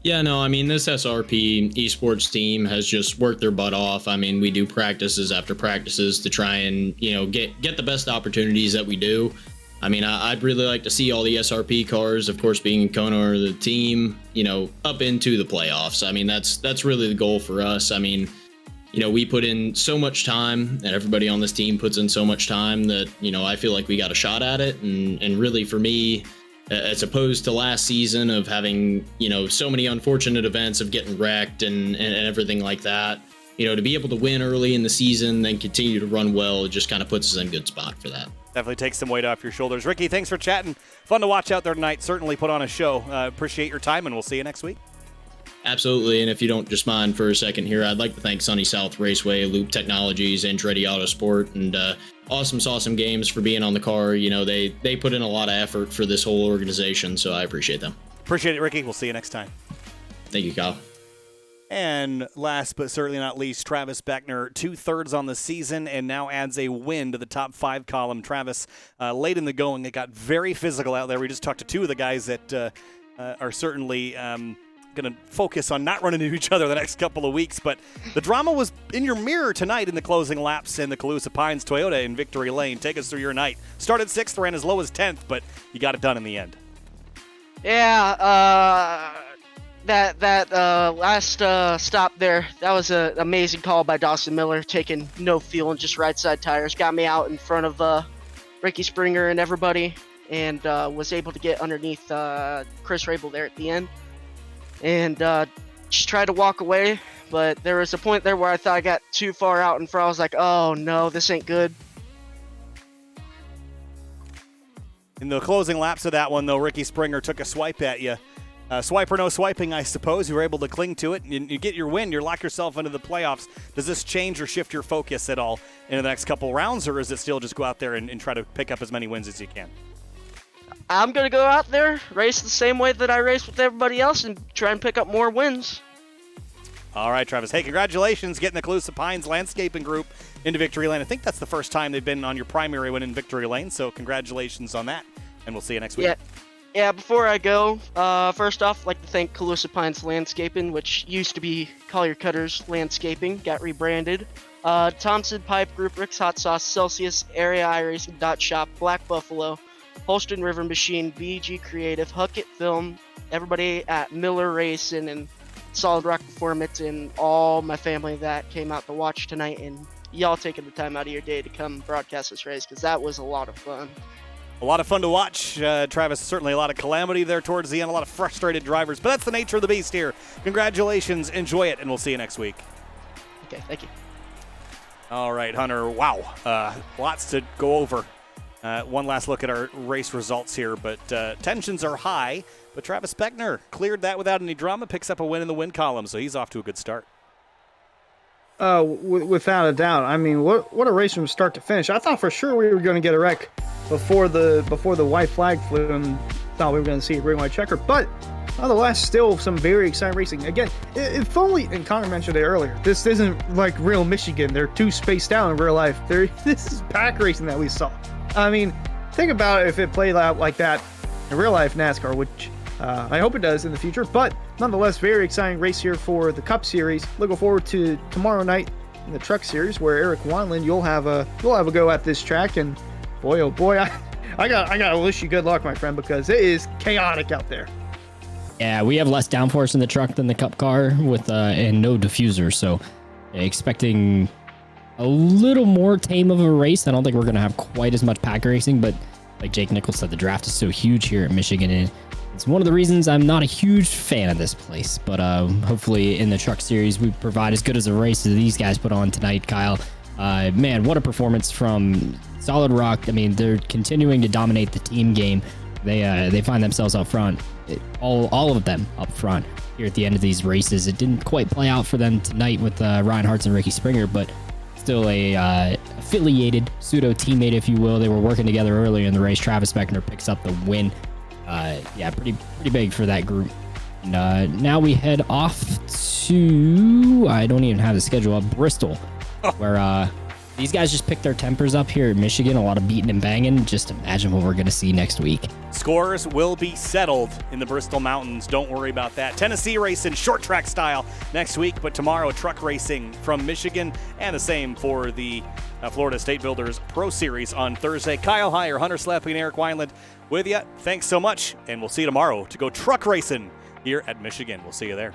Speaker 9: Yeah, no, I mean, this SRP esports team has just worked their butt off. I mean, we do practices after practices to try and, get the best opportunities that we do. I mean, I'd really like to see all the SRP cars, of course, being co-owner of the team, up into the playoffs. I mean, that's really the goal for us. I mean, we put in so much time, and everybody on this team puts in so much time that, I feel like we got a shot at it. And really for me, as opposed to last season of having, so many unfortunate events of getting wrecked and everything like that, to be able to win early in the season, then continue to run well, it just kind of puts us in a good spot for that.
Speaker 1: Definitely takes some weight off your shoulders. Ricky, thanks for chatting. Fun to watch out there tonight. Certainly put on a show. Appreciate your time, and we'll see you next week.
Speaker 9: Absolutely, and if you don't just mind for a second here, I'd like to thank Sunny South Raceway, Loop Technologies, and Andretti Autosport, and Awesome Games for being on the car. They put in a lot of effort for this whole organization, so I appreciate them.
Speaker 1: Appreciate it, Ricky. We'll see you next time.
Speaker 9: Thank you, Kyle.
Speaker 1: And last but certainly not least, Travis Beckner, 2/3 on the season and now adds a win to the top 5 column. Travis, late in the going, it got very physical out there. We just talked to 2 of the guys that are certainly going to focus on not running into each other the next couple of weeks. But the drama was in your mirror tonight in the closing laps in the Calusa Pines Toyota in Victory Lane. Take us through your night. Started 6th, ran as low as 10th, but you got it done in the end.
Speaker 16: Yeah, that last stop there, that was an amazing call by Dawson Miller, taking no fuel and just right side tires. Got me out in front of Ricky Springer and everybody, and was able to get underneath Chris Rabel there at the end. And just tried to walk away, but there was a point there where I thought I got too far out in front. I was like, oh no, this ain't good.
Speaker 1: In the closing laps of that one, though, Ricky Springer took a swipe at you. Swipe or no swiping, I suppose. You were able to cling to it, and you get your win. You lock yourself into the playoffs. Does this change or shift your focus at all in the next couple rounds, or is it still just go out there and try to pick up as many wins as you can?
Speaker 16: I'm going to go out there, race the same way that I race with everybody else, and try and pick up more wins.
Speaker 1: All right, Travis. Hey, congratulations getting the Calusa Pines Landscaping Group into Victory Lane. I think that's the first time they've been on your primary win in Victory Lane, so congratulations on that, and we'll see you next week.
Speaker 16: Yeah, before I go, first off, I'd like to thank Calusa Pines Landscaping, which used to be Collier Cutters Landscaping, got rebranded. Thompson Pipe Group, Rick's Hot Sauce, Celsius, Area iRacing Shop, Black Buffalo, Holston River Machine, BG Creative, Huckett Film, everybody at Miller Racing, and Solid Rock Performance, and all my family that came out to watch tonight, and y'all taking the time out of your day to come broadcast this race, because that was a lot of fun.
Speaker 1: A lot of fun to watch, Travis. Certainly a lot of calamity there towards the end, a lot of frustrated drivers, but that's the nature of the beast here. Congratulations, enjoy it, and we'll see you next week.
Speaker 16: Okay, thank you.
Speaker 1: All right, Hunter, wow, lots to go over. One last look at our race results here, but tensions are high, but Travis Beckner cleared that without any drama, picks up a win in the win column, so he's off to a good start.
Speaker 2: Without a doubt. I mean, what a race from start to finish. I thought for sure we were going to get a wreck before the white flag flew, and thought we were going to see a green white checker. But nonetheless, still some very exciting racing. Again, if only, and Connor mentioned it earlier, this isn't like real Michigan. They're too spaced out in real life. This is pack racing that we saw. I mean, think about it if it played out like that in real life NASCAR, which I hope it does in the future. But nonetheless, very exciting race here for the Cup Series. Looking forward to tomorrow night in the Truck Series, where Eric Wineland, you'll have a go at this track. And boy, oh boy, I gotta wish you good luck, my friend, because it is chaotic out there.
Speaker 3: Yeah, we have less downforce in the truck than the Cup car with and no diffuser, so expecting a little more tame of a race. I don't think we're gonna have quite as much pack racing, but like Jake Nichols said, the draft is so huge here at Michigan, and it's one of the reasons I'm not a huge fan of this place. But hopefully in the Truck Series, we provide as good as a race as these guys put on tonight, Kyle. Man, what a performance from Solid Rock. I mean, they're continuing to dominate the team game. They find themselves up front, all of them up front here at the end of these races. It didn't quite play out for them tonight with Ryan Hartz and Ricky Springer, but still a affiliated pseudo teammate, if you will. They were working together earlier in the race. Travis Beckner picks up the win. Yeah, pretty big for that group. And now we head off to, I don't even have the schedule up, Bristol, where these guys just picked their tempers up here at Michigan. A lot of beating and banging. Just imagine what we're going to see next week.
Speaker 1: Scores will be settled in the Bristol Mountains. Don't worry about that. Tennessee racing short track style next week, but tomorrow truck racing from Michigan, and the same for the Florida State Builders Pro Series on Thursday. Kyle Heyer, Hunter Sleppy, and Eric Wineland with you. Thanks so much, and we'll see you tomorrow to go truck racing here at Michigan. We'll see you there.